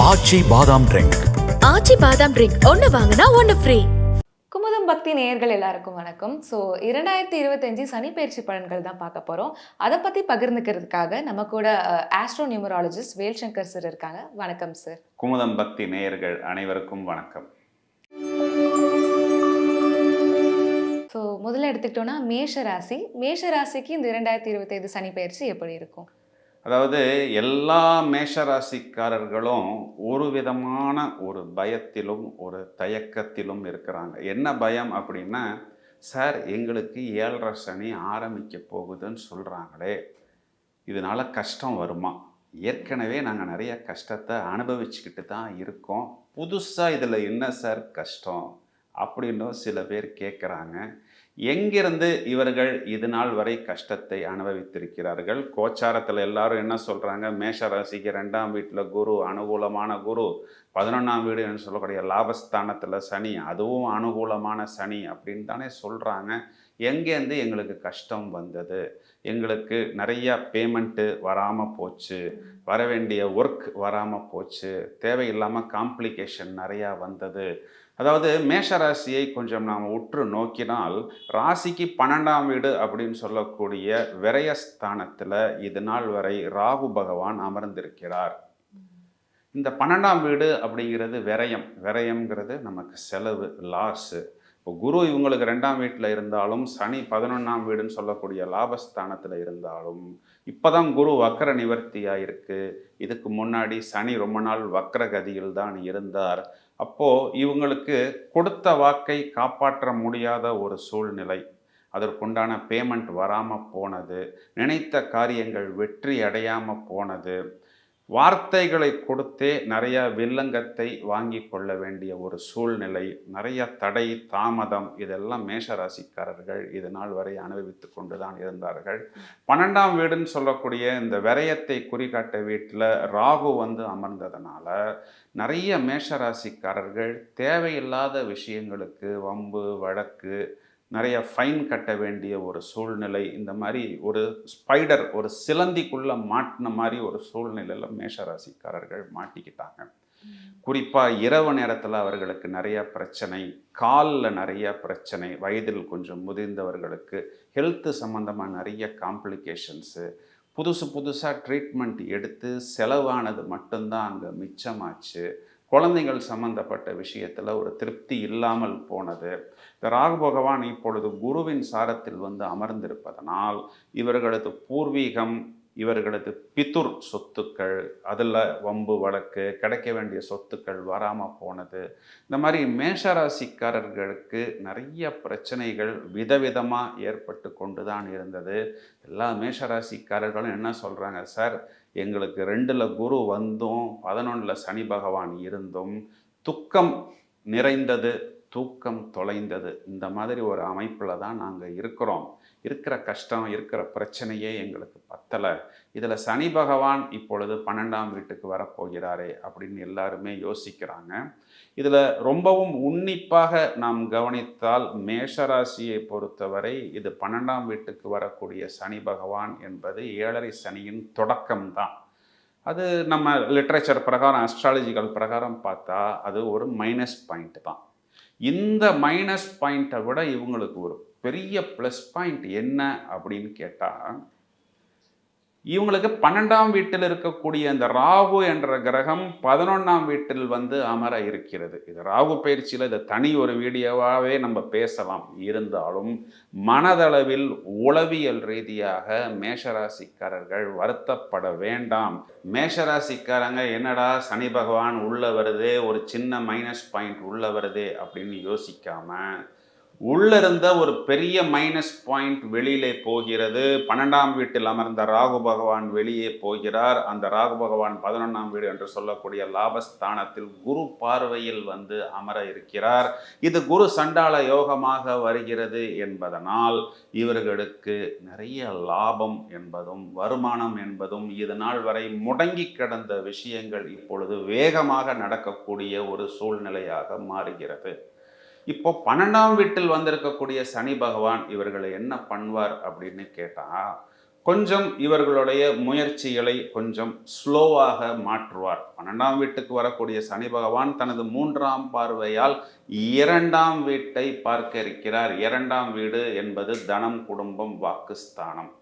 ஆச்சி பாதாம் ட்ரிங்க். ஆச்சி பாதாம் ட்ரிங்க் ஒன்னு வாங்கினா ஒன்னு ஃப்ரீ. குமுதம் பக்தி நேயர்கள் எல்லாருக்கும் வணக்கம். 2025 சனி பயிற்சி பலன்கள் தான் பார்க்க போகிறோம். அதை பற்றி பகிர்ந்துக்கிறதுக்காக நம்ம கூட ஆஸ்ட்ரோ நியூமராலஜிஸ்ட் வேல்சங்கர் சார் இருக்காங்க. வணக்கம் சார். குமுதம் பக்தி நேயர்கள் அனைவருக்கும் வணக்கம். முதல்ல எடுத்துக்கிட்டோன்னா மேஷ ராசிக்கு இந்த 2025 சனி பயிற்சி எப்படி இருக்கும்? அதாவது எல்லா மேஷராசிக்காரர்களும் ஒரு விதமான ஒரு பயத்திலும் ஒரு தயக்கத்திலும் இருக்கிறாங்க. என்ன பயம் அப்படின்னா, சார் எங்களுக்கு 7.5 சனி ஆரம்பிக்க போகுதுன்னு சொல்கிறாங்களே, இதனால் கஷ்டம் வருமா? ஏற்கனவே நாங்கள் நிறைய கஷ்டத்தை அனுபவிச்சுக்கிட்டு தான் இருக்கோம், புதுசாக இதில் என்ன சார் கஷ்டம் அப்படின்னு சில பேர் கேட்குறாங்க. எங்கிருந்து இவர்கள் இது நாள் வரை கஷ்டத்தை அனுபவித்திருக்கிறார்கள்? கோச்சாரத்தில் எல்லாரும் என்ன சொல்கிறாங்க? மேஷராசிக்கு 2ஆம் வீட்டில் குரு, அனுகூலமான குரு, 11ஆம் வீடுன்னு சொல்லக்கூடிய லாபஸ்தானத்தில் சனி, அதுவும் அனுகூலமான சனி அப்படின்னு தானே சொல்கிறாங்க. எங்கேருந்து எங்களுக்கு கஷ்டம் வந்தது? எங்களுக்கு நிறைய பேமெண்ட்டு வராமல் போச்சு, வர வேண்டிய ஒர்க் வராமல் போச்சு, தேவையில்லாமல் காம்ப்ளிகேஷன் நிறையா வந்தது. அதாவது மேஷராசியை கொஞ்சம் நாம் உற்று நோக்கினால், ராசிக்கு 12ஆம் வீடு அப்படின்னு சொல்லக்கூடிய விரயஸ்தானத்தில் இது நாள் வரை ராகு பகவான் அமர்ந்திருக்கிறார். இந்த 12ஆம் வீடு அப்படிங்கிறது விரயம்ங்கிறது நமக்கு செலவு, லாஸு. இப்போ குரு இவங்களுக்கு 2ஆம் வீட்டில் இருந்தாலும், சனி 11ஆம் வீடுன்னு சொல்லக்கூடிய லாபஸ்தானத்தில் இருந்தாலும், இப்போ தான் குரு வக்கர நிவர்த்தியாக இருக்குது. இதுக்கு முன்னாடி சனி ரொம்ப நாள் வக்கர கதியில் தான் இருந்தார். அப்போது இவங்களுக்கு கொடுத்த வாக்கை காப்பாற்ற முடியாத ஒரு சூழ்நிலை, அதற்குண்டான பேமெண்ட் வராமல் போனது, நினைத்த காரியங்கள் வெற்றி அடையாமல் போனது, வார்த்தைகளை கொடுத்தே நிறைய வில்லங்கத்தை வாங்கி கொள்ள வேண்டிய ஒரு சூழ்நிலை, நிறைய தடை தாமதம், இதெல்லாம் மேஷராசிக்காரர்கள் இது நாள் வரை அனுபவித்து கொண்டு தான் இருந்தார்கள். 12ஆம் வீடுன்னு சொல்லக்கூடிய இந்த விரயத்தை குறிகாட்ட வீட்டில் ராகு வந்து அமர்ந்ததுனால நிறைய மேஷராசிக்காரர்கள் தேவையில்லாத விஷயங்களுக்கு வம்பு வழக்கு, நிறைய ஃபைன் கட்ட வேண்டிய ஒரு சூழ்நிலை, இந்த மாதிரி ஒரு ஸ்பைடர் ஒரு சிலந்திக்குள்ளே மாட்டின மாதிரி ஒரு சூழ்நிலையில் மேஷராசிக்காரர்கள் மாட்டிக்கிட்டாங்க. குறிப்பாக இரவு நேரத்தில் அவர்களுக்கு நிறைய பிரச்சனை, காலில் நிறைய பிரச்சனை, வயதில் கொஞ்சம் முதிர்ந்தவர்களுக்கு ஹெல்த்து சம்மந்தமாக நிறைய காம்ப்ளிகேஷன்ஸு, புதுசாக ட்ரீட்மெண்ட் எடுத்து செலவானது மட்டும்தான் அங்கே மிச்சமாச்சு. குழந்தைகள் சம்பந்தப்பட்ட விஷயத்தில் ஒரு திருப்தி இல்லாமல் போனது. இந்த ராகு பகவான் இப்பொழுது குருவின் சாரத்தில் வந்து அமர்ந்திருப்பதனால் இவர்களது பூர்வீகம், இவர்களது பிதுர் சொத்துக்கள், அதில் வம்பு வழக்கு, கிடைக்க வேண்டிய சொத்துக்கள் வராமல் போனது. இந்த மாதிரி மேஷராசிக்காரர்களுக்கு நிறைய பிரச்சனைகள் விதவிதமாக ஏற்பட்டு கொண்டு தான் இருந்தது. எல்லா மேஷராசிக்காரர்களும் என்ன சொல்கிறாங்க? சார் எங்களுக்கு 2ல் குரு வந்தும் 11ல் சனி பகவான் இருந்தும் துக்கம் நிறைந்தது, தூக்கம் தொலைந்தது, இந்த மாதிரி ஒரு அமைப்பில் தான் நாங்கள் இருக்கிறோம். இருக்கிற கஷ்டம், இருக்கிற பிரச்சனையே எங்களுக்கு பத்தலை. இதில் சனி பகவான் இப்பொழுது 12ஆம் வீட்டுக்கு வரப்போகிறாரே அப்படின்னு எல்லாருமே யோசிக்கிறாங்க. இதில் ரொம்பவும் உன்னிப்பாக நாம் கவனித்தால் மேஷராசியை பொறுத்தவரை இது 12ஆம் வீட்டுக்கு வரக்கூடிய சனி பகவான் என்பது 7.5 சனியின் தொடக்கம்தான். அது நம்ம லிட்ரேச்சர் பிரகாரம், அஸ்ட்ராலஜிக்கல் பிரகாரம் பார்த்தா அது ஒரு மைனஸ் பாயிண்ட் தான். இந்த மைனஸ் பாயிண்ட்டை விட இவங்களுக்கு ஒரு பெரிய ப்ளஸ் பாயிண்ட் என்ன அப்படின்னு கேட்டால், இவங்களுக்கு 12ஆம் வீட்டில் இருக்கக்கூடிய இந்த ராகு என்ற கிரகம் 11ஆம் வீட்டில் வந்து அமர இருக்கிறது. இது ராகு பயிற்சியில் இதை தனி ஒரு வீடியோவாகவே நம்ம பேசலாம். இருந்தாலும் மனதளவில் உளவியல் ரீதியாக மேஷராசிக்காரர்கள் வருத்தப்பட வேண்டாம். மேஷராசிக்காரங்க என்னடா சனி பகவான் உள்ள வருதே, ஒரு சின்ன மைனஸ் பாயிண்ட் உள்ள வருதே அப்படின்னு யோசிக்காம, உள்ளிருந்த ஒரு பெரிய மைனஸ் பாயிண்ட் வெளியிலே போகிறது. 12ஆம் வீட்டில் அமர்ந்த ராகு பகவான் வெளியே போகிறார். அந்த ராகு பகவான் 11ஆம் வீடு என்று சொல்லக்கூடிய லாபஸ்தானத்தில் குரு பார்வையில் வந்து அமர இருக்கிறார். இது குரு சண்டால யோகமாக வருகிறது என்பதனால் இவர்களுக்கு நிறைய லாபம் என்பதும் வருமானம் என்பதும் இது நாள் வரை முடங்கி கிடந்த விஷயங்கள் இப்பொழுது வேகமாக நடக்கக்கூடிய ஒரு சூழ்நிலையாக மாறுகிறது. இப்போ 12ஆம் வீட்டில் வந்திருக்கக்கூடிய சனி பகவான் இவர்களை என்ன பண்ணுவார் அப்படின்னு கேட்டால், கொஞ்சம் இவர்களுடைய முயற்சிகளை கொஞ்சம் ஸ்லோவாக மாற்றுவார். 12ஆம் வீட்டுக்கு வரக்கூடிய சனி பகவான் தனது 3ஆம் பார்வையால் 2ஆம் வீட்டை பார்க்க இருக்கிறார். 2ஆம் வீடு என்பது தனம், குடும்பம், வாக்குஸ்தானம்.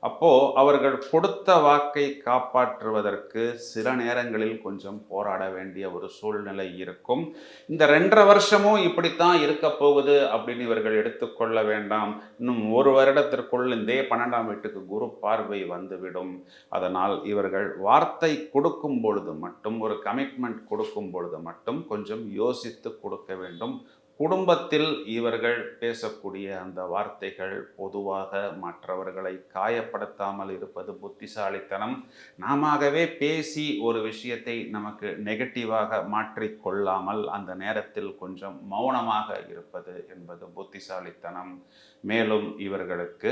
அப்போ அவர்கள் கொடுத்த வாக்கை காப்பாற்றுவதற்கு சில நேரங்களில் கொஞ்சம் போராட வேண்டிய ஒரு சூழ்நிலை இருக்கும். இந்த 2.5 வருஷமும் இப்படித்தான் இருக்க போகுது அப்படின்னு இவர்கள் எடுத்துக்கொள்ள வேண்டாம். இன்னும் 1 வருடத்திற்குள் இந்த 12ஆம் வீட்டுக்கு குரு பார்வை வந்துவிடும். அதனால் இவர்கள் வார்த்தை கொடுக்கும் பொழுது மட்டும், ஒரு கமிட்மெண்ட் கொடுக்கும் பொழுது மட்டும் கொஞ்சம் யோசித்து கொடுக்க வேண்டும். குடும்பத்தில் இவர்கள் பேசக்கூடிய அந்த வார்த்தைகள் பொதுவாக மற்றவர்களை காயப்படுத்தாமல் இருப்பது புத்திசாலித்தனம். நாமவே பேசி ஒரு விஷயத்தை நமக்கு நெகட்டிவாக மாற்றிக்கொள்ளாமல் அந்த நேரத்தில் கொஞ்சம் மௌனமாக இருப்பது என்பது புத்திசாலித்தனம். மேலும் இவர்களுக்கு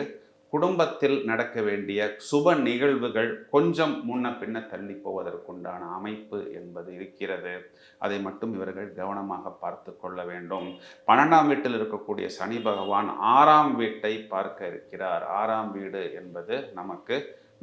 குடும்பத்தில் நடக்க வேண்டிய சுப நிகழ்வுகள் கொஞ்சம் முன்ன பின்ன தள்ளி போவதற்குண்டான அமைப்பு என்பது இருக்கிறது. அதை மட்டும் இவர்கள் கவனமாக பார்த்து கொள்ள வேண்டும். 12ஆம் வீட்டில் இருக்கக்கூடிய சனி பகவான் 6ஆம் வீட்டை பார்க்க இருக்கிறார். 6ஆம் வீடு என்பது நமக்கு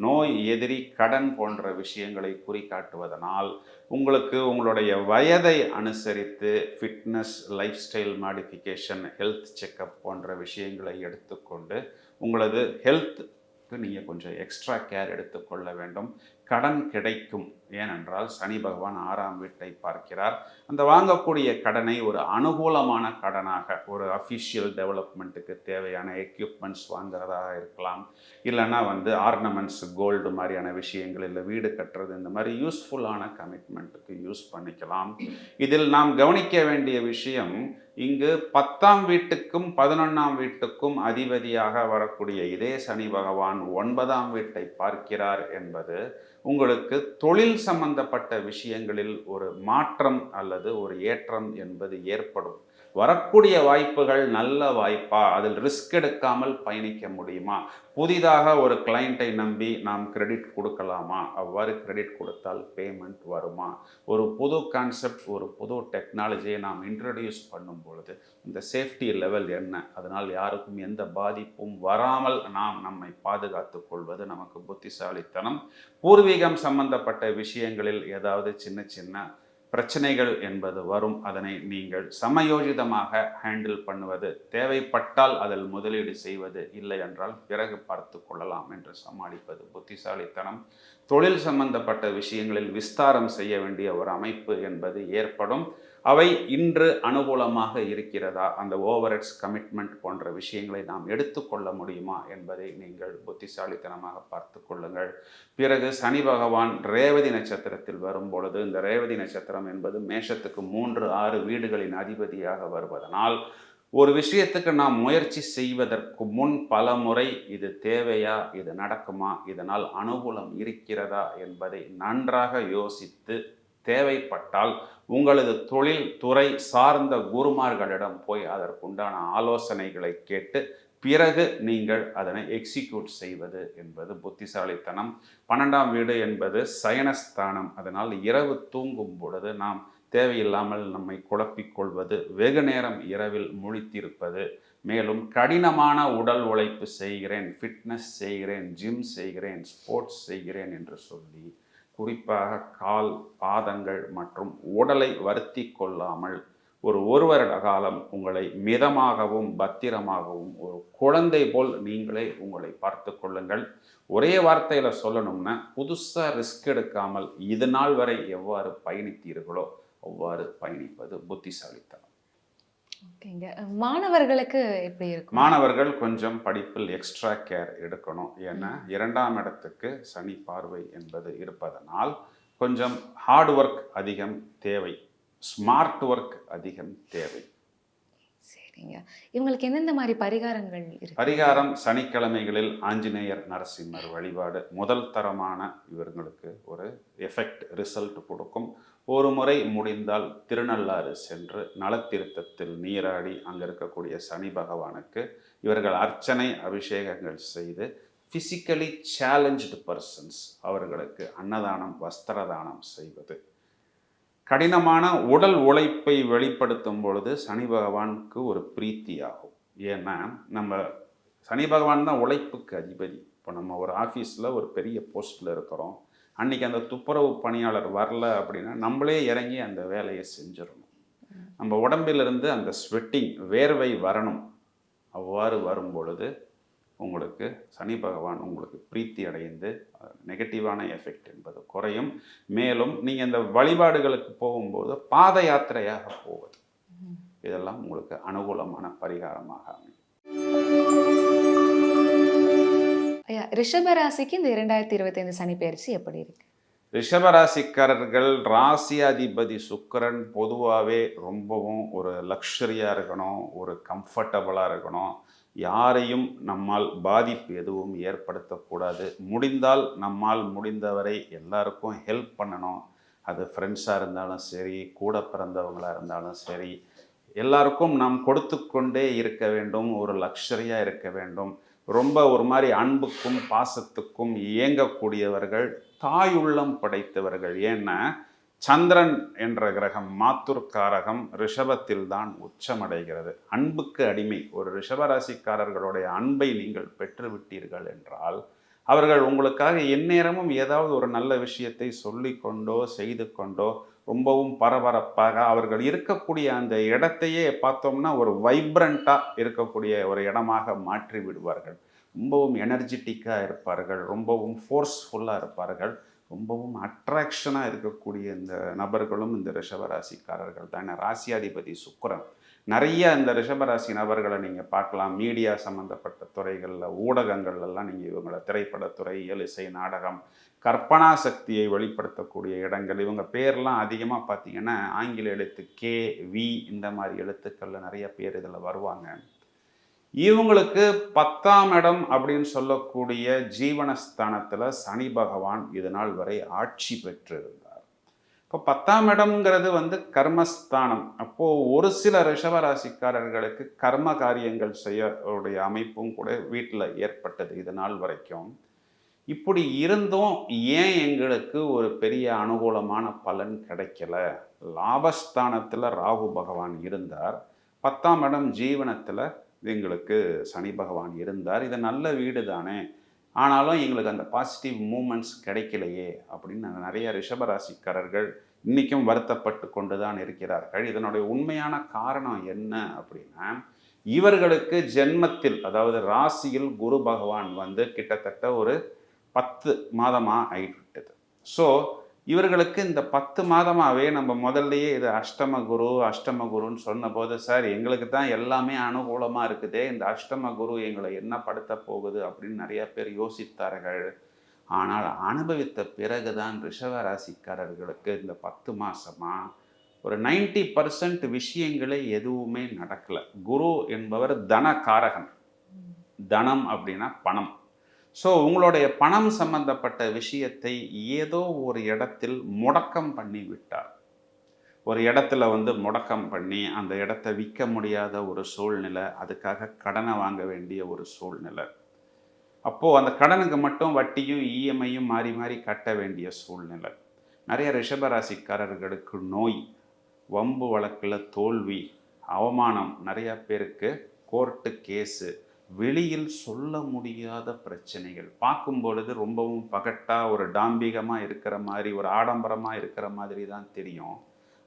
நோய், எதிரி, கடன் போன்ற விஷயங்களை குறிக்காட்டுவதனால் உங்களுக்கு உங்களுடைய வயதை அனுசரித்து fitness, life style modification, health checkup போன்ற விஷயங்களை எடுத்துக்கொண்டு உங்களது ஹெல்த்துக்கு நீங்கள் கொஞ்சம் எக்ஸ்ட்ரா கேர் எடுத்துக்கொள்ள வேண்டும். கடன் கிடைக்கும். ஏனென்றால் சனி பகவான் 6ஆம் வீட்டை பார்க்கிறார். அந்த வாங்கக்கூடிய கடனை ஒரு அனுகூலமான கடனாக, ஒரு அஃபிஷியல் டெவலப்மெண்ட்டுக்கு தேவையான எக்யூப்மெண்ட்ஸ் வாங்குறதாக இருக்கலாம், இல்லைன்னா ஆர்னமெண்ட்ஸ், கோல்டு மாதிரியான விஷயங்கள், இல்லை வீடு கட்டுறது, இந்த மாதிரி யூஸ்ஃபுல்லான கமிட்மெண்ட்டுக்கு யூஸ் பண்ணிக்கலாம். இதில் நாம் கவனிக்க வேண்டிய விஷயம், இங்கு 10ஆம் வீட்டுக்கும் 11ஆம் வீட்டுக்கும் அதிபதியாக வரக்கூடிய இதே சனி பகவான் 9ஆம் வீட்டை பார்க்கிறார் என்பது உங்களுக்கு தொழில் சம்பந்தப்பட்ட விஷயங்களில் ஒரு மாற்றம் அல்லது ஒரு ஏற்றம் என்பது ஏற்படும். வரக்கூடிய வாய்ப்புகள் நல்ல வாய்ப்பா, அதில் ரிஸ்க் எடுக்காமல் பயணிக்க முடியுமா, புதிதாக ஒரு கிளைண்ட்டை நம்பி நாம் கிரெடிட் கொடுக்கலாமா, அவ்வாறு கிரெடிட் கொடுத்தால் பேமெண்ட் வருமா, ஒரு புது கான்செப்ட், ஒரு புது டெக்னாலஜியை நாம் இன்ட்ரடியூஸ் பண்ணும் பொழுது இந்த சேஃப்டி லெவல் என்ன, அதனால் யாருக்கும் எந்த பாதிப்பும் வராமல் நாம் நம்மை பாதுகாத்து கொள்வது நமக்கு புத்திசாலித்தனம். பூர்வீகம் சம்பந்தப்பட்ட விஷயங்களில் ஏதாவது சின்ன சின்ன பிரச்சனைகள் என்பது வரும். அதனை நீங்கள் சமயோஜிதமாக ஹேண்டில் பண்ணுவது, தேவைப்பட்டால் அதில் முதலீடு செய்வது, இல்லை என்றால் பிறகு பார்த்து கொள்ளலாம் என்று சமாளிப்பது புத்திசாலித்தனம். தொழில் சம்பந்தப்பட்ட விஷயங்களில் விஸ்தாரம் செய்ய வேண்டிய ஒரு அமைப்பு என்பது ஏற்படும். அவை இன்று அனுகூலமாக இருக்கிறதா, அந்த ஓவர்ஹெட்ஸ், கமிட்மெண்ட் போன்ற விஷயங்களை நாம் எடுத்துக்கொள்ள முடியுமா என்பதை நீங்கள் புத்திசாலித்தனமாக பார்த்து கொள்ளுங்கள். பிறகு சனி பகவான் ரேவதி நட்சத்திரத்தில் வரும் பொழுது, இந்த ரேவதி நட்சத்திரம் என்பது மேஷத்துக்கு 3, 6 வீடுகளின் அதிபதியாக வருவதனால் ஒரு விஷயத்துக்கு நாம் முயற்சி செய்வதற்கு முன் பல முறை இது தேவையா, இது நடக்குமா, இதனால் அனுகூலம் இருக்கிறதா என்பதை நன்றாக யோசித்து தேவைப்பட்டால் உங்களது தொழில் துறை சார்ந்த குருமார்களிடம் போய் அதற்குண்டான ஆலோசனைகளை கேட்டு பிறகு நீங்கள் அதனை எக்ஸிக்யூட் செய்வது என்பது புத்திசாலித்தனம். 12ஆம் வீடு என்பது சயனஸ்தானம். அதனால் இரவு தூங்கும் பொழுது நாம் தேவையில்லாமல் நம்மை குழப்பிக்கொள்வது, வெகு நேரம் இரவில் முழித்திருப்பது, மேலும் கடினமான உடல் உழைப்பு செய்கிறேன், ஃபிட்னஸ் செய்கிறேன், ஜிம் செய்கிறேன், ஸ்போர்ட்ஸ் செய்கிறேன் என்று சொல்லி குறிப்பாக கால், பாதங்கள் மற்றும் உடலை வருத்தி கொள்ளாமல் ஒரு வருட காலம் உங்களை மிதமாகவும் பத்திரமாகவும் ஒரு குழந்தை போல் நீங்களே உங்களை பார்த்து கொள்ளுங்கள். ஒரே வார்த்தையில் சொல்லணும்னா, புதுசாக ரிஸ்க் எடுக்காமல் இது நாள் வரை எவ்வாறு பயணித்தீர்களோ அவ்வாறு பயணிப்பது புத்திசாலித்தனம். ஓகேங்க. மாணவர்களுக்கு எப்படி இருக்கும்? மாணவர்கள் கொஞ்சம் படிப்பில் எக்ஸ்ட்ரா கேர் எடுக்கணும். ஏன்னா 2ஆம் இடத்துக்கு சனி பார்வை என்பது இருப்பதனால் கொஞ்சம் ஹார்ட் ஒர்க் அதிகம் தேவை, ஸ்மார்ட் ஒர்க் அதிகம் தேவை. சரிங்க. இவங்களுக்கு எந்தெந்த மாதிரி பரிகாரங்கள் இருக்கு? பரிகாரம், சனிக்கிழமைகளில் ஆஞ்சநேயர், நரசிம்மர் வழிபாடு முதல் தரமான இவர்களுக்கு ஒரு எஃபெக்ட், ரிசல்ட் கொடுக்கும். ஒரு முறை முடிந்தால் திருநள்ளாறு சென்று நலத்திருத்தத்தில் நீராடி அங்கே இருக்கக்கூடிய சனி பகவானுக்கு இவர்கள் அர்ச்சனை, அபிஷேகங்கள் செய்து ஃபிசிக்கலி சேலஞ்சு பர்சன்ஸ் அவர்களுக்கு அன்னதானம், வஸ்திரதானம் செய்வது. கடினமான உடல் உழைப்பை வெளிப்படுத்தும் பொழுது சனி பகவானுக்கு ஒரு பிரீத்தி ஆகும். ஏன்னா நம்ம சனி பகவான் தான் உழைப்புக்கு அதிபதி. இப்போ நம்ம ஒரு ஆஃபீஸில் ஒரு பெரிய போஸ்ட்டில் இருக்கிறோம், அன்றைக்கி அந்த துப்புரவு பணியாளர் வரல அப்படின்னா நம்மளே இறங்கி அந்த வேலையை செஞ்சிடணும். நம்ம உடம்பிலிருந்து அந்த ஸ்வெட்டிங் வேர்வை வரணும். அவ்வாறு வரும் பொழுது உங்களுக்கு சனி பகவான் உங்களுக்கு பிரீத்தி அடைந்து நெகட்டிவான எஃபெக்ட் என்பது குறையும். மேலும் நீங்கள் இந்த வழிபாடுகளுக்கு போகும்போது பாத யாத்திரையாக போவது, இதெல்லாம் உங்களுக்கு அனுகூலமான பரிகாரமாக அமையும். ஐயா, ரிஷப ராசிக்கு இந்த 2025 சனி பெயர்ச்சி எப்படி இருக்கு? ரிஷபராசிக்காரர்கள் ராசியாதிபதி சுக்கிரன் பொதுவாகவே ரொம்பவும் ஒரு லக்ஸரியாக இருக்கணும், ஒரு கம்ஃபர்டபுளாக இருக்கணும். யாரையும் நம்மால் பாதிப்பு எதுவும் ஏற்படுத்தக்கூடாது. முடிந்தால் நம்மால் முடிந்தவரை எல்லாருக்கும் ஹெல்ப் பண்ணணும். அது ஃப்ரெண்ட்ஸாக இருந்தாலும் சரி, கூட பிறந்தவங்களாக இருந்தாலும் சரி, எல்லாருக்கும் நாம் கொடுத்து கொண்டே இருக்க வேண்டும், ஒரு லக்ஸரியாக இருக்க வேண்டும். ரொம்ப ஒரு மாதிரி அன்புக்கும் பாசத்துக்கும் இயங்கக்கூடியவர்கள், தாயுள்ளம் படைத்தவர்கள். ஏன்னா சந்திரன் என்ற கிரகம் மாத்துர்காரகம் ரிஷபத்தில் தான் உச்சமடைகிறது. அன்புக்கு அடிமை. ஒரு ரிஷபராசிக்காரர்களுடைய அன்பை நீங்கள் பெற்றுவிட்டீர்கள் என்றால் அவர்கள் உங்களுக்காக எந்நேரமும் ஏதாவது ஒரு நல்ல விஷயத்தை சொல்லி கொண்டோ செய்து கொண்டோ ரொம்பவும் பரபரப்பாக அவர்கள் இருக்கக்கூடிய அந்த இடத்தையே பார்த்தோம்னா ஒரு வைப்ரண்ட்டாக இருக்கக்கூடிய ஒரு இடமாக மாற்றி விடுவார்கள். ரொம்பவும் எனர்ஜெட்டிக்காக இருப்பார்கள், ரொம்பவும் ஃபோர்ஸ்ஃபுல்லாக இருப்பார்கள், ரொம்பவும் அட்ராக்ஷனாக இருக்கக்கூடிய இந்த நபர்களும் இந்த ரிஷபராசிக்காரர்கள் தான். ராசியாதிபதி சுக்கிரன். நிறைய இந்த ரிஷபராசி நபர்களை நீங்கள் பார்க்கலாம். மீடியா சம்மந்தப்பட்ட துறைகளில், ஊடகங்கள்லாம் நீங்கள் இவங்களை திரைப்படத்துறை, இசை, நாடகம், கற்பனா சக்தியை வெளிப்படுத்தக்கூடிய இடங்கள், இவங்க பேர்லாம் அதிகமாக பார்த்தீங்கன்னா ஆங்கில எழுத்து கே, வி இந்த மாதிரி எழுத்துக்களில் நிறைய பேர் இதில் வருவாங்க. இவங்களுக்கு 10ஆம் இடம் அப்படின்னு சொல்லக்கூடிய ஜீவனஸ்தானத்தில் சனி பகவான் இது நாள் வரை ஆட்சி பெற்றிருந்தார். இப்போ 10ஆம் இடம்ங்கிறது கர்மஸ்தானம். அப்போது ஒரு சில ரிஷபராசிக்காரர்களுக்கு கர்ம காரியங்கள் செய்ய அமைப்பும் கூட வீட்டில் ஏற்பட்டது இது நாள் வரைக்கும். இப்படி இருந்தும் ஏன் எங்களுக்கு ஒரு பெரிய அனுகூலமான பலன் கிடைக்கல? லாபஸ்தானத்தில் ராகு பகவான் இருந்தார், 10ஆம் இடம் ஜீவனத்தில் எங்களுக்கு சனி பகவான் இருந்தார். இது நல்ல வீடு தானே, ஆனாலும் எங்களுக்கு அந்த பாசிட்டிவ் மூமெண்ட்ஸ் கிடைக்கலையே அப்படின்னு நிறைய ரிஷபராசிக்காரர்கள் இன்றைக்கும் வருத்தப்பட்டு கொண்டு தான் இருக்கிறார்கள். இதனுடைய உண்மையான காரணம் என்ன அப்படின்னா, இவர்களுக்கு ஜென்மத்தில், அதாவது ராசியில் குரு பகவான் கிட்டத்தட்ட ஒரு 10 மாதமாக ஆகிவிட்டது. ஸோ இவர்களுக்கு இந்த 10 மாதமாகவே நம்ம முதல்லையே இது அஷ்டம குருன்னு சொன்னபோது, சார் எங்களுக்கு தான் எல்லாமே அனுகூலமாக இருக்குதே, இந்த அஷ்டம குரு எங்களை என்ன படுத்த போகுது அப்படின்னு நிறைய பேர் யோசித்தார்கள். ஆனால் அனுபவித்த பிறகுதான் ரிஷபராசிக்காரர்களுக்கு இந்த 10 மாதமாக ஒரு 90% விஷயங்களே எதுவுமே நடக்கலை. குரு என்பவர் தனகாரகன். தனம் அப்படின்னா பணம். ஸோ உங்களுடைய பணம் சம்பந்தப்பட்ட விஷயத்தை ஏதோ ஒரு இடத்தில் முடக்கம் பண்ணி விட்டார். ஒரு இடத்துல முடக்கம் பண்ணி அந்த இடத்த விற்க முடியாத ஒரு சூழ்நிலை, அதுக்காக கடனை வாங்க வேண்டிய ஒரு சூழ்நிலை. அப்போது அந்த கடனுக்கு மட்டும் வட்டியும் இஎம்ஐயும் மாறி மாறி கட்ட வேண்டிய சூழ்நிலை. நிறைய ரிஷபராசிக்காரர்களுக்கு நோய், வம்பு வழக்கில் தோல்வி, அவமானம், நிறைய பேருக்கு கோர்ட்டு கேஸு, வெளியில் சொல்ல முடியாத பிரச்சனைகள். பார்க்கும் பொழுது ரொம்பவும் பகட்டாக ஒரு டாம்பிகமாக இருக்கிற மாதிரி, ஒரு ஆடம்பரமாக இருக்கிற மாதிரி தான் தெரியும்.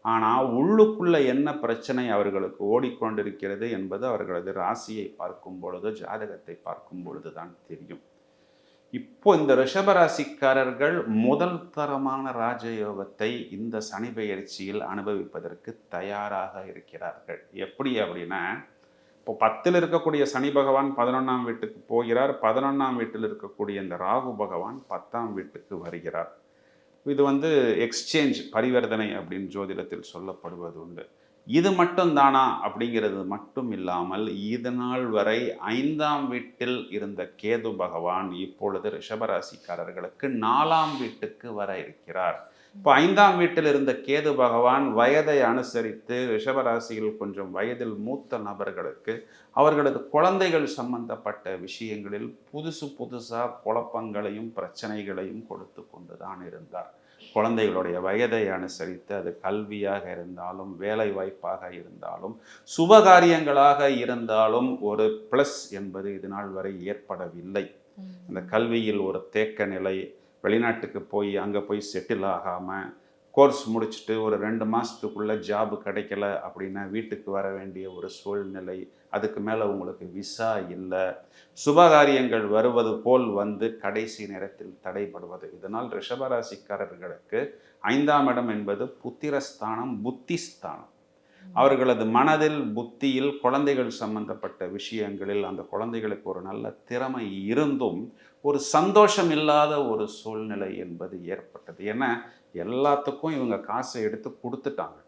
ஆனால் உள்ளுக்குள்ளே என்ன பிரச்சனை அவர்களுக்கு ஓடிக்கொண்டிருக்கிறது என்பது அவர்களது ராசியை பார்க்கும் பொழுது, ஜாதகத்தை பார்க்கும் பொழுது தான் தெரியும். இப்போ இந்த ரிஷபராசிக்காரர்கள் முதல் தரமான ராஜயோகத்தை இந்த சனி பெயர்ச்சியில் அனுபவிப்பதற்கு தயாராக இருக்கிறார்கள். எப்படி அப்படின்னா, இப்போ 10ல் இருக்கக்கூடிய சனி பகவான் 11ஆம் வீட்டுக்கு போகிறார். 11ஆம் வீட்டில் இருக்கக்கூடிய இந்த ராகு பகவான் 10ஆம் வீட்டுக்கு வருகிறார். இது எக்ஸ்சேஞ்ச், பரிவர்த்தனை அப்படின்னு ஜோதிடத்தில் சொல்லப்படுவது உண்டு. இது மட்டும் தானா அப்படிங்கிறது மட்டும் இல்லாமல், இது நாள் வரை 5ஆம் வீட்டில் இருந்த கேது பகவான் இப்பொழுது ரிஷபராசிக்காரர்களுக்கு 4ஆம் வீட்டுக்கு வர இருக்கிறார். இப்போ 5ஆம் வீட்டில் இருந்த கேது பகவான் வயதை அனுசரித்து ரிஷபராசியில் கொஞ்சம் வயதில் மூத்த நபர்களுக்கு அவர்களது குழந்தைகள் சம்பந்தப்பட்ட விஷயங்களில் புதுசாக குழப்பங்களையும் பிரச்சனைகளையும் கொடுத்து கொண்டு தான் இருந்தார். குழந்தைகளுடைய வயதை அனுசரித்து, அது கல்வியாக இருந்தாலும், வேலை வாய்ப்பாக இருந்தாலும், சுபகாரியங்களாக இருந்தாலும் ஒரு ப்ளஸ் என்பது இது நாள் வரை ஏற்படவில்லை. அந்த கல்வியில் ஒரு தேக்க நிலை, வெளிநாட்டுக்கு போய் அங்கே போய் செட்டில் ஆகாமல் கோர்ஸ் முடிச்சுட்டு ஒரு 2 மாதத்துக்குள்ளே ஜாபு கிடைக்கல அப்படின்னா வீட்டுக்கு வர வேண்டிய ஒரு சூழ்நிலை, அதுக்கு மேலே உங்களுக்கு விசா இல்லை, சுபகாரியங்கள் வருவது போல் வந்து கடைசி நேரத்தில் தடைபடுவது. இதனால் ரிஷபராசிக்காரர்களுக்கு 5ஆம் இடம் என்பது புத்திரஸ்தானம், புத்திஸ்தானம். அவர்களது மனதில், புத்தியில், குழந்தைகள் சம்பந்தப்பட்ட விஷயங்களில் அந்த குழந்தைகளுக்கு ஒரு நல்ல திறமை இருந்தும் ஒரு சந்தோஷம் இல்லாத ஒரு சூழ்நிலை என்பது ஏற்பட்டது. ஏன்னா எல்லாத்துக்கும் இவங்க காசை எடுத்து கொடுத்துட்டாங்க.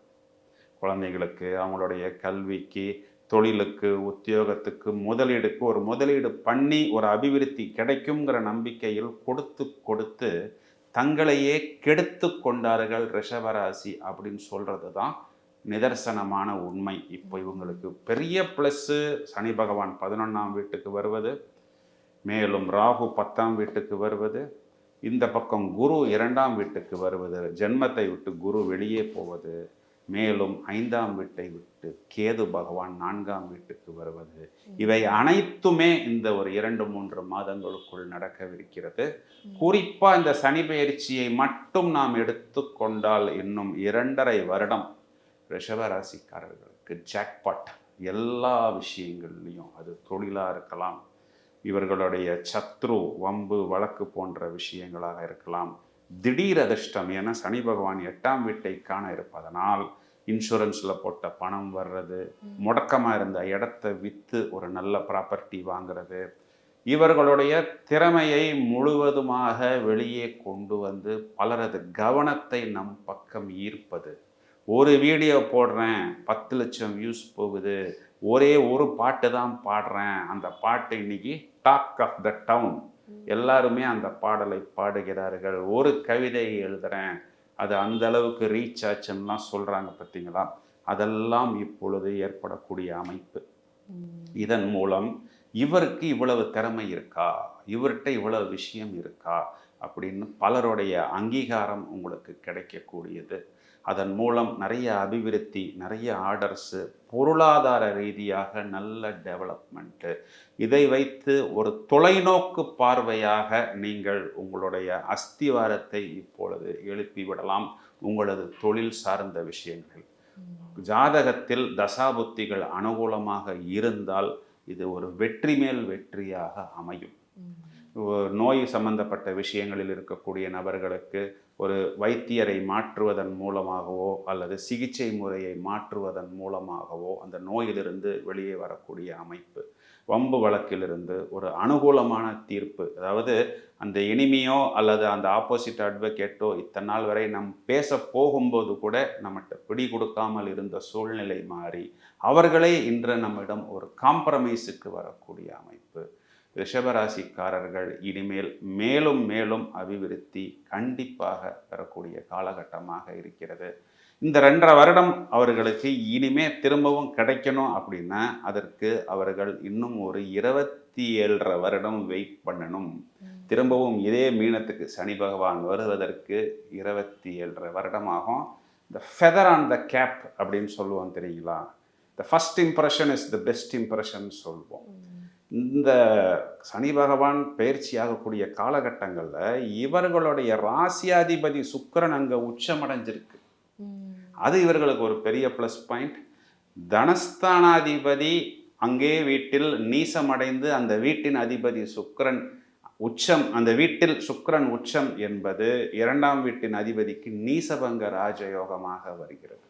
குழந்தைங்களுக்கு, அவங்களுடைய கல்விக்கு, தொழிலுக்கு, உத்தியோகத்துக்கு, முதலீடுக்கு ஒரு முதலீடு பண்ணி ஒரு அபிவிருத்தி கிடைக்குங்கிற நம்பிக்கையில் கொடுத்து கொடுத்து தங்களையே கெடுத்து கொண்டார்கள் ரிஷபராசி அப்படின்னு சொல்கிறது தான் நிதர்சனமான உண்மை. இப்போ இவங்களுக்கு பெரிய ப்ளஸ்ஸு சனி பகவான் 11ஆம் வீட்டுக்கு வருவது, மேலும் ராகு 10ஆம் வீட்டுக்கு வருவது, இந்த பக்கம் குரு 2ஆம் வீட்டுக்கு வருவது, ஜென்மத்தை விட்டு குரு வெளியே போவது, மேலும் 5ஆம் வீட்டை விட்டு கேது பகவான் 4ஆம் வீட்டுக்கு வருவது, இவை அனைத்துமே இந்த ஒரு 2-3 மாதங்களுக்குள் நடக்கவிருக்கிறது. குறிப்பாக இந்த சனி பெயர்ச்சியை மட்டும் நாம் எடுத்துக்கொண்டால் இன்னும் 2.5 வருடம் ரிஷபராசிக்காரர்களுக்கு ஜாக்பாட். எல்லா விஷயங்கள்லையும், அது தொழிலாக இருக்கலாம், இவர்களுடைய சத்ரு, வம்பு, வழக்கு போன்ற விஷயங்களாக இருக்கலாம், திடீர் அதிர்ஷ்டம். ஏன்னா சனி பகவான் 8ஆம் வீட்டை காண இருப்பதனால் இன்சூரன்ஸில் போட்ட பணம் வர்றது, முடக்கமாக இருந்த இடத்த விற்று ஒரு நல்ல ப்ராப்பர்ட்டி வாங்கிறது, இவர்களுடைய திறமையை முழுவதுமாக வெளியே கொண்டு வந்து பலரது கவனத்தை நம் பக்கம் ஈர்ப்பது. ஒரு வீடியோ போடுறேன், 10 லட்சம் வியூஸ் போகுது, ஒரே ஒரு பாட்டு தான் பாடுறேன், அந்த பாட்டு இன்னைக்கு டாக் ஆஃப் த டவுன், எல்லாருமே அந்த பாடலை பாடுகிறார்கள், ஒரு கவிதை எழுதுறேன், அது அந்த அளவுக்கு ரீச் ஆச்சுன்னெலாம் சொல்கிறாங்க பார்த்தீங்களா. அதெல்லாம் இப்பொழுது ஏற்படக்கூடிய அமைப்பு. இதன் மூலம் இவருக்கு இவ்வளவு திறமை இருக்கா, இவர்கிட்ட இவ்வளவு விஷயம் இருக்கா அப்படின்னு பலருடைய அங்கீகாரம் உங்களுக்கு கிடைக்கக்கூடியது. அதன் மூலம் நிறைய அபிவிருத்தி, நிறைய ஆர்டர்ஸு, பொருளாதார ரீதியாக நல்ல டெவலப்மெண்ட்டு, இதை வைத்து ஒரு தொலைநோக்கு பார்வையாக நீங்கள் உங்களுடைய அஸ்திவாரத்தை இப்பொழுது எழுப்பிவிடலாம். உங்களது தொழில் சார்ந்த விஷயங்கள் ஜாதகத்தில் தசாபுத்திகள் அனுகூலமாக இருந்தால் இது ஒரு வெற்றி மேல் வெற்றியாக அமையும். நோய் சம்பந்தப்பட்ட விஷயங்களில் இருக்கக்கூடிய நபர்களுக்கு ஒரு வைத்தியரை மாற்றுவதன் மூலமாகவோ அல்லது சிகிச்சை முறையை மாற்றுவதன் மூலமாகவோ அந்த நோயிலிருந்து வெளியே வரக்கூடிய அமைப்பு, வம்பு வழக்கிலிருந்து ஒரு அனுகூலமான தீர்ப்பு, அதாவது அந்த இனிமையோ அல்லது அந்த ஆப்போசிட் அட்வொகேட்டோ இத்தனை நாள் வரை நம் பேச போகும்போது கூட நம்மகிட்ட பிடி கொடுக்காமல் இருந்த சூழ்நிலை மாறி அவர்களே இன்று நம்மிடம் ஒரு காம்ப்ரமைஸுக்கு வரக்கூடிய அமைப்பு. ரிஷபராசிக்காரர்கள் இனிமேல் மேலும் மேலும் அபிவிருத்தி கண்டிப்பாக பெறக்கூடிய காலகட்டமாக இருக்கிறது. இந்த 2.5 வருடம் அவர்களுக்கு இனிமே திரும்பவும் கிடைக்கணும் அப்படின்னா அதற்கு அவர்கள் இன்னும் ஒரு 27.5 வருடம் வெயிட் பண்ணணும். திரும்பவும் இதே மீனத்துக்கு சனி பகவான் வருவதற்கு 27.5 வருடமாகும். இந்த ஃபெதர் ஆன் த கேப் அப்படின்னு சொல்லுவோம் தெரியுங்களா, the first impression is the best impression சொல்லுவோம். இந்த சனி பகவான் பயிற்சி ஆகக்கூடிய காலகட்டங்களில் இவர்களுடைய ராசியாதிபதி சுக்கிரன் அங்கே உச்சமடைஞ்சிருக்கு. அது இவர்களுக்கு ஒரு பெரிய ப்ளஸ் பாயிண்ட். தனஸ்தானாதிபதி அங்கே வீட்டில் நீசமடைந்து அந்த வீட்டின் அதிபதி சுக்கிரன் உச்சம், அந்த வீட்டில் சுக்கிரன் உச்சம் என்பது 2ஆம் வீட்டின் அதிபதிக்கு நீசபங்க ராஜயோகமாக வருகிறது.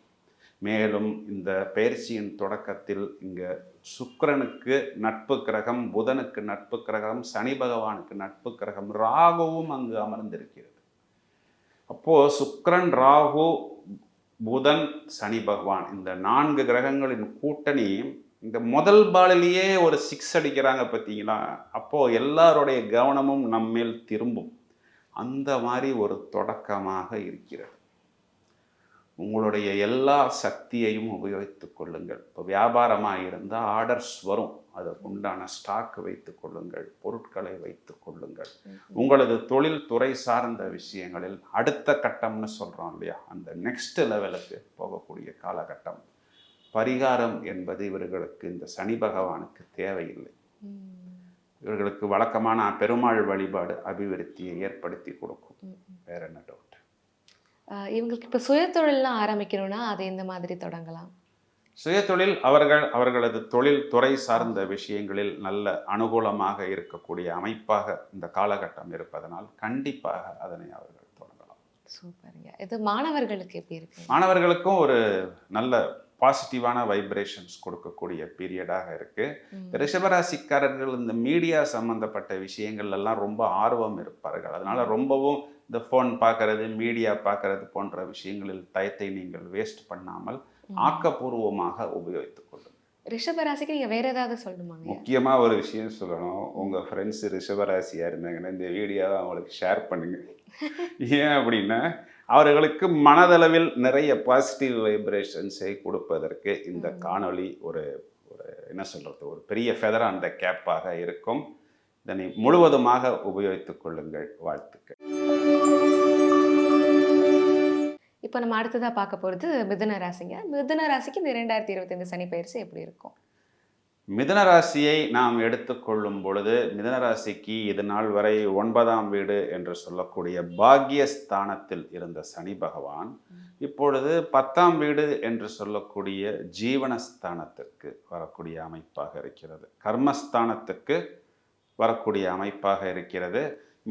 மேலும் இந்த பயிற்சியின் தொடக்கத்தில் இங்கே சுக்கிரனுக்கு நட்பு கிரகம், புதனுக்கு நட்பு கிரகம், சனி பகவானுக்கு நட்பு கிரகம், ராகுவும் அங்கு அமர்ந்திருக்கிறது. அப்போது சுக்கிரன், ராகு, புதன், சனி பகவான் இந்த 4 கிரகங்களின் கூட்டணி இந்த முதல் பாலிலேயே ஒரு 6 அடிக்கிறாங்க பார்த்தீங்களா. அப்போது எல்லாருடைய கவனமும் நம்மேல் திரும்பும். அந்த மாதிரி ஒரு தொடக்கமாக இருக்கிறது. உங்களுடைய எல்லா சக்தியையும் உபயோகித்து கொள்ளுங்கள். இப்போ வியாபாரமாக இருந்தால் ஆர்டர்ஸ் வரும், அதற்குண்டான ஸ்டாக் வைத்து கொள்ளுங்கள், பொருட்களை வைத்து கொள்ளுங்கள். உங்களது தொழில் துறை சார்ந்த விஷயங்களில் அடுத்த கட்டம்னு சொல்கிறோம் இல்லையா, அந்த நெக்ஸ்ட் லெவலுக்கு போகக்கூடிய காலகட்டம். பரிகாரம் என்பது இவர்களுக்கு இந்த சனி பகவானுக்கு தேவையில்லை. இவர்களுக்கு வழக்கமான பெருமாள் வழிபாடு அபிவிருத்தியை ஏற்படுத்தி கொடுக்கும். வேற என்ன டவுட்? இவங்களுக்கு இப்போ சுயதொழில்லாம் ஆரம்பிக்கணும்னா அதை எந்த மாதிரி தொடங்கலாம்? சுயதொழில் அவர்களது தொழில் துறை சார்ந்த விஷயங்களில் நல்ல அனுகூலமாக இருக்கக்கூடிய அமைப்பாக இந்த காலகட்டம் இருப்பதனால் கண்டிப்பாக அதனை அவர்கள் தொடங்கலாம். சூப்பருங்க. இது மாணவர்களுக்கு எப்படி இருக்கு? மாணவர்களுக்கும் ஒரு நல்ல பாசிட்டிவான வைப்ரேஷன்ஸ் கொடுக்கக்கூடிய பீரியடாக இருக்கு. ரிஷபராசிக்காரர்கள் இந்த மீடியா சம்பந்தப்பட்ட விஷயங்கள் எல்லாம் ரொம்ப ஆர்வம் இருப்பார்கள். அதனால ரொம்பவும் இந்த ஃபோன் பார்க்கறது, மீடியா பார்க்கறது போன்ற விஷயங்களில் டயத்தை நீங்கள் வேஸ்ட் பண்ணாமல் ஆக்கப்பூர்வமாக உபயோகித்துக் கொள்ளுங்கள். ரிஷபராசிக்கு நீங்க வேற ஏதாவது சொல்லணுமாங்க? முக்கியமா ஒரு விஷயம் சொல்லணும். உங்க ஃப்ரெண்ட்ஸ் ரிஷபராசியா இருந்தாங்கன்னா இந்த வீடியோவை அவங்களுக்கு ஷேர் பண்ணுங்க. ஏன் அப்படின்னா அவர்களுக்கு மனதளவில் நிறைய பாசிட்டிவ் வைப்ரேஷன்ஸை கொடுப்பதற்கு இந்த காணொளி ஒரு என்ன சொல்றது, ஒரு பெரிய ஃபெதர் அந்த கேப்பாக இருக்கும். இதனை முழுவதுமாக உபயோகித்துக் கொள்ளுங்கள். வாழ்த்துக்கள். இப்போ நம்ம அடுத்ததாக பார்க்க போகிறது மிதுன ராசிங்க. மிதுன ராசிக்கு இந்த 2025 சனி பயிற்சி எப்படி இருக்கும்? மிதுன ராசியை நாம் எடுத்துக்கொள்ளும் பொழுது மிதுன ராசிக்கு இது நாள் வரை 9ஆம் வீடு என்று சொல்லக்கூடிய பாக்யஸ்தானத்தில் இருந்த சனி பகவான் இப்பொழுது 10ஆம் வீடு என்று சொல்லக்கூடிய ஜீவனஸ்தானத்திற்கு வரக்கூடிய அமைப்பாக இருக்கிறது. கர்மஸ்தானத்துக்கு வரக்கூடிய அமைப்பாக இருக்கிறது.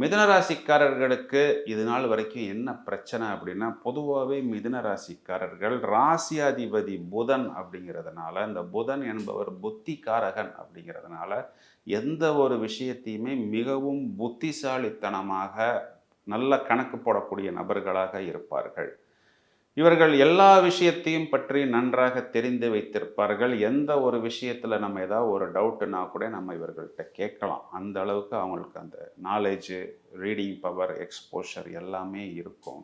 மிதுன ராசிக்காரர்களுக்கு இது நாள் வரைக்கும் என்ன பிரச்சனை அப்படின்னா, பொதுவாகவே மிதுன ராசிக்காரர்கள் ராசியாதிபதி புதன் அப்படிங்கிறதுனால, இந்த புதன் என்பவர் புத்திகாரகன் அப்படிங்கிறதுனால எந்த ஒரு விஷயத்தையுமே மிகவும் புத்திசாலித்தனமாக நல்ல கணக்கு போடக்கூடிய நபர்களாக இருப்பார்கள். இவர்கள் எல்லா விஷயத்தையும் பற்றி நன்றாக தெரிந்து வைத்திருப்பார்கள். எந்த ஒரு விஷயத்தில் நம்ம ஏதாவது ஒரு டவுட்டுனா கூட நம்ம இவர்கள்ட்ட கேட்கலாம். அந்த அளவுக்கு அவங்களுக்கு அந்த நாலேஜு, ரீடிங் பவர், எக்ஸ்போஷர் எல்லாமே இருக்கும்.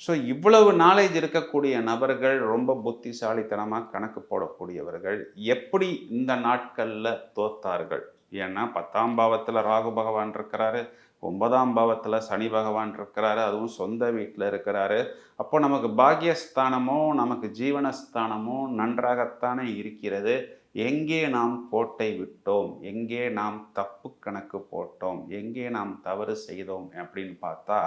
ஸோ இவ்வளவு நாலேஜ் இருக்கக்கூடிய நபர்கள், ரொம்ப புத்திசாலித்தனமாக கணக்கு போடக்கூடியவர்கள் எப்படி இந்த நாட்களில் தோத்தார்கள்? ஏன்னா 10ஆம் பாவத்தில் ராகு பகவான் இருக்கிறாரு, 9ஆம் பாவத்தில் சனி பகவான் இருக்கிறாரு, அதுவும் சொந்த வீட்டில் இருக்கிறாரு. அப்போ நமக்கு பாக்யஸ்தானமோ நமக்கு ஜீவனஸ்தானமோ நன்றாகத்தானே இருக்கிறது. எங்கே நாம் கோட்டை விட்டோம், எங்கே நாம் தப்பு கணக்கு போட்டோம், எங்கே நாம் தவறு செய்தோம் அப்படின்னு பார்த்தா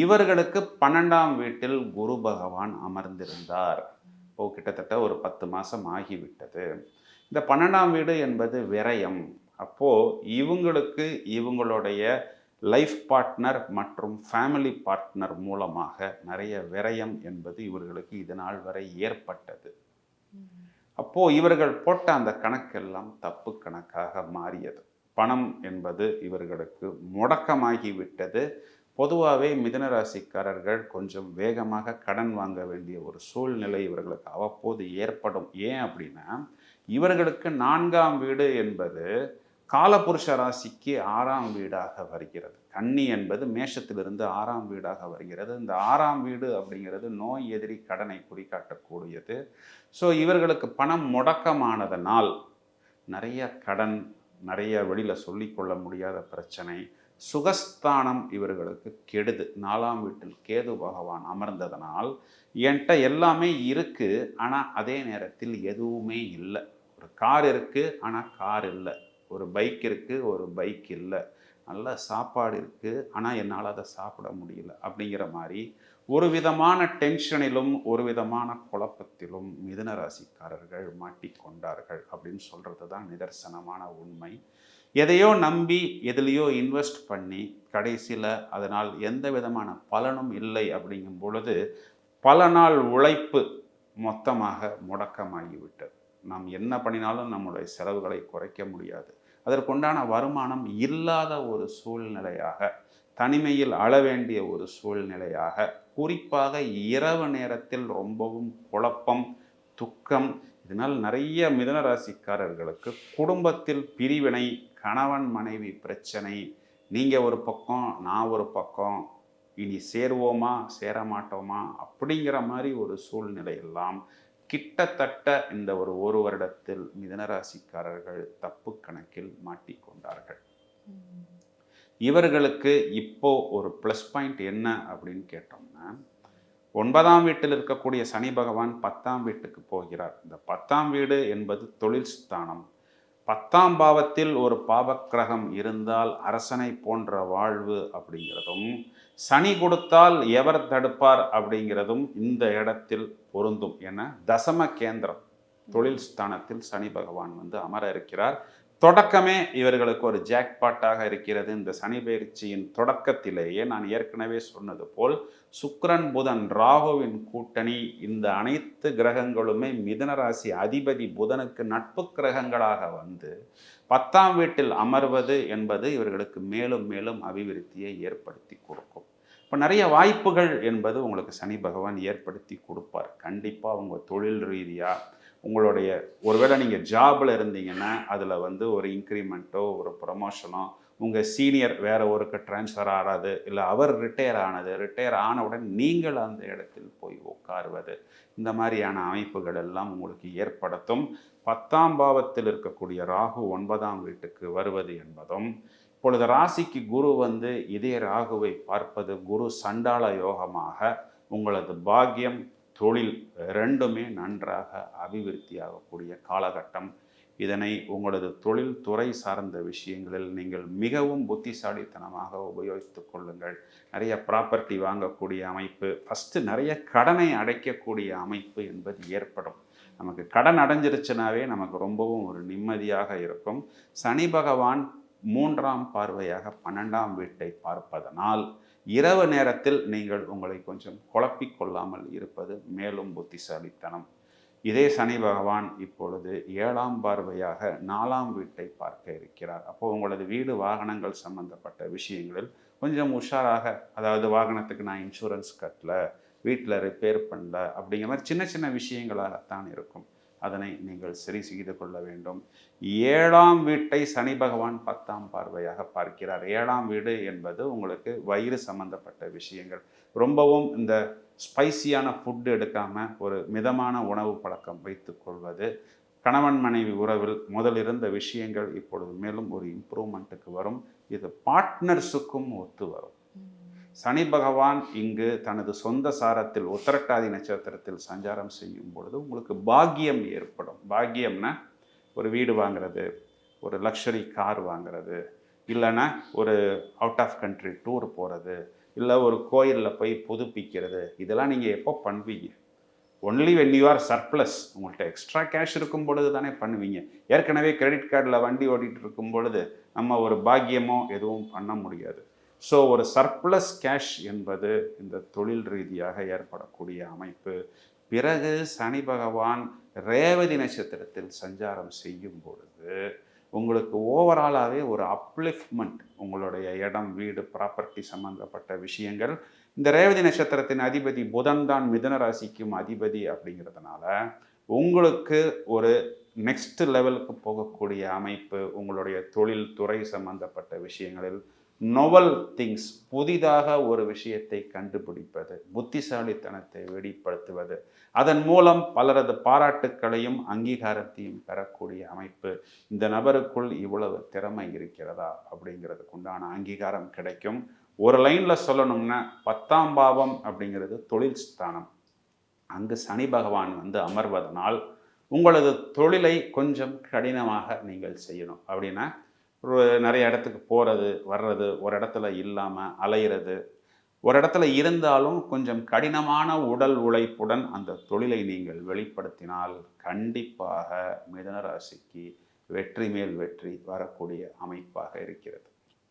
இவர்களுக்கு 12ஆம் வீட்டில் குரு பகவான் அமர்ந்திருந்தார். இப்போ கிட்டத்தட்ட ஒரு 10 மாதம் ஆகிவிட்டது. இந்த 12ஆம் வீடு என்பது விரயம். அப்போது இவங்களுக்கு இவங்களுடைய லைஃப் பார்ட்னர் மற்றும் ஃபேமிலி பார்ட்னர் மூலமாக நிறைய விரயம் என்பது இவர்களுக்கு இது நாள் வரை ஏற்பட்டது. அப்போது இவர்கள் போட்ட அந்த கணக்கெல்லாம் தப்பு கணக்காக மாறியது. பணம் என்பது இவர்களுக்கு முடக்கமாகிவிட்டது. பொதுவாகவே மிதுன ராசிக்காரர்கள் கொஞ்சம் வேகமாக கடன் வாங்க வேண்டிய ஒரு சூழ்நிலை இவர்களுக்கு அவ்வப்போது ஏற்படும். ஏன் அப்படின்னா இவர்களுக்கு 4ஆம் வீடு என்பது காலபுருஷ ராசிக்கு 6ஆம் வீடாக வருகிறது. கன்னி என்பது மேஷத்திலிருந்து 6ஆம் வீடாக வருகிறது. இந்த 6ஆம் வீடு அப்படிங்கிறது நோய், எதிரி, கடனை குறிக்காட்டக்கூடியது. ஸோ இவர்களுக்கு பணம் முடக்கமானதனால் நிறைய கடன், நிறைய வெளியில் சொல்லிக்கொள்ள முடியாத பிரச்சனை, சுகஸ்தானம் இவர்களுக்கு கெடுது. 4ஆம் வீட்டில் கேது பகவான் அமர்ந்ததனால் என்கிட்ட எல்லாமே இருக்குது, ஆனால் அதே நேரத்தில் எதுவுமே இல்லை. ஒரு கார் இருக்குது, ஆனால் கார் இல்லை. ஒரு பைக் இருக்குது, ஒரு பைக் இல்லை. நல்ல சாப்பாடு இருக்குது, ஆனால் என்னால் அதை சாப்பிட முடியல. அப்படிங்கிற மாதிரி ஒரு விதமான டென்ஷனிலும் ஒரு விதமான குழப்பத்திலும் மிதுன ராசிக்காரர்கள் மாட்டிக்கொண்டார்கள் அப்படின்னு சொல்கிறது தான் நிதர்சனமான உண்மை. எதையோ நம்பி எதுலேயோ இன்வெஸ்ட் பண்ணி கடைசியில் அதனால் எந்த விதமான பலனும் இல்லை அப்படிங்கும் பொழுது பல நாள் உழைப்பு மொத்தமாக முடக்கமாகிவிட்டது. நாம் என்ன பண்ணினாலும் நம்முடைய செலவுகளை குறைக்க முடியாது. அதற்குண்டான வருமானம் இல்லாத ஒரு சூழ்நிலையாக, தனிமையில் அழ வேண்டிய ஒரு சூழ்நிலையாக, குறிப்பாக இரவு நேரத்தில் ரொம்பவும் குழப்பம், துக்கம். இதனால் நிறைய மிதுன ராசிக்காரர்களுக்கு குடும்பத்தில் பிரிவினை, கணவன் மனைவி பிரச்சனை, நீங்கள் ஒரு பக்கம் நான் ஒரு பக்கம், இனி சேருவோமா சேர மாட்டோமா அப்படிங்கிற மாதிரி ஒரு சூழ்நிலை எல்லாம் கிட்டத்தட்ட இந்த ஒரு வருடத்தில் மிதுனராசிக்காரர்கள் தப்பு கணக்கில் மாட்டிக்கொண்டார்கள். இவர்களுக்கு இப்போ ஒரு ப்ளஸ் பாயிண்ட் என்ன அப்படின்னு கேட்டோம்னா, 9ஆம் வீட்டில் இருக்கக்கூடிய சனி பகவான் 10ஆம் வீட்டுக்கு போகிறார். இந்த 10ஆம் வீடு என்பது தொழில் ஸ்தானம். 10ஆம் பாவத்தில் ஒரு பாவக்கிரகம் இருந்தால் அரசனை போன்ற வாழ்வு அப்படிங்கிறதும், சனி கொடுத்தால் எவர் தடுப்பார் அப்படிங்கிறதும் இந்த இடத்தில் பொருந்தும். என தசம கேந்திரம் தொழில் ஸ்தானத்தில் சனி பகவான் வந்து அமர இருக்கிறார். தொடக்கமே இவர்களுக்கு ஒரு ஜாக்பாட்டாக இருக்கிறது. இந்த சனி பயிற்சியின் தொடக்கத்திலேயே நான் ஏற்கனவே சொன்னது போல் சுக்கிரன் புதன் ராகுவின் கூட்டணி, இந்த அனைத்து கிரகங்களுமே மிதுன ராசி அதிபதி புதனுக்கு நட்பு கிரகங்களாக வந்து 10ஆம் வீட்டில் அமர்வது என்பது இவர்களுக்கு மேலும் மேலும் அபிவிருத்தியை ஏற்படுத்தி கொடுக்கும். இப்போ நிறைய வாய்ப்புகள் என்பது உங்களுக்கு சனி பகவான் ஏற்படுத்தி கொடுப்பார். கண்டிப்பாக உங்கள் தொழில் ரீதியாக உங்களுடைய ஒருவேளை நீங்கள் ஜாபில் இருந்தீங்கன்னா அதில் வந்து ஒரு இன்க்ரிமெண்ட்டோ ஒரு ப்ரொமோஷனோ, உங்கள் சீனியர் வேறு ஊருக்கு ட்ரான்ஸ்ஃபர் ஆகாது, இல்லை அவர் ரிட்டையர் ஆனவுடன் நீங்கள் அந்த இடத்தில் போய் உட்காருவது, இந்த மாதிரியான அமைப்புகள் எல்லாம் உங்களுக்கு ஏற்படுத்தும். 10ஆம் பாவத்தில் இருக்கக்கூடிய ராகு 9ஆம் வீட்டுக்கு வருவது என்பதும், இப்பொழுது ராசிக்கு குரு வந்து இதே ராகுவை பார்ப்பது குரு சண்டாள யோகமாக உங்களது பாக்கியம் தொழில் ரெண்டுமே நன்றாக அபிவிருத்தியாகக்கூடிய காலகட்டம். இதனை உங்களது தொழில் துறை சார்ந்த விஷயங்களில் நீங்கள் மிகவும் புத்திசாலித்தனமாக உபயோகித்து கொள்ளுங்கள். நிறைய ப்ராப்பர்ட்டி வாங்கக்கூடிய அமைப்பு, ஃபஸ்ட்டு நிறைய கடனை அடைக்கக்கூடிய அமைப்பு என்பது ஏற்படும். நமக்கு கடன் அடைஞ்சிருச்சுனாவே நமக்கு ரொம்பவும் ஒரு நிம்மதியாக இருக்கும். சனி பகவான் 3ஆம் பார்வையாக 12ஆம் வீட்டை பார்ப்பதனால் இரவு நேரத்தில் நீங்கள் உங்களை கொஞ்சம் குழப்பிக் கொள்ளாமல் இருப்பது மேலும் புத்திசாலித்தனம். இதே சனி பகவான் இப்பொழுது 7ஆம் பார்வையாக 4ஆம் வீட்டை பார்க்க இருக்கிறார். அப்போது உங்களது வீடு வாகனங்கள் சம்பந்தப்பட்ட விஷயங்களில் கொஞ்சம் உஷாராக, அதாவது வாகனத்துக்கு நான் இன்சூரன்ஸ் கட்டல, வீட்டில் ரிப்பேர் பண்ணல அப்படிங்கிற மாதிரி சின்ன சின்ன விஷயங்களாகத்தான் இருக்கும். அதனை நீங்கள் சரி செய்து கொள்ள வேண்டும். 7ஆம் வீட்டை சனி பகவான் 10ஆம் பார்வையாக பார்க்கிறார். 7ஆம் வீடு என்பது உங்களுக்கு வயிறு சம்பந்தப்பட்ட விஷயங்கள். ரொம்பவும் இந்த ஸ்பைசியான ஃபுட்டு எடுக்காமல் ஒரு மிதமான உணவு பழக்கம் வைத்துக் கொள்வது, கணவன் மனைவி உறவில் முதல் இருந்த விஷயங்கள் இப்பொழுது மேலும் ஒரு இம்ப்ரூவ்மெண்ட்டுக்கு வரும். இது பார்ட்னர்ஸுக்கும் ஒத்து வரும். சனி பகவான் இங்கு தனது சொந்த சாரத்தில் உத்திரட்டாதி நட்சத்திரத்தில் சஞ்சாரம் செய்யும் பொழுது உங்களுக்கு பாக்கியம் ஏற்படும். பாக்கியம்னா ஒரு வீடு வாங்கிறது, ஒரு லக்ஸரி கார் வாங்கிறது, இல்லைன்னா ஒரு அவுட் ஆஃப் கண்ட்ரி டூர் போகிறது, இல்லை ஒரு கோயிலில் போய் புதுப்பிக்கிறது. இதெல்லாம் நீங்கள் எப்போ பண்ணுவீங்க? Only when you are surplus. உங்கள்கிட்ட எக்ஸ்ட்ரா கேஷ் இருக்கும் பொழுது தானே பண்ணுவீங்க. ஏற்கனவே கிரெடிட் கார்டில் வண்டி ஓட்டிகிட்டு இருக்கும் பொழுது நம்ம ஒரு பாக்கியமோ எதுவும் பண்ண முடியாது. ஸோ ஒரு சர்ப்ளஸ் கேஷ் என்பது இந்த தொழில் ரீதியாக ஏற்படக்கூடிய அமைப்பு. பிறகு சனி பகவான் ரேவதி நட்சத்திரத்தில் சஞ்சாரம் செய்யும் பொழுது உங்களுக்கு ஓவராலாகவே ஒரு அப்லிஃப்ட்மெண்ட், உங்களுடைய இடம் வீடு ப்ராப்பர்ட்டி சம்பந்தப்பட்ட விஷயங்கள். இந்த ரேவதி நட்சத்திரத்தின் அதிபதி புதன் தான் மிதுன ராசிக்கும் அதிபதி அப்படிங்கிறதுனால உங்களுக்கு ஒரு நெக்ஸ்ட் லெவலுக்கு போகக்கூடிய அமைப்பு. உங்களுடைய தொழில் துறை சம்பந்தப்பட்ட விஷயங்களில் நோவல் திங்ஸ், புதிதாக ஒரு விஷயத்தை கண்டுபிடிப்பது, புத்திசாலித்தனத்தை வெளிப்படுத்துவது, அதன் மூலம் பலரது பாராட்டுக்களையும் அங்கீகாரத்தையும் பெறக்கூடிய அமைப்பு. இந்த நபருக்குள் இவ்வளவு திறமை இருக்கிறதா அப்படிங்கிறதுக்கு உண்டான அங்கீகாரம் கிடைக்கும். ஒரு லைனில் சொல்லணும்னா 10ஆம் பாவம் அப்படிங்கிறது தொழில் ஸ்தானம். அங்கு சனி பகவான் வந்து அமர்வதனால் உங்களது தொழிலை கொஞ்சம் கடினமாக நீங்கள் செய்யணும். அப்படின்னா நிறைய இடத்துக்கு போகிறது வர்றது, ஒரு இடத்துல இல்லாமல் அலையிறது, ஒரு இடத்துல இருந்தாலும் கொஞ்சம் கடினமான உடல் உழைப்புடன் அந்த தொழிலை நீங்கள் வெளிப்படுத்தினால் கண்டிப்பாக மிதுன ராசிக்கு வெற்றி மேல் வெற்றி வரக்கூடிய அமைப்பாக இருக்கிறது.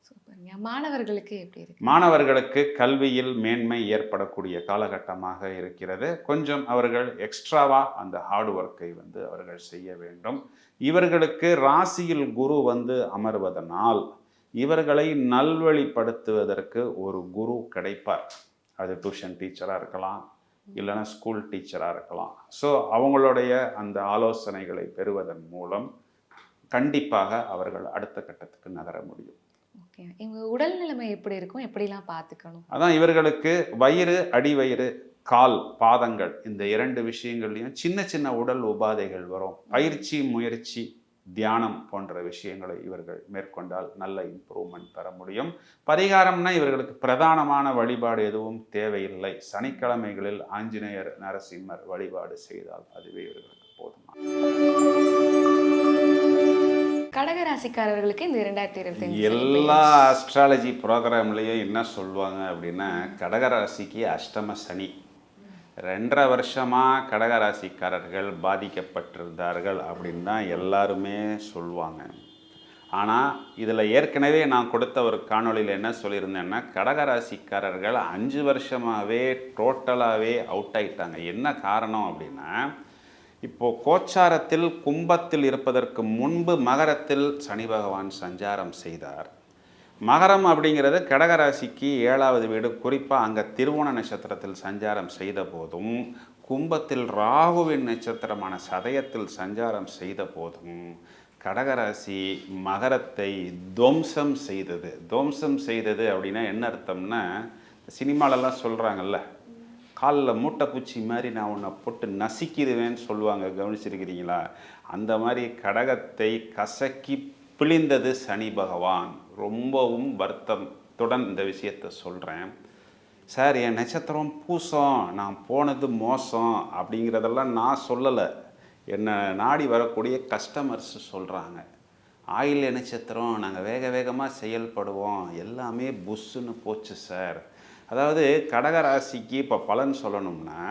சூப்பர்ங்க. மாணவர்களுக்கு எப்படி இருக்கு? மாணவர்களுக்கு கல்வியில் மேன்மை ஏற்படக்கூடிய காலகட்டமாக இருக்கிறது. கொஞ்சம் அவர்கள் எக்ஸ்ட்ராவா அந்த ஹார்ட் ஒர்க்கை வந்து அவர்கள் செய்ய வேண்டும். இவர்களுக்கு ராசியில் குரு வந்து அமர்வதனால் இவர்களை நல்வழிப்படுத்துவதற்கு ஒரு குரு கிடைப்பார். அது டியூஷன் டீச்சராக இருக்கலாம், இல்லைன்னா ஸ்கூல் டீச்சராக இருக்கலாம். ஸோ அவங்களுடைய அந்த ஆலோசனைகளை பெறுவதன் மூலம் கண்டிப்பாக அவர்கள் அடுத்த கட்டத்துக்கு நகர முடியும். ஓகே. இவங்க உடல் நிலைமை எப்படி இருக்கும், எப்படிலாம் பார்த்துக்கணும்? அதான் இவர்களுக்கு வயிறு, அடிவயிறு, கால், பாதங்கள் இந்த 2 விஷயங்கள்லையும் சின்ன சின்ன உடல் உபாதைகள் வரும். பயிற்சி, முயற்சி, தியானம் போன்ற விஷயங்களை இவர்கள் மேற்கொண்டால் நல்ல இம்ப்ரூவ்மெண்ட் பெற முடியும். பரிகாரம்னா இவர்களுக்கு பிரதானமான வழிபாடு எதுவும் தேவையில்லை. சனிக்கிழமைகளில் ஆஞ்சநேயர், நரசிம்மர் வழிபாடு செய்தால் அதுவே இவர்களுக்கு போதும். கடகராசிக்காரர்களுக்கு இந்த 2025 எல்லா அஸ்ட்ராலஜி ப்ரோக்ராம்லேயும் என்ன சொல்லுவாங்க அப்படின்னா கடகராசிக்கு அஷ்டம சனி 2.5 வருஷமாக கடகராசிக்காரர்கள் பாதிக்கப்பட்டிருந்தார்கள் அப்படின்னு தான் எல்லாருமே சொல்லுவாங்க. ஆனால் இதில் ஏற்கனவே நான் கொடுத்த ஒரு காணொளியில் என்ன சொல்லியிருந்தேன்னா கடகராசிக்காரர்கள் 5 வருஷமாகவே டோட்டலாகவே அவுட் ஆயிட்டாங்க. என்ன காரணம் அப்படின்னா இப்போது கோச்சாரத்தில் கும்பத்தில் இருப்பதற்கு முன்பு மகரத்தில் சனி பகவான் சஞ்சாரம் செய்தார். மகரம் அப்படிங்கிறது கடகராசிக்கு 7வது வீடு, குறிப்பாக அங்கே திருவோண நட்சத்திரத்தில் சஞ்சாரம் செய்த போதும் கும்பத்தில் ராகுவின் நட்சத்திரமான சதயத்தில் சஞ்சாரம் செய்த போதும் கடகராசி மகரத்தை துவம்சம் செய்தது. துவம்சம் செய்தது அப்படின்னா என்ன அர்த்தம்னா சினிமாலெல்லாம் சொல்கிறாங்கல்ல, காலில் மூட்டைப்பூச்சி மாதிரி நான் உன்னை போட்டு நசுக்கிடுவேன்னு சொல்லுவாங்க, கவனிச்சிருக்கிறீங்களா? அந்த மாதிரி கடகத்தை கசக்கி பிழிந்தது சனி பகவான். ரொம்பவும் வருத்தத்துடன் இந்த விஷயத்தை சொல்கிறேன். சார் என் நட்சத்திரம் பூசம், நான் போனது மோசம் அப்படிங்கிறதெல்லாம் நான் சொல்லலை, என்னை நாடி வரக்கூடிய கஸ்டமர்ஸ் சொல்கிறாங்க. ஆயில்ய நட்சத்திரம், நாங்கள் வேக வேகமாக செயல்படுவோம், எல்லாமே புஷ்ஷுன்னு போச்சு சார். அதாவது கடகராசிக்கு இப்போ பலன் சொல்லணும்னா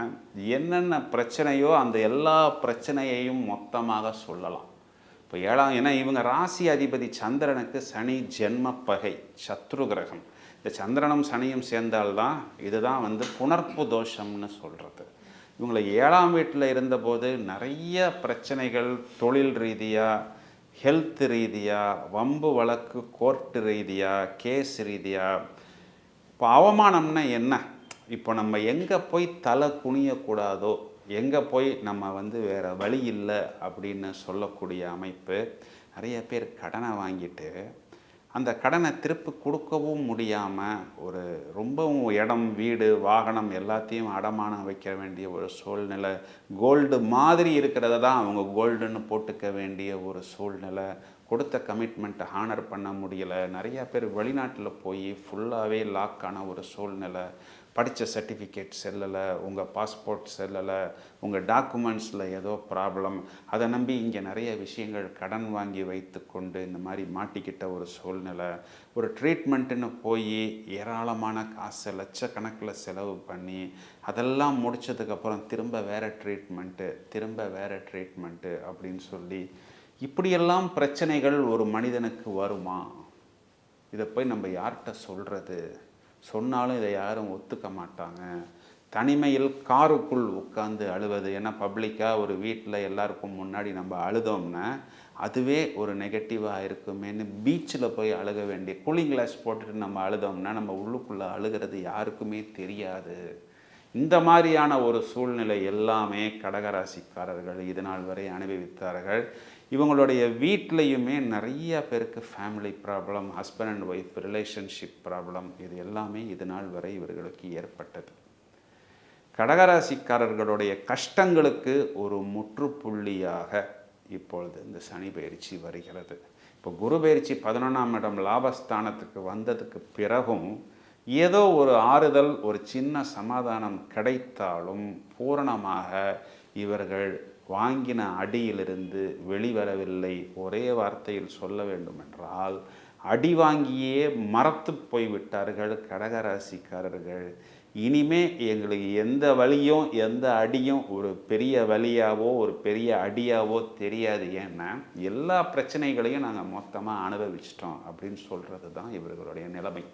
என்னென்ன பிரச்சனையோ அந்த எல்லா பிரச்சனையையும் மொத்தமாக சொல்லலாம். இப்போ 7ஆம், ஏன்னா இவங்க ராசி அதிபதி சந்திரனுக்கு சனி ஜென்ம பகை, சத்ரு கிரகம். இந்த சந்திரனும் சனியும் சேர்ந்தால்தான் இதுதான் புணர்ப்பு தோஷம்னு சொல்கிறது. இவங்களை 7ஆம் வீட்டில் இருந்தபோது நிறைய பிரச்சனைகள், தொழில் ரீதியாக, ஹெல்த் ரீதியாக, வம்பு வழக்கு, கோர்ட்டு ரீதியாக, கேஸ் ரீதியாக. இப்போ அவமானம்னா என்ன? இப்போ நம்ம எங்கே போய் தலை குனியக்கூடாதோ, எங்கே போய் நம்ம வேறு வழி இல்லை அப்படின்னு சொல்லக்கூடிய அமைப்பு. நிறைய பேர் கடனை வாங்கிட்டு அந்த கடனை திருப்பி கொடுக்கவும் முடியாமல் ஒரு ரொம்பவும் இடம், வீடு, வாகனம் எல்லாத்தையும் அடமானம் வைக்க வேண்டிய ஒரு சூழ்நிலை. கோல்டு மாதிரி இருக்கிறத தான் அவங்க கோல்டுன்னு போட்டுக்க வேண்டிய ஒரு சூழ்நிலை. கொடுத்த கமிட்மெண்ட்டை ஹானர் பண்ண முடியலை. நிறையா பேர் வெளிநாட்டில் போய் ஃபுல்லாகவே லாக்கான ஒரு சூழ்நிலை. படித்த சர்டிஃபிகேட் செல்லலை, உங்கள் பாஸ்போர்ட் செல்லலை, உங்கள் டாக்குமெண்ட்ஸில் ஏதோ ப்ராப்ளம், அதை நம்பி இங்கே நிறைய விஷயங்கள் கடன் வாங்கி வைத்து கொண்டு இந்த மாதிரி மாட்டிக்கிட்ட ஒரு சூழ்நிலை. ஒரு ட்ரீட்மெண்ட்டுன்னு போய் ஏராளமான காசை லட்சக்கணக்கில் செலவு பண்ணி அதெல்லாம் முடித்ததுக்கப்புறம் திரும்ப வேறு ட்ரீட்மெண்ட்டு அப்படின்னு சொல்லி இப்படியெல்லாம் பிரச்சனைகள் ஒரு மனிதனுக்கு வருமா? இதை போய் நம்ம யார்கிட்ட சொல்கிறது? சொன்னாலும் இதை யாரும் ஒத்துக்க மாட்டாங்க. தனிமையில் காருக்குள் உட்காந்து அழுவது. ஏன்னா பப்ளிக்காக ஒரு வீட்டில் எல்லாருக்கும் முன்னாடி நம்ம அழுதோம்னா அதுவே ஒரு நெகட்டிவாக இருக்குமேன்னு பீச்சில் போய் அழுக வேண்டிய, கூலிங் கிளாஸ் போட்டுட்டு நம்ம அழுதோம்னா நம்ம உள்ளுக்குள்ளே அழுகிறது யாருக்குமே தெரியாது. இந்த மாதிரியான ஒரு சூழ்நிலை எல்லாமே கடகராசிக்காரர்கள் இது நாள் வரை அனுபவித்தார்கள். இவங்களுடைய வீட்லேயுமே நிறைய பேருக்கு family problem, husband and wife relationship problem, இது எல்லாமே இது நாள் வரை இவர்களுக்கு ஏற்பட்டது. கடகராசிக்காரர்களுடைய கஷ்டங்களுக்கு ஒரு முற்றுப்புள்ளியாக இப்பொழுது இந்த சனி பயிற்சி வருகிறது. இப்போ குரு பயிற்சி 11ஆம் இடம் லாபஸ்தானத்துக்கு வந்ததுக்கு பிறகும் ஏதோ ஒரு ஆறுதல், ஒரு சின்ன சமாதானம் கிடைத்தாலும் பூரணமாக இவர்கள் வாங்கின அடியிலிருந்து வெளிவரவில்லை. ஒரே வார்த்தையில் சொல்ல வேண்டுமென்றால் அடி வாங்கியே மறத்து போய்விட்டார்கள் கடகராசிக்காரர்கள். இனிமே எங்களுக்கு எந்த வலியும் எந்த அடியும் ஒரு பெரிய வலியாவோ ஒரு பெரிய அடியாவோ தெரியாது. ஏன்னா எல்லா பிரச்சனைகளையும் நாங்கள் மொத்தமாக அனுபவிச்சிட்டோம் அப்படின்னு சொல்கிறது தான் இவர்களுடைய நிலைமை.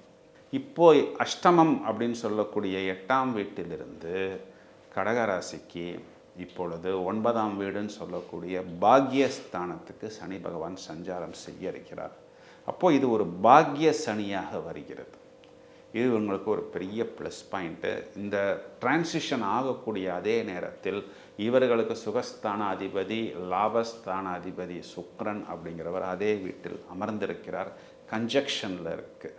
இப்போ அஷ்டமம் அப்படின்னு சொல்லக்கூடிய 8ஆம் வீட்டிலிருந்து கடகராசிக்கு இப்பொழுது 9ஆம் வீடுன்னு சொல்லக்கூடிய பாக்யஸ்தானத்துக்கு சனி பகவான் சஞ்சாரம் செய்ய இருக்கிறார். அப்போது இது ஒரு பாக்ய சனியாக வருகிறது. இது உங்களுக்கு ஒரு பெரிய ப்ளஸ் பாயிண்ட்டு. இந்த டிரான்சிஷன் ஆகக்கூடிய அதே நேரத்தில் இவர்களுக்கு சுகஸ்தான அதிபதி, லாபஸ்தான அதிபதி சுக்கிரன் அப்படிங்கிறவர் அதே வீட்டில் அமர்ந்திருக்கிறார், கன்ஜக்ஷனில் இருக்குது.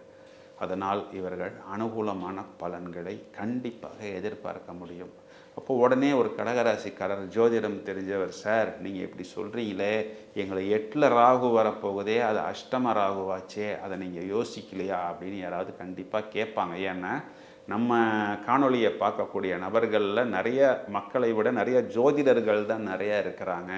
அதனால் இவர்கள் அனுகூலமான பலன்களை கண்டிப்பாக எதிர்பார்க்க முடியும். அப்போது உடனே ஒரு கடகராசிக்காரர் ஜோதிடம் தெரிஞ்சவர், சார் நீங்கள் இப்படி சொல்கிறீங்களே, எங்களை 8ல் ராகு வரப்போகுதே, அது அஷ்டம ராகுவாச்சே, அதை நீங்கள் யோசிக்கலையா அப்படின்னு யாராவது கண்டிப்பாக கேட்பாங்க. ஏன்னா நம்ம காணொலியை பார்க்கக்கூடிய நபர்களில் நிறைய மக்களை விட நிறைய ஜோதிடர்கள் தான் நிறையா இருக்கிறாங்க.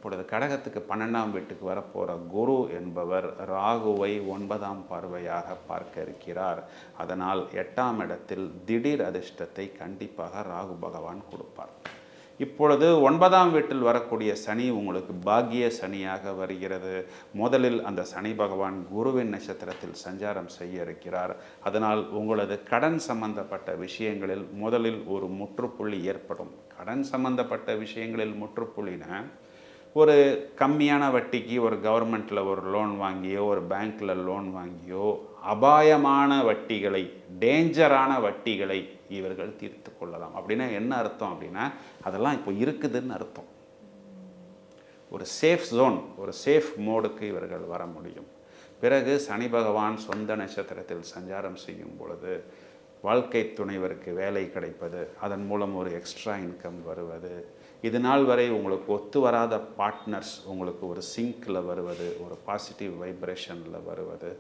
இப்பொழுது கடகத்துக்கு 12ஆம் வீட்டுக்கு வரப்போகிற குரு என்பவர் ராகுவை 9ஆம் பார்வையாக பார்க்க இருக்கிறார். அதனால் 8ஆம் இடத்தில் திடீர் அதிர்ஷ்டத்தை கண்டிப்பாக ராகு பகவான் கொடுப்பார். இப்பொழுது 9ஆம் வீட்டில் வரக்கூடிய சனி உங்களுக்கு பாக்கிய சனியாக வருகிறது. முதலில் அந்த சனி பகவான் குருவின் நட்சத்திரத்தில் சஞ்சாரம் செய்ய இருக்கிறார். அதனால் உங்களது கடன் சம்பந்தப்பட்ட விஷயங்களில் முதலில் ஒரு முற்றுப்புள்ளி ஏற்படும். கடன் சம்பந்தப்பட்ட விஷயங்களில் முற்றுப்புள்ளினா ஒரு கம்மியான வட்டிக்கு ஒரு கவர்மெண்ட்டில் ஒரு லோன் வாங்கியோ ஒரு பேங்க்கில் லோன் வாங்கியோ அபாயமான வட்டிகளை, டேஞ்சரான வட்டிகளை இவர்கள் தீர்த்து கொள்ளலாம். அப்படின்னா என்ன அர்த்தம் அப்படின்னா அதெல்லாம் இப்போ இருக்குதுன்னு அர்த்தம். ஒரு சேஃப் ஜோன், ஒரு சேஃப் மோடுக்கு இவர்கள் வர முடியும். பிறகு சனி பகவான் சொந்த நட்சத்திரத்தில் சஞ்சாரம் செய்யும் பொழுது வாழ்க்கை துணைவருக்கு வேலை கிடைப்பது, அதன் மூலம் ஒரு எக்ஸ்ட்ரா இன்கம் வருவது, இது நாள் வரை உங்களுக்கு ஒத்து வராத பார்ட்னர்ஸ் உங்களுக்கு ஒரு சிங்கில் வருவது, ஒரு பாசிட்டிவ் வைப்ரேஷனில் வருவது,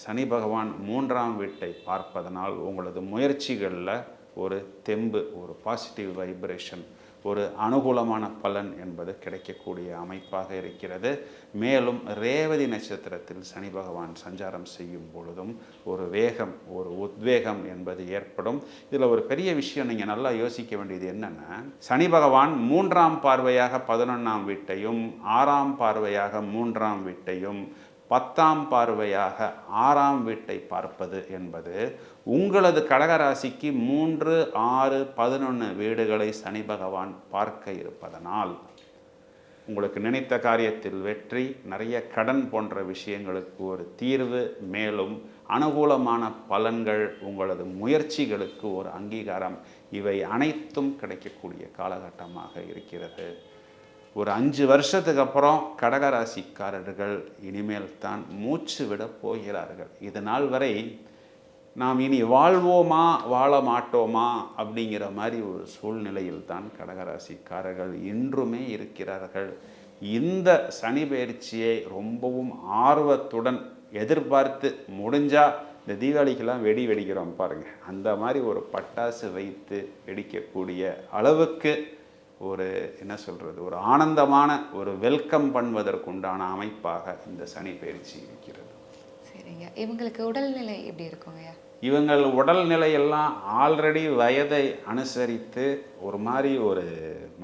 சனி பகவான் 3ஆம் வீட்டை பார்ப்பதனால் உங்களது முயற்சிகளில் ஒரு தெம்பு, ஒரு பாசிட்டிவ் வைப்ரேஷன், ஒரு அனுகூலமான பலன் என்பது கிடைக்கக்கூடிய அமைப்பாக இருக்கிறது. மேலும் ரேவதி நட்சத்திரத்தில் சனி பகவான் சஞ்சாரம் செய்யும் பொழுதும் ஒரு வேகம், ஒரு உத்வேகம் என்பது ஏற்படும். இதில் ஒரு பெரிய விஷயம் நீங்கள் நல்லா யோசிக்க வேண்டியது என்னென்னா, சனி பகவான் 3ஆம் பார்வையாக 11ஆம் வீட்டையும் 6ஆம் பார்வையாக 3ஆம் வீட்டையும் 10ஆம் பார்வையாக 6ஆம் வீட்டை பார்ப்பது என்பது உங்களது கடகராசிக்கு 3, 6, 11 வீடுகளை சனி பகவான் பார்க்க இருப்பதனால் உங்களுக்கு நினைத்த காரியத்தில் வெற்றி, நிறைய கடன் போன்ற விஷயங்களுக்கு ஒரு தீர்வு, மேலும் அனுகூலமான பலன்கள், உங்களது முயற்சிகளுக்கு ஒரு அங்கீகாரம், இவை அனைத்தும் கிடைக்கக்கூடிய காலகட்டமாக இருக்கிறது. ஒரு 5 வருஷத்துக்கு அப்புறம் கடகராசிக்காரர்கள் இனிமேல் தான் மூச்சு விட போகிறார்கள். இது நாள் வரை நாம் இனி வாழ்வோமா வாழ மாட்டோமா அப்படிங்கிற மாதிரி ஒரு சூழ்நிலையில் தான் கடகராசிக்காரர்கள் இன்றுமே இருக்கிறார்கள். இந்த சனி பயிற்சியை ரொம்பவும் ஆர்வத்துடன் எதிர்பார்த்து, முடிஞ்சால் இந்த தீபாவளிக்கெல்லாம் வெடிக்கிறோம் பாருங்கள், அந்த மாதிரி ஒரு பட்டாசு வைத்து வெடிக்கக்கூடிய அளவுக்கு ஒரு என்ன சொல்கிறது, ஒரு ஆனந்தமான ஒரு வெல்கம் பண்ணுவதற்குண்டான அமைப்பாக இந்த சனி பயிற்சி இருக்கிறது. சரிங்க. இவங்களுக்கு உடல்நிலை எப்படி இருக்குங்கய்யா? இவங்கள் உடல்நிலையெல்லாம் ஆல்ரெடி வயதை அனுசரித்து ஒரு மாதிரி ஒரு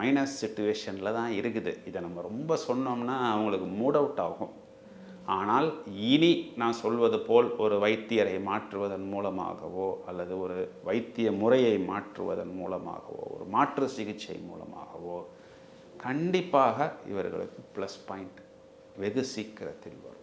மைனஸ் சிச்சுவேஷனில் தான் இருக்குது. இதை நம்ம ரொம்ப சொன்னோம்னா அவங்களுக்கு மூட் அவுட் ஆகும். ஆனால் இனி நான் சொல்வது போல் ஒரு வைத்தியரை மாற்றுவதன் மூலமாகவோ அல்லது ஒரு வைத்திய முறையை மாற்றுவதன் மூலமாகவோ ஒரு மாற்று சிகிச்சை மூலமாகவோ கண்டிப்பாக இவர்களுக்கு ப்ளஸ் பாயிண்ட் வெகு சீக்கிரத்தில் வரும்.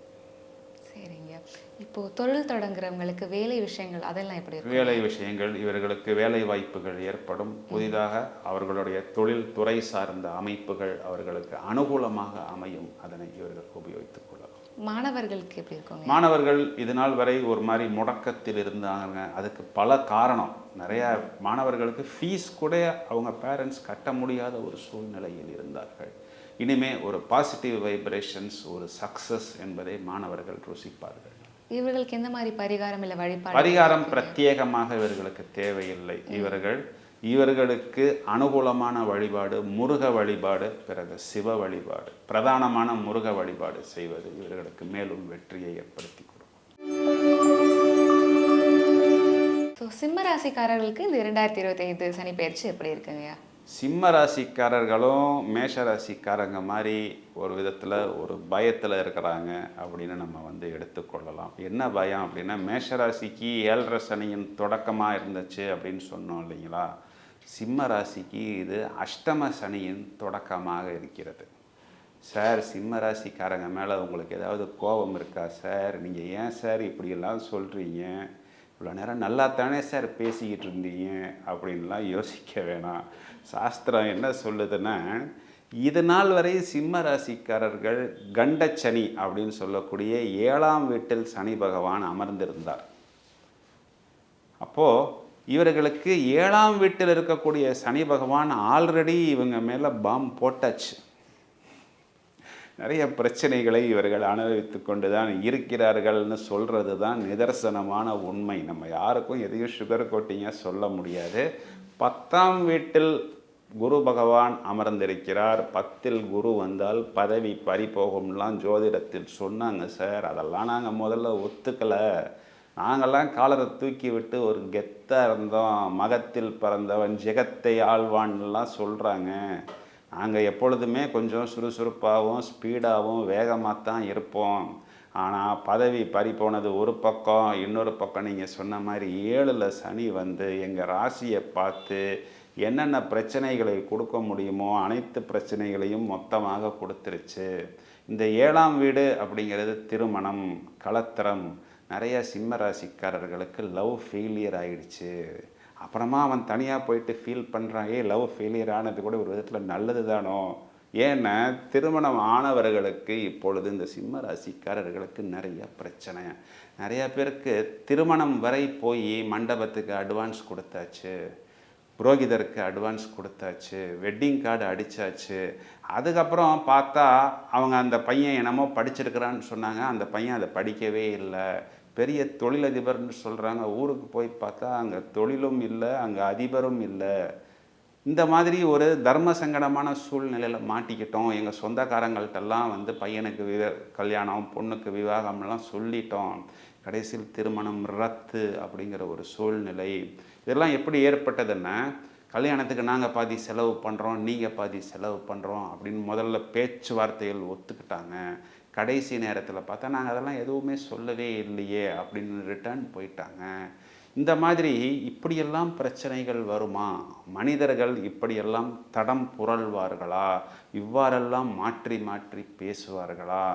சரிங்க. இப்போது தொழில் தொடங்குறவங்களுக்கு வேலை விஷயங்கள் அதெல்லாம் எப்படி இருக்கும்? வேலை விஷயங்கள், இவர்களுக்கு வேலை வாய்ப்புகள் ஏற்படும். புதிதாக அவர்களுடைய தொழில் துறை சார்ந்த அமைப்புகள் அவர்களுக்கு அனுகூலமாக அமையும். அதனை இவர்கள் உபயோகித்துக் கொள்ளலாம். மாணவர்களுக்கு எப்படி இருக்குங்க? மாணவர்கள் இது நாள் வரை ஒரு மாதிரி முடக்கத்தில் இருந்தாங்க. அதுக்கு பல காரணம். நிறையா மாணவர்களுக்கு ஃபீஸ் கூட அவங்க பேரண்ட்ஸ் கட்ட முடியாத ஒரு சூழ்நிலையில் இருந்தார்கள். இனிமே ஒரு பாசிட்டிவ் வைப்ரேஷன்ஸ், ஒரு சக்ஸஸ் என்பதை மாணவர்கள் ருசிப்பார்கள். இவர்களுக்கு எந்த மாதிரி பரிகாரம் இல்லை வழிபாடு? பரிகாரம் பிரத்யேகமாக இவர்களுக்கு தேவையில்லை. இவர்களுக்கு அனுகூலமான வழிபாடு முருக வழிபாடு, பிறகு சிவ வழிபாடு, பிரதானமான முருக வழிபாடு செய்வது இவர்களுக்கு மேலும் வெற்றியை ஏற்படுத்தி கொடுக்கும். ஸோ சிம்ம ராசிக்காரர்களுக்கு இந்த 2025 சனி பயிற்சி எப்படி இருக்குங்கய்யா? சிம்ம ராசிக்காரர்களும் மேஷ ராசிக்காரங்க மாதிரி ஒரு விதத்தில் ஒரு பயத்தில் இருக்கிறாங்க அப்படின்னு நம்ம எடுத்துக்கொள்ளலாம். என்ன பயம் அப்படின்னா, மேஷ ராசிக்கு 7.5 சனியின் தொடக்கமாக இருந்துச்சு அப்படின்னு சொன்னோம் இல்லைங்களா. சிம்ம ராசிக்கு இது அஷ்டம சனியின் தொடக்கமாக இருக்கிறது. சார், சிம்ம ராசிக்காரங்க மேலே உங்களுக்கு ஏதாவது கோபம் இருக்கா சார்? நீங்கள் ஏன் சார் இப்படியெல்லாம் சொல்கிறீங்க? இவ்வளோ நேரம் நல்லா தானே சார் பேசிக்கிட்டு இருந்தீங்க அப்படின்லாம் யோசிக்க வேணாம். சாஸ்திரம் என்ன சொல்லுதுன்னா, இது நாள் வரை சிம்ம ராசிக்காரர்கள் கண்டச்சனி அப்படின்னு சொல்லக்கூடிய 7ஆம் வீட்டில் சனி பகவான் அமர்ந்திருந்தார். அப்போது இவர்களுக்கு 7ஆம் வீட்டில் இருக்கக்கூடிய சனி பகவான் ஆல்ரெடி இவங்க மேலே பாம் போட்டாச்சு. நிறைய பிரச்சனைகளை இவர்கள் அனுபவித்து கொண்டு தான் இருக்கிறார்கள்னு சொல்கிறது தான் நிதர்சனமான உண்மை. நம்ம யாருக்கும் எதையும் சுகர் கோட்டிங்காக சொல்ல முடியாது. 10ஆம் வீட்டில் குரு பகவான் அமர்ந்திருக்கிறார். 10ல் குரு வந்தால் பதவி பறிபோகும்லாம் ஜோதிடத்தில் சொன்னாங்க சார். அதெல்லாம் நாங்கள் முதல்ல ஒத்துக்கலை. நாங்கள்லாம் காலரை தூக்கி விட்டு ஒரு கெத்தாக இருந்தோம். மகத்தில் பிறந்தவன் ஜெகத்தை ஆழ்வான்லாம் சொல்கிறாங்க. நாங்கள் எப்பொழுதுமே கொஞ்சம் சுறுசுறுப்பாகவும் ஸ்பீடாகவும் வேகமாக தான் இருப்போம். ஆனால் பதவி பறி போனது ஒரு பக்கம், இன்னொரு பக்கம் நீங்கள் சொன்ன மாதிரி 7ல் சனி வந்து எங்கள் ராசியை பார்த்து என்னென்ன பிரச்சனைகளை கொடுக்க முடியுமோ அனைத்து பிரச்சனைகளையும் மொத்தமாக கொடுத்துருச்சு. இந்த 7ஆம் வீடு அப்படிங்கிறது திருமணம், கலத்திரம். நிறைய சிம்ம ராசிக்காரர்களுக்கு லவ் ஃபெயிலியர் ஆகிடுச்சு. அப்புறமா அவன் தனியாக போயிட்டு ஃபீல் பண்ணுறான், லவ் ஃபெயிலியர் ஆனது கூட ஒரு விதத்தில் நல்லது தானோ. ஏன்னா திருமணம் ஆனவர்களுக்கு இப்பொழுது இந்த சிம்ம ராசிக்காரர்களுக்கு நிறைய பிரச்சனை. நிறைய பேருக்கு திருமணம் வரை போய் மண்டபத்துக்கு அட்வான்ஸ் கொடுத்தாச்சு, புரோகிதருக்கு அட்வான்ஸ் கொடுத்தாச்சு, வெட்டிங் கார்டு அடித்தாச்சு. அதுக்கப்புறம் பார்த்தா அவங்க அந்த பையன் என்னமோ படிச்சிருக்கிறான்னு சொன்னாங்க, அந்த பையன் அதை படிக்கவே இல்லை. பெரிய தொழிலதிபர்னு சொல்கிறாங்க, ஊருக்கு போய் பார்த்தா அங்கே தொழிலும் இல்லை, அங்கே அதிபரும் இல்லை. இந்த மாதிரி ஒரு தர்ம சங்கடமான சூழ்நிலையில் மாட்டிக்கிட்டோம். எங்கள் சொந்தக்காரங்கள்ட்டெல்லாம் வந்து பையனுக்கு கல்யாணம், பொண்ணுக்கு விவாகம்லாம் சொல்லிட்டோம். கடைசியில் திருமணம் ரத்து அப்படிங்கிற ஒரு சூழ்நிலை. இதெல்லாம் எப்படி ஏற்பட்டதுன்னா, கல்யாணத்துக்கு நாங்கள் பாதி செலவு பண்ணுறோம், நீங்கள் பாதி செலவு பண்ணுறோம் அப்படின்னு முதல்ல பேச்சுவார்த்தைகள் ஒத்துக்கிட்டாங்க. கடைசி நேரத்தில் பார்த்தா நாங்கள் அதெல்லாம் எதுவுமே சொல்லவே இல்லையே அப்படின்னு ரிட்டர்ன் போயிட்டாங்க. இந்த மாதிரி இப்படியெல்லாம் பிரச்சனைகள் வருமா? மனிதர்கள் இப்படியெல்லாம் தடம் புரள்வார்களா? இவ்வாறெல்லாம் மாற்றி மாற்றி பேசுவார்களா?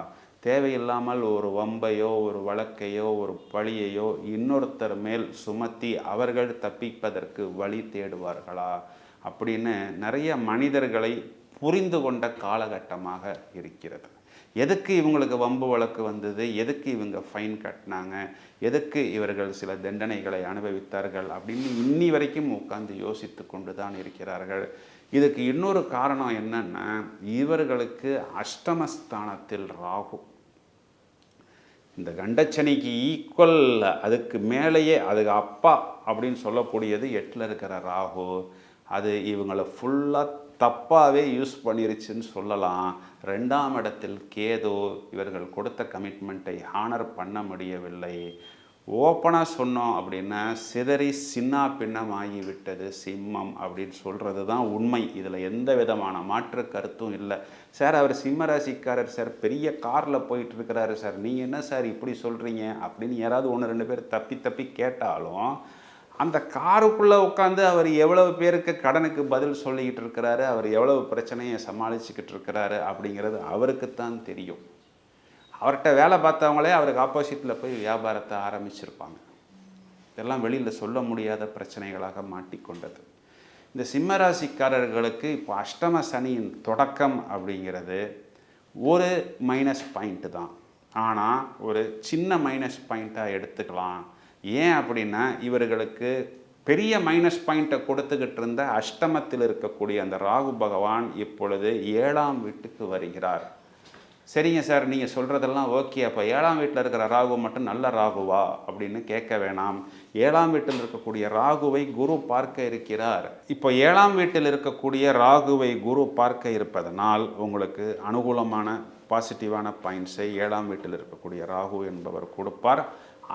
தேவையில்லாமல் ஒரு வம்பையோ ஒரு வழக்கையோ ஒரு பழியையோ இன்னொருத்தர் மேல் சுமத்தி அவர்கள் தப்பிப்பதற்கு வழி தேடுவார்களா அப்படின்னு நிறைய மனிதர்களை புரிந்து கொண்ட காலகட்டமாக இருக்கிறது. எதுக்கு இவங்களுக்கு வம்பு வழக்கு வந்தது, எதுக்கு இவங்க ஃபைன் கட்டினாங்க, எதுக்கு இவர்கள் சில தண்டனைகளை அனுபவித்தார்கள் அப்படின்னு இன்னி வரைக்கும் உட்கார்ந்து யோசித்து கொண்டு தான் இருக்கிறார்கள். இதுக்கு இன்னொரு காரணம் என்னன்னா, இவர்களுக்கு அஷ்டமஸ்தானத்தில் ராகு. இந்த கண்டச்சனிக்கு ஈக்குவல், அதுக்கு மேலேயே அதுக்கு அப்பா அப்படின்னு சொல்லக்கூடியது 8ல் இருக்கிற ராகு. அது இவங்களை ஃபுல்லாக தப்பாகவே யூஸ் பண்ணிருச்சுன்னு சொல்லலாம். 2ஆம் இடத்தில் கேது. இவர்கள் கொடுத்த கமிட்மெண்ட்டை ஹானர் பண்ண முடியவில்லை. ஓப்பனாக சொன்னோம் அப்படின்னா சிதறி சின்ன பின்னமாகிவிட்டது சிம்மம் அப்படின்னு சொல்கிறது தான் உண்மை. இதில் எந்த விதமான மாற்று கருத்தும் இல்லை. சார் அவர் சிம்ம ராசிக்காரர் சார், பெரிய காரில் போயிட்டுருக்கிறாரு சார், நீங்கள் என்ன சார் இப்படி சொல்கிறீங்க அப்படின்னு யாராவது 1-2 பேர் தப்பி கேட்டாலும் அந்த காருக்குள்ளே உட்காந்து அவர் எவ்வளவு பேருக்கு கடனுக்கு பதில் சொல்லிக்கிட்டு இருக்கிறாரு, அவர் எவ்வளவு பிரச்சனையை சமாளிச்சுக்கிட்டு இருக்கிறாரு அப்படிங்கிறது அவருக்குத்தான் தெரியும். அவர்கிட்ட வேலை பார்த்தவங்களே அவருக்கு ஆப்போசிட்டில் போய் வியாபாரத்தை ஆரம்பிச்சிருப்பாங்க. இதெல்லாம் வெளியில் சொல்ல முடியாத பிரச்சனைகளாக மாட்டிக்கொண்டது. இந்த சிம்மராசிக்காரர்களுக்கு இப்போ அஷ்டம சனியின் தொடக்கம் அப்படிங்கிறது ஒரு மைனஸ் பாயிண்ட்டு தான். ஆனால் ஒரு சின்ன மைனஸ் பாயிண்ட்டாக எடுத்துக்கலாம். ஏன் அப்படின்னா, இவர்களுக்கு பெரிய மைனஸ் பாயிண்ட்டை கொடுத்துக்கிட்டு இருந்த அஷ்டமத்தில் இருக்கக்கூடிய அந்த ராகு பகவான் இப்பொழுது 7ஆம் வீட்டுக்கு வருகிறார். சரிங்க சார், நீங்கள் சொல்கிறதெல்லாம் ஓகே, அப்போ 7ஆம் வீட்டில் இருக்கிற ராகு மட்டும் நல்ல ராகுவா அப்படின்னு கேட்க வேணாம். 7ஆம் வீட்டில் இருக்கக்கூடிய ராகுவை குரு பார்க்க இருக்கிறார். இப்போ 7ஆம் வீட்டில் இருக்கக்கூடிய ராகுவை குரு பார்க்க இருப்பதனால் உங்களுக்கு அனுகூலமான பாசிட்டிவான பாயிண்ட்ஸை 7ஆம் வீட்டில் இருக்கக்கூடிய ராகு என்பவர் கொடுப்பார்.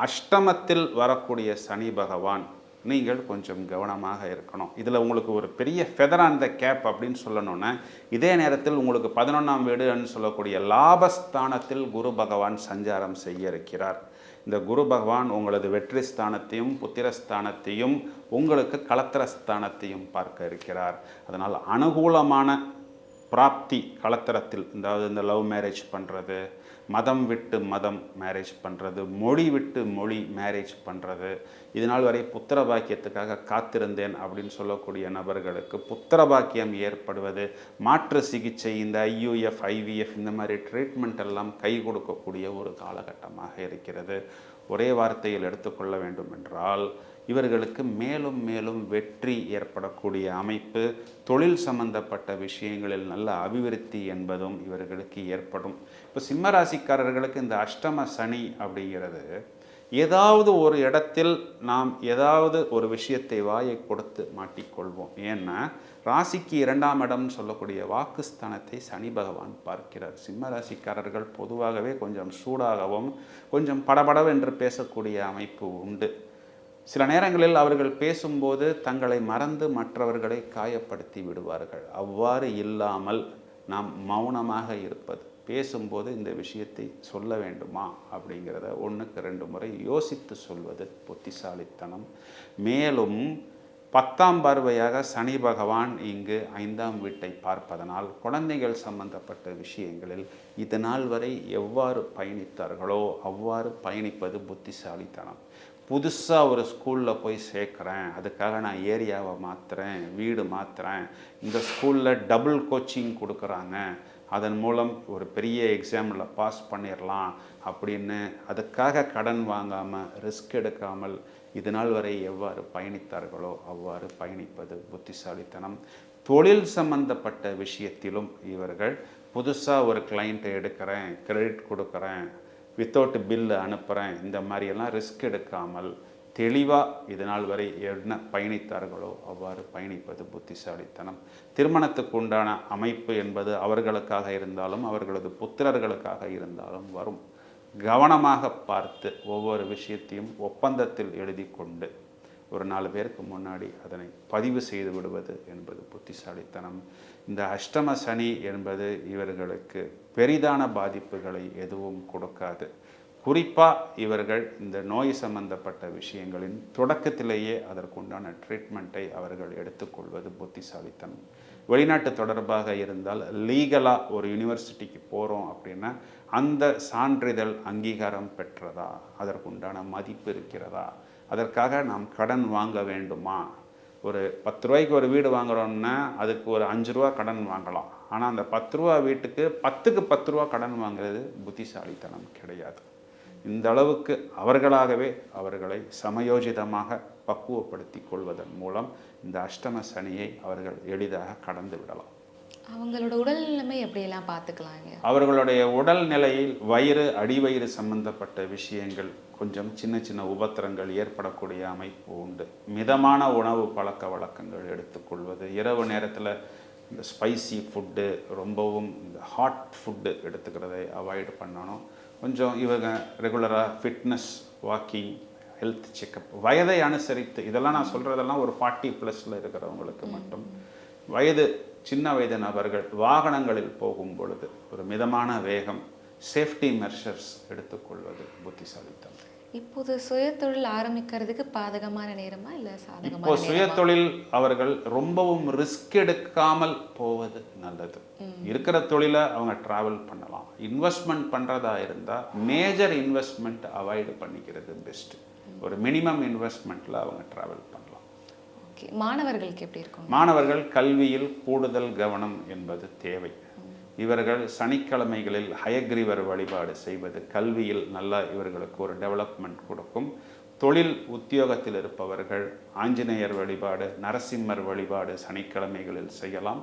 அஷ்டமத்தில் வரக்கூடிய சனி பகவான் நீங்கள் கொஞ்சம் கவனமாக இருக்கணும். இதில் உங்களுக்கு ஒரு பெரிய ஃபெதர் ஆன் த கேப் அப்படின்னு சொல்லணுன்னா, இதே நேரத்தில் உங்களுக்கு 11ஆம் வீடுன்னு சொல்லக்கூடிய லாபஸ்தானத்தில் குரு பகவான் சஞ்சாரம் செய்ய இருக்கிறார். இந்த குரு பகவான் உங்களது வெற்றி ஸ்தானத்தையும் புத்திரஸ்தானத்தையும் உங்களுக்கு கலத்திரஸ்தானத்தையும் பார்க்க இருக்கிறார். அதனால் அனுகூலமான பிராப்தி கலத்திரத்தில், அதாவது இந்த லவ் மேரேஜ் பண்ணுறது, மதம் விட்டு மதம் மேரேஜ் பண்ணுறது, மொழி விட்டு மொழி மேரேஜ் பண்ணுறது, இதனால் வரை புத்திர பாக்கியத்துக்காக காத்திருந்தேன் அப்படின்னு சொல்லக்கூடிய நபர்களுக்கு புத்திர பாக்கியம் ஏற்படுவது, மாற்று சிகிச்சை இந்த IUF IVF இந்த மாதிரி ட்ரீட்மெண்ட் எல்லாம் கை கொடுக்கக்கூடிய ஒரு காலகட்டமாக இருக்கிறது. ஒரே வார்த்தையில் எடுத்துக்கொள்ள வேண்டும் என்றால், இவர்களுக்கு மேலும் மேலும் வெற்றி ஏற்படக்கூடிய அமைப்பு, தொழில் சம்பந்தப்பட்ட விஷயங்களில் நல்ல அபிவிருத்தி என்பதும் இவர்களுக்கு ஏற்படும். இப்போ சிம்மராசிக்காரர்களுக்கு இந்த அஷ்டம சனி அப்படிங்கிறது ஏதாவது ஒரு இடத்தில் நாம் ஏதாவது ஒரு விஷயத்தை வாயை கொடுத்து மாட்டிக்கொள்வோம். ஏன்னா ராசிக்கு 2ஆம் இடம்னு சொல்லக்கூடிய வாக்குஸ்தானத்தை சனி பகவான் பார்க்கிறார். சிம்ம ராசிக்காரர்கள் பொதுவாகவே கொஞ்சம் சூடாகவும் கொஞ்சம் படபடவென்று பேசக்கூடிய அமைப்பு உண்டு. சில நேரங்களில் அவர்கள் பேசும்போது தங்களை மறந்து மற்றவர்களை காயப்படுத்தி விடுவார்கள். அவ்வாறு இல்லாமல் நாம் மௌனமாக இருப்பது, பேசும்போது இந்த விஷயத்தை சொல்ல வேண்டுமா அப்படிங்கிறத 1க்கு 2 முறை யோசித்து சொல்வது புத்திசாலித்தனம். மேலும் 10ஆம் பார்வையாக சனி பகவான் இங்கு 5ஆம் வீட்டை பார்ப்பதனால் குழந்தைகள் சம்பந்தப்பட்ட விஷயங்களில் இது நாள் வரை எவ்வாறு பயணித்தார்களோ அவ்வாறு பயணிப்பது புத்திசாலித்தனம். புதுசாக ஒரு ஸ்கூலில் போய் சேர்க்குறேன், அதுக்காக நான் ஏரியாவை மாற்றுறேன், வீடு மாற்றுறேன், இந்த ஸ்கூலில் டபுள் கோச்சிங் கொடுக்குறாங்க, அதன் மூலம் ஒரு பெரிய எக்ஸாமில் பாஸ் பண்ணிடலாம் அப்படின்னு அதுக்காக கடன் வாங்காமல் ரிஸ்க் எடுக்காமல் இது நாள் வரை எவ்வாறு பயணித்தார்களோ அவ்வாறு பயணிப்பது புத்திசாலித்தனம். தொழில் சம்பந்தப்பட்ட விஷயத்திலும் இவர்கள் புதுசாக ஒரு கிளைண்ட்டை எடுக்கிறேன், கிரெடிட் கொடுக்குறேன், வித்தவுட் பில்லு அனுப்புகிறேன், இந்த மாதிரியெல்லாம் ரிஸ்க் எடுக்காமல் தெளிவாக இது நாள் வரை என்ன பயணித்தார்களோ அவ்வாறு பயணிப்பது புத்திசாலித்தனம். திருமணத்துக்கு உண்டான அமைப்பு என்பது அவர்களுக்காக இருந்தாலும் அவர்களது புத்திரர்களுக்காக இருந்தாலும் வரும். கவனமாக பார்த்து ஒவ்வொரு விஷயத்தையும் ஒப்பந்தத்தில் எழுதி கொண்டு ஒரு 4 பேருக்கு முன்னாடி அதனை பதிவு செய்து விடுவது என்பது புத்திசாலித்தனம். இந்த அஷ்டம சனி என்பது இவர்களுக்கு பெரிதான பாதிப்புகளை எதுவும் கொடுக்காது. குறிப்பாக இவர்கள் இந்த நோய் சம்பந்தப்பட்ட விஷயங்களின் தொடக்கத்திலேயே அதற்குண்டான ட்ரீட்மெண்ட்டை அவர்கள் எடுத்துக்கொள்வது புத்திசாலித்தனம். வெளிநாட்டு தொடர்பாக இருந்தால் லீகலாக ஒரு யூனிவர்சிட்டிக்கு போகிறோம் அப்படின்னா அந்த சான்றிதழ் அங்கீகாரம் பெற்றதா, அதற்குண்டான மதிப்பு இருக்கிறதா, அதற்காக நாம் கடன் வாங்க வேண்டுமா. ஒரு 10 ரூபாய்க்கு ஒரு வீடு வாங்குகிறோம்னா அதுக்கு ஒரு 5 ரூபா கடன் வாங்கலாம். ஆனால் அந்த 10 ரூபா வீட்டுக்கு 10க்கு 10 ரூபா கடன் வாங்குறது புத்திசாலித்தனம் கிடையாது. இந்த அளவுக்கு அவர்களாகவே அவர்களை சமயோஜிதமாக பக்குவப்படுத்தி கொள்வதன் மூலம் இந்த அஷ்டம சனியை அவர்கள் எளிதாக கடந்து விடலாம். அவங்களோட உடல்நிலைமை எப்படியெல்லாம் பார்த்துக்கலாங்க? அவர்களுடைய உடல்நிலையில் வயிறு, அடிவயிறு சம்பந்தப்பட்ட விஷயங்கள் கொஞ்சம் சின்ன சின்ன உபத்திரங்கள் ஏற்படக்கூடிய அமைப்பு உண்டு. மிதமான உணவு பழக்க வழக்கங்கள் எடுத்துக்கொள்வது, இரவு நேரத்தில் இந்த ஸ்பைசி ஃபுட்டு, ரொம்பவும் இந்த ஹாட் ஃபுட்டு எடுத்துக்கிறதை அவாய்டு பண்ணணும். கொஞ்சம் இவங்க ரெகுலராக ஃபிட்னஸ், வாக்கிங், ஹெல்த் செக்கப், வயதை அனுசரித்து, இதெல்லாம் நான் சொல்கிறதெல்லாம் ஒரு 40+ இருக்கிறவங்களுக்கு மட்டும். வயது சின்ன வயது நபர்கள் வாகனங்களில் போகும் பொழுது ஒரு மிதமான வேகம், சேஃப்டி மெஷர்ஸ் எடுத்துக்கொள்வது புத்திசாலித்தனம். இப்போது சுயதொழில் ஆரம்பிக்கிறதுக்கு பாதகமான நேரமா இல்லை சாதகமான? இப்போ சுயதொழில் அவர்கள் ரொம்பவும் ரிஸ்க் எடுக்காமல் போவது நல்லது. இருக்கிற தொழிலை அவங்க டிராவல் பண்ணலாம். இன்வெஸ்ட்மெண்ட் பண்ணுறதா இருந்தால் மேஜர் இன்வெஸ்ட்மெண்ட் அவாய்டு பண்ணிக்கிறது பெஸ்ட்டு. ஒரு மினிமம் இன்வெஸ்ட்மெண்ட்டில் அவங்க டிராவல் பண்ணலாம். ஓகே, மாணவர்களுக்கு எப்படி இருக்கும்? மாணவர்கள் கல்வியில் கூடுதல் கவனம் என்பது தேவை. இவர்கள் சனிக்கிழமைகளில் ஹயக்ரீவர் வழிபாடு செய்வது கல்வியில் நல்லா இவர்களுக்கு ஒரு டெவலப்மெண்ட் கொடுக்கும். தொழில் உத்தியோகத்தில் இருப்பவர்கள் ஆஞ்சநேயர் வழிபாடு, நரசிம்மர் வழிபாடு சனிக்கிழமைகளில் செய்யலாம்.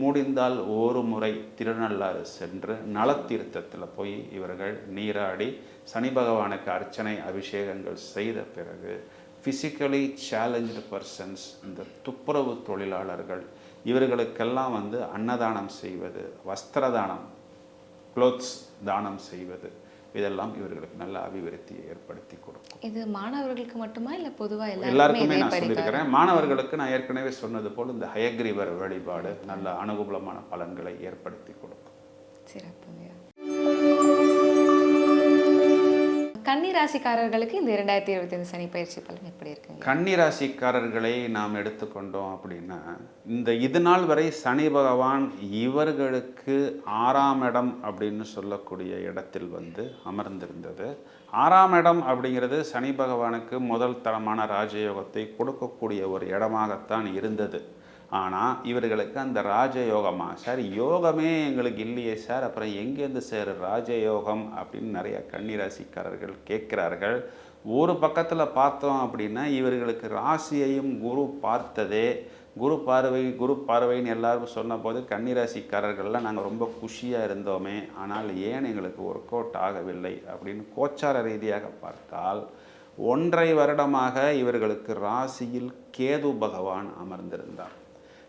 முடிந்தால் ஒரு முறை திருநள்ளாறு சென்று நலத்தீர்த்தத்தில் போய் இவர்கள் நீராடி சனி பகவானுக்கு அர்ச்சனை அபிஷேகங்கள் செய்த பிறகு ஃபிசிக்கலி சேலஞ்சு பர்சன்ஸ், இந்த துப்புரவு தொழிலாளர்கள், இவர்களுக்கெல்லாம் அன்னதானம் செய்வது, வஸ்திரதானம், க்ளோத்ஸ் தானம் செய்வது, இதெல்லாம் இவர்களுக்கு நல்ல அபிவிருத்தியை ஏற்படுத்தி கொடுக்கும். இது மாணவர்களுக்கு மட்டுமா இல்லை பொதுவாக எல்லாருக்குமே நான் சொல்லியிருக்கிறேன். மாணவர்களுக்கு நான் ஏற்கனவே சொன்னது போல் இந்த ஹயக்ரீவர் வழிபாடு நல்ல அனுகூலமான பலன்களை ஏற்படுத்தி கொடுக்கும். சிறப்புங்க. கன்னி ராசிக்காரர்களுக்கு இந்த 2025 சனி பயிற்சி பலன் எப்படி இருக்குங்க? கன்னி ராசிக்காரர்களை நாம் எடுத்துக்கொண்டோம் அப்படின்னா, இந்த இது நாள் வரை சனி பகவான் இவர்களுக்கு 6ஆம் இடம் அப்படின்னு சொல்லக்கூடிய இடத்தில் அமர்ந்திருந்தது. 6ஆம் இடம் அப்படிங்கிறது சனி பகவானுக்கு முதல் தரமான ராஜயோகத்தை கொடுக்கக்கூடிய ஒரு இடமாகத்தான் இருந்தது. ஆனால் இவர்களுக்கு அந்த ராஜயோகமா சார், யோகமே எங்களுக்கு இல்லையே சார், அப்புறம் எங்கேருந்து சார் ராஜயோகம் அப்படின்னு நிறைய கன்னிராசிக்காரர்கள் கேட்குறார்கள். ஒரு பக்கத்தில் பார்த்தோம் அப்படின்னா இவர்களுக்கு ராசியையும் குரு பார்த்ததே, குரு பார்வைன்னு எல்லாரும் சொன்ன போது கன்னிராசிக்காரர்கள்லாம் நாங்கள் ரொம்ப குஷியாக இருந்தோமே, ஆனால் ஏன் எங்களுக்கு ஒர்க் அவுட் ஆகவில்லை அப்படின்னு கோச்சார ரீதியாக பார்த்தால் 1.5 வருடமாக இவர்களுக்கு ராசியில் கேது பகவான் அமர்ந்திருந்தார்.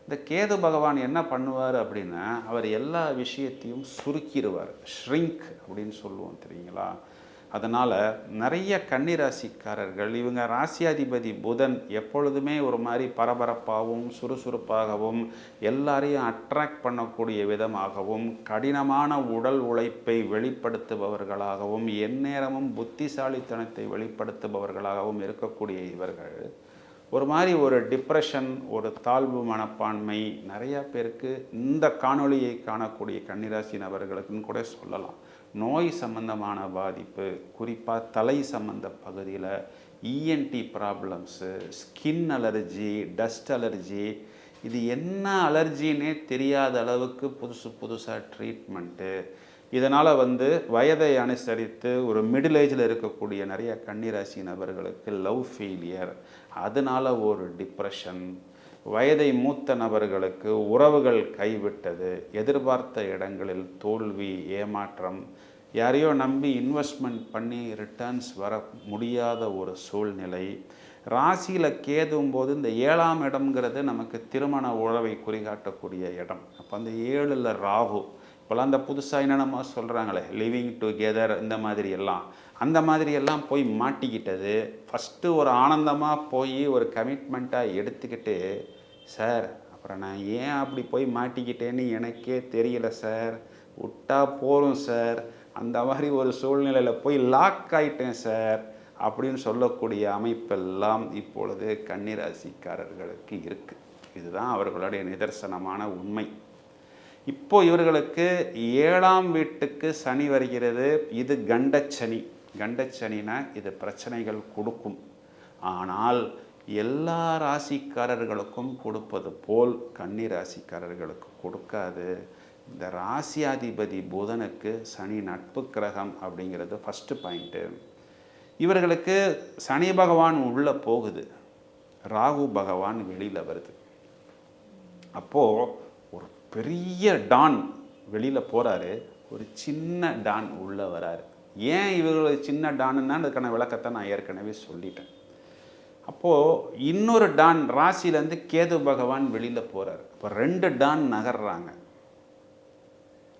இந்த கேது பகவான் என்ன பண்ணுவார் அப்படின்னா, அவர் எல்லா விஷயத்தையும் சுருக்கிடுவார். ஷ்ரிங்க் அப்படின்னு சொல்லுவோம் தெரியுங்களா? அதனால் நிறைய கன்னிராசிக்காரர்கள், இவங்க ராசியாதிபதி புதன் எப்பொழுதுமே ஒரு மாதிரி பரபரப்பாகவும் சுறுசுறுப்பாகவும் எல்லாரையும் அட்ராக்ட் பண்ணக்கூடிய விதமாகவும் கடினமான உடல் உழைப்பை வெளிப்படுத்துபவர்களாகவும் எந்நேரமும் புத்திசாலித்தனத்தை வெளிப்படுத்துபவர்களாகவும் இருக்கக்கூடிய இவர்கள் ஒரு மாதிரி ஒரு டிப்ரெஷன், ஒரு தாழ்வு மனப்பான்மை நிறையா பேருக்கு இந்த காணொளியை காணக்கூடிய கன்னிராசி நபர்களுக்குன்னு கூட சொல்லலாம். நோய் சம்பந்தமான பாதிப்பு, குறிப்பாக தலை சம்பந்த பகுதியில் ENT problems, skin allergy, dust allergy, இது என்ன அலர்ஜின்னே தெரியாத அளவுக்கு புதுசாக ட்ரீட்மெண்ட்டு. இதனால் வயதை அனுசரித்து ஒரு மிடில் ஏஜில் இருக்கக்கூடிய நிறைய கன்னிராசி நபர்களுக்கு லவ் ஃபெயிலியர், அதனால் ஒரு டிப்ரெஷன், வயதை மூத்த நபர்களுக்கு உறவுகள் கைவிட்டது, எதிர்பார்த்த இடங்களில் தோல்வி, ஏமாற்றம், யாரையோ நம்பி இன்வெஸ்ட்மெண்ட் பண்ணி ரிட்டர்ன்ஸ் வர முடியாத ஒரு சூழ்நிலை. ராசியில் கேதும் போது இந்த 7ஆம் இடம்ங்கிறது நமக்கு திருமண உறவை குறிகாட்டக்கூடிய இடம். அப்போ அந்த 7ல் ராகு, இப்போலாம் அந்த புதுசாக என்னென்னமா சொல்கிறாங்களே லிவிங் டுகெதர், இந்த மாதிரி எல்லாம் அந்த மாதிரி எல்லாம் போய் மாட்டிக்கிட்டது. ஃபஸ்ட்டு ஒரு ஆனந்தமாக போய் ஒரு கமிட்மெண்ட்டாக எடுத்துக்கிட்டு, சார் அப்புறம் நான் ஏன் அப்படி போய் மாட்டிக்கிட்டேன்னு எனக்கே தெரியல சார், விட்டா போகிறோம் சார், அந்த மாதிரி ஒரு சூழ்நிலையில் போய் லாக் ஆகிட்டேன் சார் அப்படின்னு சொல்லக்கூடிய அமைப்பெல்லாம் இப்பொழுது கன்னிராசிக்காரர்களுக்கு இருக்குது. இதுதான் அவர்களுடைய நிதர்சனமான உண்மை. இப்போ இவர்களுக்கு 7ஆம் வீட்டுக்கு சனி வருகிறது. இது கண்டச்சனி. கண்டச்சனினா இது பிரச்சனைகள் கொடுக்கும். ஆனால் எல்லா ராசிக்காரர்களுக்கும் கொடுப்பது போல் கன்னி ராசிக்காரர்களுக்கு கொடுக்காது. இந்த ராசியாதிபதி புதனுக்கு சனி நட்பு கிரகம் அப்படிங்கிறது ஃபஸ்ட்டு பாயிண்ட்டு. இவர்களுக்கு சனி பகவான் உள்ளே போகுது, ராகு பகவான் வெளியில் வருது. அப்போது ஒரு பெரிய டான் வெளியில் போகிறாரு, ஒரு சின்ன டான் உள்ளே வராரு. ஏன் இவர்கள் சின்ன டானுன்னா அதுக்கான விளக்கத்தை நான் ஏற்கனவே சொல்லிட்டேன். அப்போது இன்னொரு டான் ராசியிலேருந்து கேது பகவான் வெளியில் போகிறார். இப்போ 2 டான் நகர்றாங்க.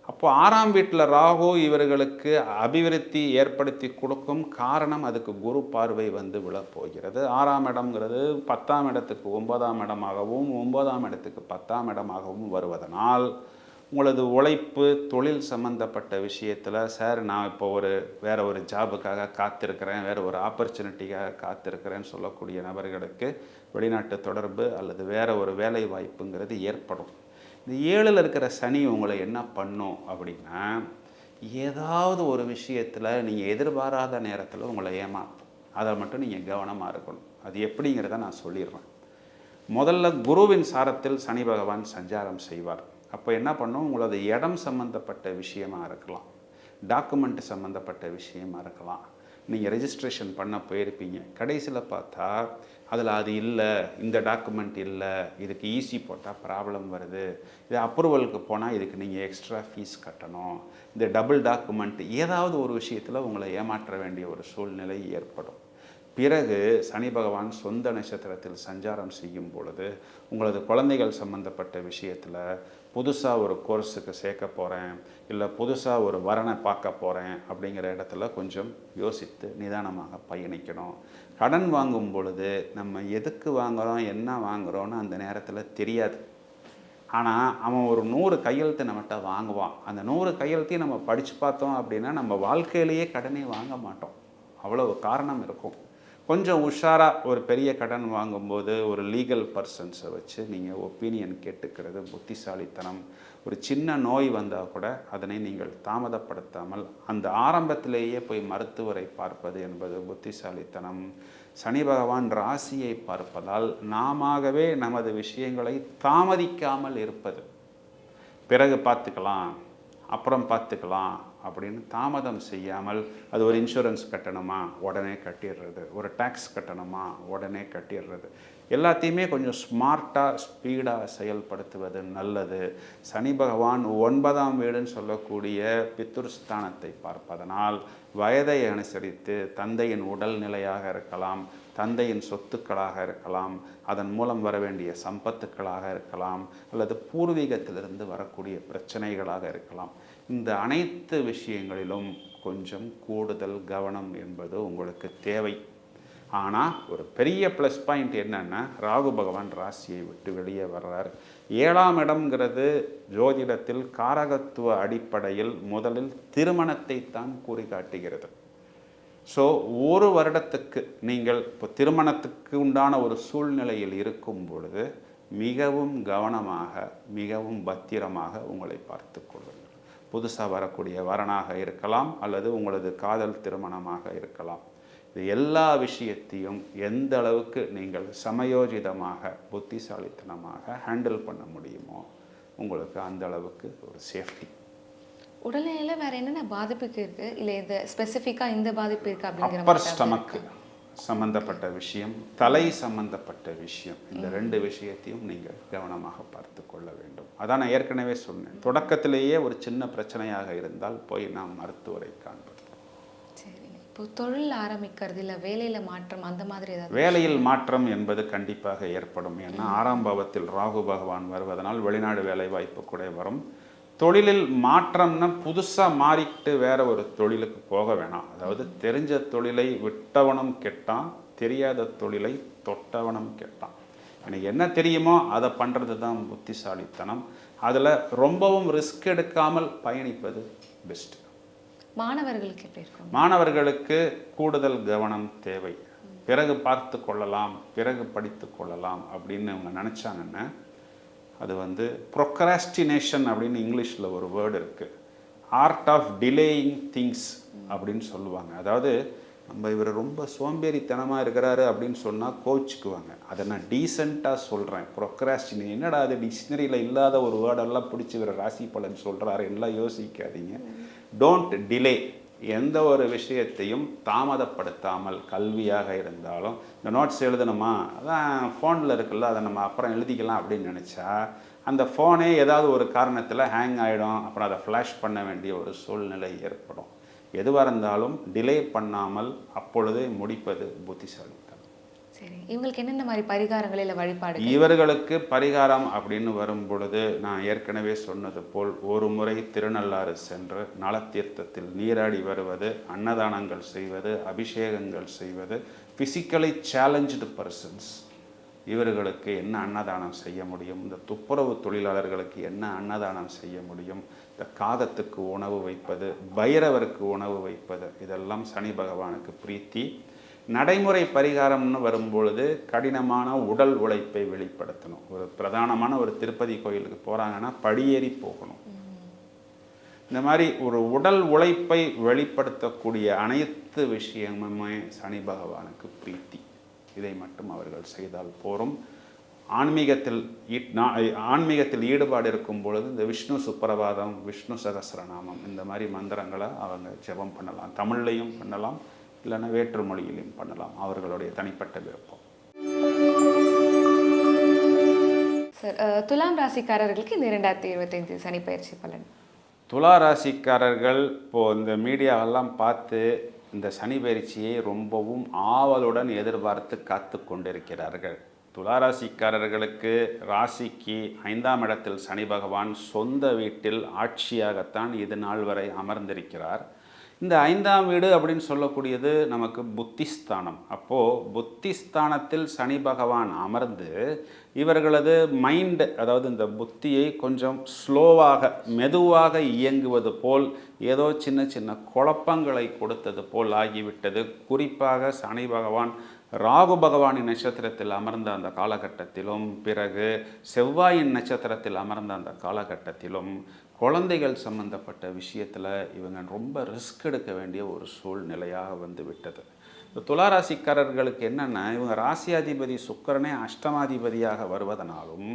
அப்போது 6ஆம் வீட்டில் ராகு இவர்களுக்கு அபிவிருத்தி ஏற்படுத்தி கொடுக்கும். காரணம், அதுக்கு குரு பார்வை விழப்போகிறது. 6ஆம் இடம்ங்கிறது 10ஆம் இடத்துக்கு 9ஆம் இடமாகவும் 9ஆம் இடத்துக்கு 10ஆம் இடமாகவும் வருவதனால் உங்களது உழைப்பு, தொழில் சம்மந்தப்பட்ட விஷயத்தில், சார் நான் இப்போ வேறு ஒரு ஜாபுக்காக காத்திருக்கிறேன், வேறு ஒரு ஆப்பர்ச்சுனிட்டிக்காக காத்திருக்கிறேன்னு சொல்லக்கூடிய நபர்களுக்கு வெளிநாட்டு தொடர்பு அல்லது வேறு ஒரு வேலை வாய்ப்புங்கிறது ஏற்படும். இந்த 7ல் இருக்கிற சனி உங்களை என்ன பண்ணும் அப்படின்னா, ஏதாவது ஒரு விஷயத்தில் நீங்கள் எதிர்பாராத நேரத்தில் உங்களை ஏமாற்றும். அதை மட்டும் நீங்கள் கவனமாக இருக்கணும். அது எப்படிங்கிறத நான் சொல்லிடுறேன். முதல்ல குருவின் சாரத்தில் சனி பகவான் சஞ்சாரம் செய்வார். அப்போ என்ன பண்ணும், உங்களது இடம் சம்மந்தப்பட்ட விஷயமாக இருக்கலாம், டாக்குமெண்ட் சம்மந்தப்பட்ட விஷயமாக இருக்கலாம். நீங்கள் ரெஜிஸ்ட்ரேஷன் பண்ண போயிருப்பீங்க, கடைசியில் பார்த்தா அதில் அது இல்லை, இந்த டாக்குமெண்ட் இல்லை, இதுக்கு ஈசி போட்டால் ப்ராப்ளம் வருது, இது அப்ரூவலுக்கு போனால் இதுக்கு நீங்கள் எக்ஸ்ட்ரா ஃபீஸ் கட்டணும், இந்த டபுள் டாக்குமெண்ட், ஏதாவது ஒரு விஷயத்தில் உங்களை ஏமாற்ற வேண்டிய ஒரு சூழ்நிலை ஏற்படும். பிறகு சனி பகவான் சொந்த நட்சத்திரத்தில் சஞ்சாரம் செய்யும் பொழுது உங்களது குழந்தைகள் சம்பந்தப்பட்ட விஷயத்தில் புதுசாக ஒரு கோர்ஸுக்கு சேர்க்க போகிறேன், இல்லை புதுசாக ஒரு வரனை பார்க்க போகிறேன் அப்படிங்கிற இடத்துல கொஞ்சம் யோசித்து நிதானமாக பயணிக்கணும். கடன் வாங்கும் பொழுது நம்ம எதுக்கு வாங்குகிறோம், என்ன வாங்குகிறோன்னு அந்த நேரத்தில் தெரியாது. ஆனால் அவன் ஒரு 100 கையெழுத்து நம்மகிட்ட வாங்குவான். அந்த 100 கையெழுத்தையும் நம்ம படித்து பார்த்தோம் அப்படின்னா நம்ம வாழ்க்கையிலேயே கடனே வாங்க மாட்டோம். அவ்வளோ காரணம் இருக்கும். கொஞ்சம் உஷாராக ஒரு பெரிய கடன் வாங்கும்போது ஒரு லீகல் பர்சன்ஸை வச்சு நீங்கள் ஒப்பீனியன் கேட்டுக்கிறது புத்திசாலித்தனம். ஒரு சின்ன நோய் வந்தால் கூட அதனை நீங்கள் தாமதப்படுத்தாமல் அந்த ஆரம்பத்திலேயே போய் மருத்துவரை பார்ப்பது என்பது புத்திசாலித்தனம். சனி பகவான் ராசியை பார்ப்பதால் நாமவே நமது விஷயங்களை தாமதிக்காமல் இருப்பது. பிறகு பார்த்துக்கலாம், அப்புறம் பார்த்துக்கலாம் அப்படின்னு தாமதம் செய்யாமல், அது ஒரு இன்சூரன்ஸ் கட்டணுமா உடனே கட்டிடுறது, ஒரு டேக்ஸ் கட்டணுமா உடனே கட்டிடுறது, எல்லாத்தையுமே கொஞ்சம் ஸ்மார்ட்டாக ஸ்பீடாக செயல்படுத்துவது நல்லது. சனி பகவான் 9ஆம் வீடுன்னு சொல்லக்கூடிய பித்ருஸ்தானத்தை பார்ப்பதனால் வயதை அனுசரித்து தந்தையின் உடல்நிலையாக இருக்கலாம், தந்தையின் சொத்துக்களாக இருக்கலாம், அதன் மூலம் வர வேண்டிய சம்பத்துக்களாக இருக்கலாம், அல்லது பூர்வீகத்திலிருந்து வரக்கூடிய பிரச்சனைகளாக இருக்கலாம். இந்த அனைத்து விஷயங்களிலும் கொஞ்சம் கூடுதல் கவனம் என்பது உங்களுக்கு தேவை. ஆனால் ஒரு பெரிய ப்ளஸ் பாயிண்ட் என்னென்னா, ராகு பகவான் ராசியை விட்டு வெளியே வர்றார். 7ஆம் இடம்ங்கிறது ஜோதிடத்தில் காரகத்துவ அடிப்படையில் முதலில் திருமணத்தை தான் கூறி காட்டுகிறது. ஸோ ஒரு வருடத்துக்கு நீங்கள் இப்போ திருமணத்துக்கு உண்டான ஒரு சூழ்நிலையில் இருக்கும் பொழுது மிகவும் கவனமாக, மிகவும் பத்திரமாக உங்களை பார்த்து கொள்ளுங்கள். புதுசாக வரக்கூடிய வரனாக இருக்கலாம், அல்லது உங்களது காதல் திருமணமாக இருக்கலாம். இது எல்லா விஷயத்தையும் எந்த அளவுக்கு நீங்கள் சமயோஜிதமாக, புத்திசாலித்தனமாக ஹேண்டில் பண்ண முடியுமோ உங்களுக்கு அந்த அளவுக்கு ஒரு சேஃப்டி. உடல்நிலையில் வேற என்னென்ன பாதிப்புக்கு இருக்குது, இல்லை இந்த ஸ்பெசிஃபிக்காக இந்த பாதிப்பு இருக்குது அப்படிங்கிற அப்பர் ஸ்டமக்கு சம்பந்தப்பட்ட விஷயம், தலை சம்பந்தப்பட்ட விஷயம், இந்த 2 விஷயத்தையும் நீங்கள் கவனமாக பார்த்து கொள்ள வேண்டும். அதான் நான் ஏற்கனவே சொன்னேன், தொடக்கத்திலேயே ஒரு சின்ன பிரச்சனையாக இருந்தால் போய் நாம் மருத்துவரை காண்பது. சரி, இப்போ தொழில் ஆரம்பிக்கிறது இல்லை வேலையில் மாற்றம் அந்த மாதிரி ஏதாவது? வேலையில் மாற்றம் என்பது கண்டிப்பாக ஏற்படும். ஏன்னா 6ஆம் பாவத்தில் ராகு பகவான் வருவதனால் வெளிநாடு வேலை வாய்ப்பு கூட வரும். தொழிலில் மாற்றம்னா புதுசாக மாறிக்கிட்டு வேற ஒரு தொழிலுக்கு போக வேணாம். அதாவது தெரிஞ்ச தொழிலை விட்டவனும் கெட்டான், தெரியாத தொழிலை தொட்டவனும் கெட்டான். எனக்கு என்ன தெரியுமோ அதை பண்ணுறது தான் புத்திசாலித்தனம். அதில் ரொம்பவும் ரிஸ்க் எடுக்காமல் பயணிப்பது பெஸ்ட். மாணவர்களுக்கு எப்படி இருக்கும்? மாணவர்களுக்கு கூடுதல் கவனம் தேவை. பிறகு பார்த்து கொள்ளலாம், பிறகு படித்து கொள்ளலாம் அப்படின்னு அவங்க நினச்சாங்கன்னா அது ப்ரொக்ராஸ்டினேஷன் அப்படின்னு இங்கிலீஷில் ஒரு வேர்டு இருக்குது. ஆர்ட் ஆஃப் டிலேயிங் திங்ஸ் அப்படின்னு சொல்லுவாங்க. அதாவது நம்ம இவர் ரொம்ப சோம்பேறித்தனமாக இருக்கிறாரு அப்படின்னு சொன்னால் கோச்சுக்குவாங்க. அதை நான் டீசெண்டாக சொல்கிறேன். ப்ரொக்ராஸ்டினேஷன் என்னடா அது டிக்ஷனரியில் இல்லாத ஒரு வேர்டெல்லாம் பிடிச்சி இவர் ராசி பலன் சொல்கிறாரு எல்லாம் யோசிக்காதீங்க. Don't delay. எந்த ஒரு விஷயத்தையும் தாமதப்படுத்தாமல், கல்வியாக இருந்தாலும் இந்த நோட்ஸ் எழுதணுமா, அதான் ஃபோனில் இருக்குல்ல, அதை நம்ம அப்புறம் எழுதிக்கலாம் அப்படின்னு நினச்சா அந்த ஃபோனே ஏதாவது ஒரு காரணத்தில் ஹேங் ஆகிடும். அப்புறம் அதை ஃப்ளாஷ் பண்ண வேண்டிய ஒரு சூழ்நிலை ஏற்படும். எதுவாக இருந்தாலும் டிலே பண்ணாமல் அப்பொழுதே முடிப்பது புத்திசாலித்தனம். சரி, இவங்களுக்கு என்னென்ன மாதிரி பரிகாரங்கள் இல்லை வழிபாடு? இவர்களுக்கு பரிகாரம் அப்படின்னு வரும் பொழுது நான் ஏற்கனவே சொன்னது போல் ஒரு முறை திருநள்ளாறு சென்று நலத்தீர்த்தத்தில் நீராடி வருவது, அன்னதானங்கள் செய்வது, அபிஷேகங்கள் செய்வது. ஃபிசிக்கலி சேலஞ்சு பர்சன்ஸ் இவர்களுக்கு என்ன அன்னதானம் செய்ய முடியும், இந்த துப்புரவு தொழிலாளர்களுக்கு என்ன அன்னதானம் செய்ய முடியும், இந்த காகத்துக்கு உணவு வைப்பது, பைரவருக்கு உணவு வைப்பது, இதெல்லாம் சனி பகவானுக்கு பிரீத்தி. நடைமுறை பரிகாரம்னு வரும்பொழுது கடினமான உடல் உழைப்பை வெளிப்படுத்தணும். ஒரு பிரதானமான ஒரு திருப்பதி கோயிலுக்கு போகிறாங்கன்னா படியேறி போகணும். இந்த மாதிரி ஒரு உடல் உழைப்பை வெளிப்படுத்தக்கூடிய அனைத்து விஷயமுமே சனி பகவானுக்கு பிரீத்தி. இதை மட்டும் அவர்கள் செய்தால் போரும். ஆன்மீகத்தில் ஈடுபாடு இருக்கும் பொழுது இந்த விஷ்ணு சுப்பிரபாதம், விஷ்ணு சகஸ்ரநாமம், இந்த மாதிரி மந்திரங்களை அவங்க ஜெபம் பண்ணலாம். தமிழ்லையும் பண்ணலாம், இல்லைன்னா வேற்று மொழியிலையும் பண்ணலாம். அவர்களுடைய தனிப்பட்ட விருப்பம். சார், துலாம் ராசிக்காரர்களுக்கு இந்த 2025 சனி பயிற்சி பலன். துலா ராசிக்காரர்கள் இப்போது இந்த மீடியாவெல்லாம் பார்த்து இந்த சனி பயிற்சியை ரொம்பவும் ஆவலுடன் எதிர்பார்த்து காத்து கொண்டிருக்கிறார்கள். துளாராசிக்காரர்களுக்கு ராசிக்கு 5ஆம் இடத்தில் சனி பகவான் சொந்த வீட்டில் ஆட்சியாகத்தான் இது நாள் வரை அமர்ந்திருக்கிறார். இந்த 5ஆம் வீடு அப்படின்னு சொல்லக்கூடியது நமக்கு புத்திஸ்தானம். அப்போது புத்திஸ்தானத்தில் சனி பகவான் அமர்ந்து இவர்களது மைண்டு, அதாவது இந்த புத்தியை கொஞ்சம் ஸ்லோவாக, மெதுவாக இயங்குவது போல், ஏதோ சின்ன சின்ன குழப்பங்களை கொடுத்தது போல் ஆகிவிட்டது. குறிப்பாக சனி பகவான் ராகு பகவானின் நட்சத்திரத்தில் அமர்ந்த அந்த காலகட்டத்திலும், பிறகு செவ்வாயின் நட்சத்திரத்தில் அமர்ந்த அந்த காலகட்டத்திலும் குழந்தைகள் சம்பந்தப்பட்ட விஷயத்தில் இவங்க ரொம்ப ரிஸ்க் எடுக்க வேண்டிய ஒரு சூழ்நிலையாக வந்து விட்டது. துளாராசிக்காரர்களுக்கு என்னென்னா, இவங்க ராசியாதிபதி சுக்கிரனே அஷ்டமாதிபதியாக வருவதனாலும்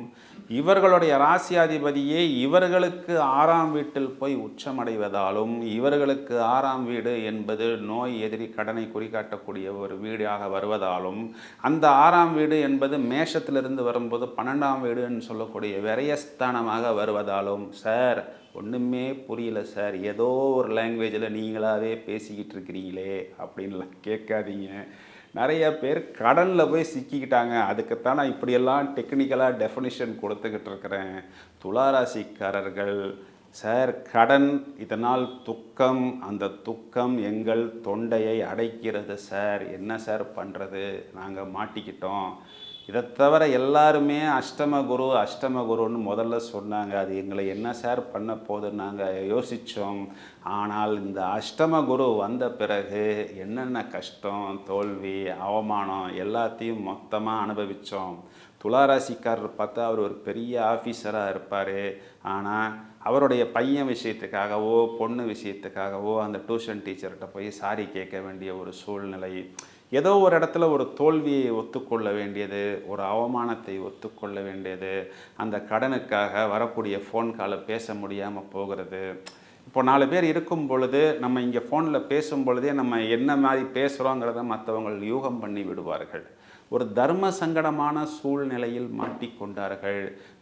இவர்களுடைய ராசியாதிபதியே இவர்களுக்கு 6ஆம் வீட்டில் போய் உச்சமடைவதாலும் இவர்களுக்கு 6ஆம் வீடு என்பது நோய், எதிரி, கடனை குறிகாட்டக்கூடிய ஒரு வீடாக வருவதாலும் அந்த 6ஆம் வீடு என்பது மேஷத்திலிருந்து வரும்போது 12ஆம் வீடுன்னு சொல்லக்கூடிய விரயஸ்தானமாக வருவதாலும், சார் ஒன்றுமே புரியல சார், ஏதோ ஒரு லாங்குவேஜில் நீங்களாகவே பேசிக்கிட்டு இருக்கிறீங்களே அப்படின்லாம் கேட்காதீங்க. நிறைய பேர் கடனில் போய் சிக்கிக்கிட்டாங்க. அதுக்குத்தான் நான் இப்படியெல்லாம் டெக்னிக்கலாக டெஃபினிஷன் கொடுத்துக்கிட்டு இருக்கிறேன். துளாராசிக்காரர்கள், சார் கடன் இதனால் துக்கம், அந்த துக்கம் எங்கள் தொண்டையை அடைக்கிறது சார், என்ன சார் பண்ணுறது, நாங்கள் மாட்டிக்கிட்டோம். இதை தவிர எல்லாருமே அஷ்டம குருன்னு முதல்ல சொன்னாங்க. அது எங்களை என்ன சார் பண்ண போதுன்னு நாங்கள் யோசித்தோம். ஆனால் இந்த அஷ்டம குரு வந்த பிறகு என்னென்ன கஷ்டம், தோல்வி, அவமானம் எல்லாத்தையும் மொத்தமாக அனுபவித்தோம். துளாராசிக்காரர் பார்த்தா அவர் ஒரு பெரிய ஆஃபீஸராக இருப்பார். ஆனால் அவருடைய பையன் விஷயத்துக்காகவோ பொண்ணு விஷயத்துக்காகவோ அந்த டியூஷன் டீச்சர்கிட்ட போய் சாரி கேட்க வேண்டிய ஒரு சூழ்நிலை, ஏதோ ஒரு இடத்துல ஒரு தோல்வியை ஒத்துக்கொள்ள வேண்டியது, ஒரு அவமானத்தை ஒத்துக்கொள்ள வேண்டியது, அந்த கடனுக்காக வரக்கூடிய ஃபோன் காலை பேச முடியாமல் போகிறது. இப்போ 4 பேர் இருக்கும் பொழுது நம்ம இங்கே ஃபோனில் பேசும் பொழுதே நம்ம என்ன மாதிரி பேசுகிறோங்கிறத மற்றவங்க யூகம் பண்ணி விடுவார்கள். ஒரு தர்ம சங்கடமான சூழ்நிலையில் மாட்டிக்கொண்டார்கள்.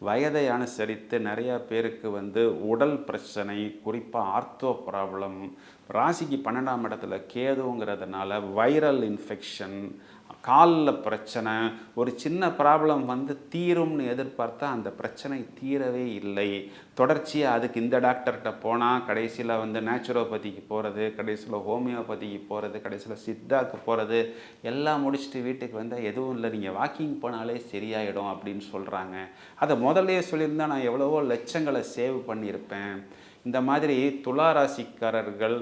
வயதை அனுசரித்து நிறையா பேருக்கு உடல் பிரச்சனை, குறிப்பாக ஆர்த்தோ ப்ராப்ளம், ராசிக்கு 12ஆம் இடத்துல கேதுங்கிறதுனால வைரல் இன்ஃபெக்ஷன், காலில் பிரச்சனை, ஒரு சின்ன ப்ராப்ளம் தீரும்னு எதிர்பார்த்தா அந்த பிரச்சனை தீரவே இல்லை. தொடர்ச்சியாக அதுக்கு இந்த டாக்டர்கிட்ட போனால் கடைசியில் நேச்சுரோபதிக்கு போகிறது, கடைசியில் ஹோமியோபதிக்கு போகிறது, கடைசியில் சித்தாக்கு போகிறது, எல்லாம் முடிச்சுட்டு வீட்டுக்கு வந்தால் எதுவும் இல்லை, நீங்கள் வாக்கிங் போனாலே சரியாயிடும் அப்படின்னு சொல்கிறாங்க. அதை முதல்லையே சொல்லியிருந்தால் நான் எவ்வளவோ லட்சங்களை சேவ் பண்ணியிருப்பேன். இந்த மாதிரி துளாராசிக்காரர்கள்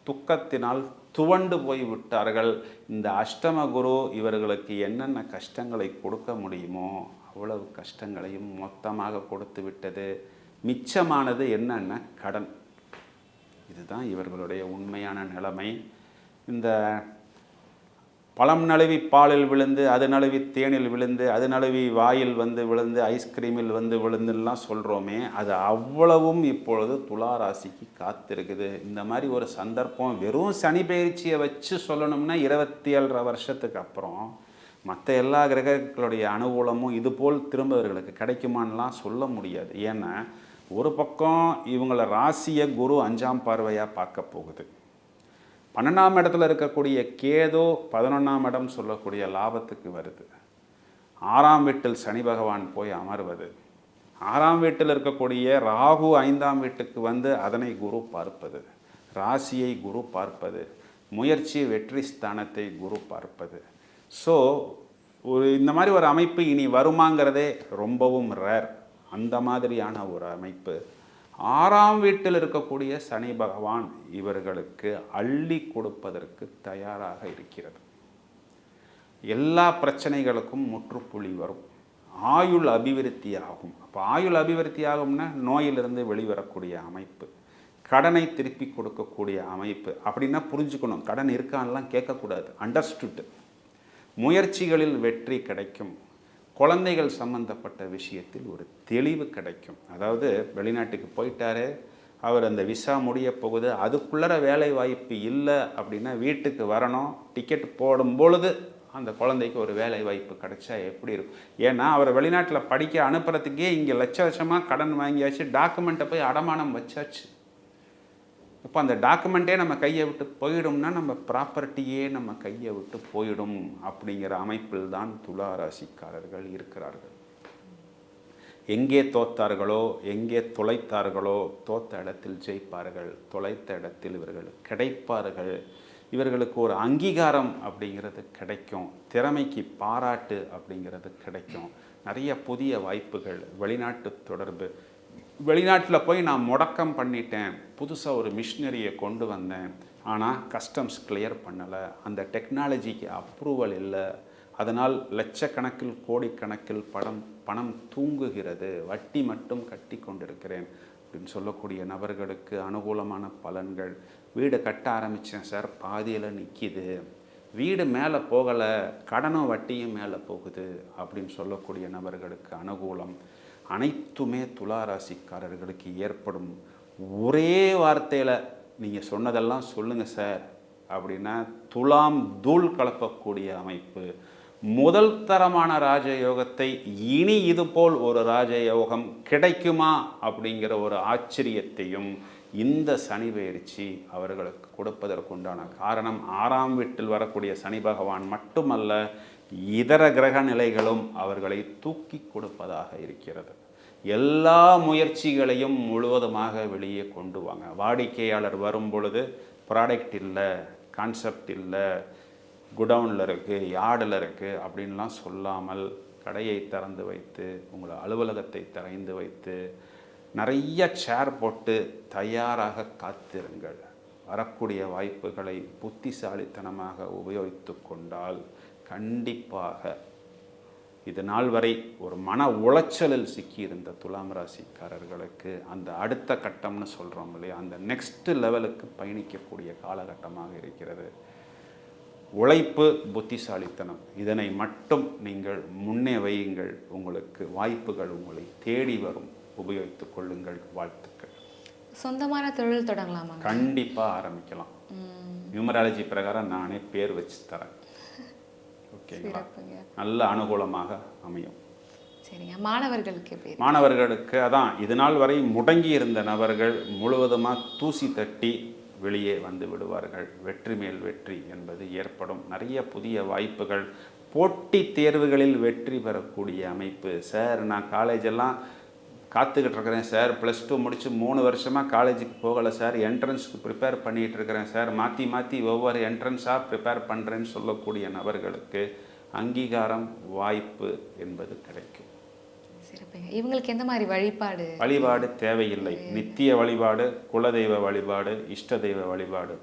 துக்கத்தினால் துவண்டு போய் விட்டார்கள். இந்த அஷ்டம குரு இவர்களுக்கு என்னென்ன கஷ்டங்களை கொடுக்க முடியுமோ அவ்வளவு கஷ்டங்களையும் மொத்தமாக கொடுத்து விட்டது. மிச்சமானது என்னென்ன கடன். இதுதான் இவர்களுடைய உண்மையான நிலைமை. இந்த பழம் நழுவி பாலில் விழுந்து, அது நழுவி தேனில் விழுந்து, அது நழுவி வாயில் விழுந்து, ஐஸ்கிரீமில் விழுந்துலாம் சொல்கிறோமே, அது அவ்வளவும் இப்பொழுது துளாராசிக்கு காத்திருக்குது. இந்த மாதிரி ஒரு சந்தர்ப்பம் வெறும் சனி பயிற்சியை வச்சு சொல்லணும்னா 27 வருஷத்துக்கு அப்புறம் மற்ற எல்லா கிரகங்களுடைய அனுகூலமும் இதுபோல் திரும்ப இவர்களுக்கு கிடைக்குமான்லாம் சொல்ல முடியாது. ஏன்னா ஒரு பக்கம் இவங்களை ராசியை குரு 5ஆம் பார்வையாக பார்க்க போகுது. 12ஆம் இடத்துல இருக்கக்கூடிய கேது 11ஆம் இடம் சொல்லக்கூடிய லாபத்துக்கு வருது. 6ஆம் வீட்டில் சனி பகவான் போய் அமர்வது, 6ஆம் வீட்டில் இருக்கக்கூடிய ராகு 5ஆம் வீட்டுக்கு அதனை குரு பார்ப்பது, ராசியை குரு பார்ப்பது, முயற்சி வெற்றி ஸ்தானத்தை குரு பார்ப்பது. ஸோ இந்த மாதிரி ஒரு அமைப்பு இனி வருமாங்கிறதே ரொம்பவும் ரேர். அந்த மாதிரியான ஒரு அமைப்பு 6ஆம் வீட்டில் இருக்கக்கூடிய சனி பகவான் இவர்களுக்கு அள்ளி கொடுப்பதற்கு தயாராக இருக்கிறது. எல்லா பிரச்சனைகளுக்கும் முற்றுப்புள்ளி வரும். ஆயுள் அபிவிருத்தி ஆகும். அப்போ ஆயுள் அபிவிருத்தி ஆகும்னா நோயிலிருந்து வெளிவரக்கூடிய அமைப்பு, கடனை திருப்பி கொடுக்கக்கூடிய அமைப்பு. அப்படின்னா புரிஞ்சுக்கணும், கடன் இருக்கான்லாம் கேட்கக்கூடாது, அண்டர்ஸ்டுட். முயற்சிகளில் வெற்றி கிடைக்கும். குழந்தைகள் சம்பந்தப்பட்ட விஷயத்தில் ஒரு தெளிவு கிடைக்கும். அதாவது வெளிநாட்டுக்கு போயிட்டாரு, அவர் அந்த விசா முடிய போகுது, அதுக்குள்ளே வேலை வாய்ப்பு இல்லை அப்படின்னா வீட்டுக்கு வரணும். டிக்கெட் போடும் பொழுது அந்த குழந்தைக்கு ஒரு வேலை வாய்ப்பு கிடைச்சா எப்படி இருக்கும்? ஏன்னா அவர் வெளிநாட்டில் படிக்க அனுப்புறதுக்கே இங்கே லட்சமாக கடன் வாங்கியாச்சு, டாக்குமெண்ட்டை போய் அடமானம் வச்சாச்சு. இப்போ அந்த டாக்குமெண்ட்டே நம்ம கையை விட்டு போயிடும்னா நம்ம ப்ராப்பர்ட்டியே நம்ம கையை விட்டு போயிடும். அப்படிங்கிற அமைப்பில் தான் துளாராசிக்காரர்கள் இருக்கிறார்கள். எங்கே தோத்தார்களோ, எங்கே தொலைத்தார்களோ, தோத்த இடத்தில் ஜெயிப்பார்கள், தொலைத்த இடத்தில் இவர்கள் கிடைப்பார்கள். இவர்களுக்கு ஒரு அங்கீகாரம் அப்படிங்கிறது கிடைக்கும், திறமைக்கு பாராட்டு அப்படிங்கிறது கிடைக்கும். நிறைய புதிய வாய்ப்புகள், வெளிநாட்டு தொடர்பு. வெளிநாட்டில் போய் நான் முடக்கம் பண்ணிட்டேன், புதுசாக ஒரு மிஷினரியை கொண்டு வந்தேன், ஆனால் கஸ்டம்ஸ் கிளியர் பண்ணலை, அந்த டெக்னாலஜிக்கு அப்ரூவல் இல்லை, அதனால் லட்சக்கணக்கில் கோடிக்கணக்கில் பணம் தூங்குகிறது, வட்டி மட்டும் கட்டி கொண்டிருக்கிறேன் அப்படின்னு சொல்லக்கூடிய நபர்களுக்கு அனுகூலமான பலன்கள். வீடு கட்ட ஆரம்பித்தேன் சார், பாதியில் நிற்கிது, வீடு மேலே போகலை, கடனும் வட்டியும் மேலே போகுது அப்படின்னு சொல்லக்கூடிய நபர்களுக்கு அனுகூலம். அனைத்துமே துலா ராசிக்காரர்களுக்கு ஏற்படும். ஒரே வார்த்தையில் நீங்கள் சொன்னதெல்லாம் சொல்லுங்கள் சார் அப்படின்னா துலாம் தூள் கலக்கக்கூடிய அமைப்பு. முதல் தரமான ராஜயோகத்தை இனி இதுபோல் ஒரு ராஜயோகம் கிடைக்குமா அப்படிங்கிற ஒரு ஆச்சரியத்தையும் இந்த சனி பயிற்சி அவர்களுக்கு கொடுப்பதற்குண்டான காரணம் 6ஆம் வீட்டில் வரக்கூடிய சனி பகவான் மட்டுமல்ல, இதர கிரக நிலைகளும் அவர்களை தூக்கி கொடுப்பதாக இருக்கிறது. எல்லா முயற்சிகளையும் முழுவதுமாக வெளியே கொண்டு வாங்க. வாடிக்கையாளர் வரும் பொழுது ப்ராடக்ட் இல்லை, கான்செப்ட் இல்லை, குடவுனில் இருக்குது, யார்டில் இருக்குது அப்படின்லாம் சொல்லாமல் கடையை திறந்து வைத்து, உங்களை அலுவலகத்தை திறந்து வைத்து, நிறைய சேர் போட்டு தயாராக காத்திருங்கள். வரக்கூடிய வாய்ப்புகளை புத்திசாலித்தனமாக உபயோகித்து கொண்டால் கண்டிப்பாக இது நாள் வரை ஒரு மன உளைச்சலில் சிக்கியிருந்த துலாம் ராசிக்காரர்களுக்கு அந்த அடுத்த கட்டம்னு சொல்கிறோம் இல்லையா, அந்த நெக்ஸ்ட் லெவலுக்கு பயணிக்கக்கூடிய காலகட்டமாக இருக்கிறது. உழைப்பு, புத்திசாலித்தனம் இதனை மட்டும் நீங்கள் முன்னே வையுங்கள். உங்களுக்கு வாய்ப்புகள் உங்களை தேடி வரும். உபயோகித்துக் கொள்ளுங்கள். வாழ்த்துக்கள். சொந்தமான தொழில் தொடங்கலாமா? கண்டிப்பாக ஆரம்பிக்கலாம். நியூமராலஜி பிரகாரம் நானே பேர் வச்சு தரேன். ஓகேங்களா? நல்ல அனுகூலமாக அமையும். சரிங்க. மாணவர்களுக்கு எப்படி? மாணவர்களுக்கு அதான் இது நாள் வரை முடங்கி இருந்த நபர்கள் முழுவதுமாக தூசி தட்டி வெளியே வந்து விடுவார்கள். வெற்றி மேல் வெற்றி என்பது ஏற்படும். நிறைய புதிய வாய்ப்புகள், போட்டித் தேர்வுகளில் வெற்றி பெறக்கூடிய அமைப்பு. சார் நான் காலேஜெல்லாம் காத்துக்கிட்டு இருக்கிறேன் சார், +2 முடித்து 3 வருஷமாக காலேஜுக்கு போகலை சார், என்ட்ரன்ஸுக்கு ப்ரிப்பேர் பண்ணிகிட்டு இருக்கிறேன் சார், மாற்றி மாற்றி ஒவ்வொரு என்ட்ரன்ஸாக ப்ரிப்பேர் பண்ணுறேன்னு சொல்லக்கூடிய நபர்களுக்கு அங்கீகாரம், வாய்ப்பு என்பது கிடைக்கும். சிறப்புங்க. இவங்களுக்கு எந்த மாதிரி வழிபாடு? வழிபாடு தேவையில்லை. நித்திய வழிபாடு, குலதெய்வ வழிபாடு, இஷ்ட தெய்வ வழிபாடு.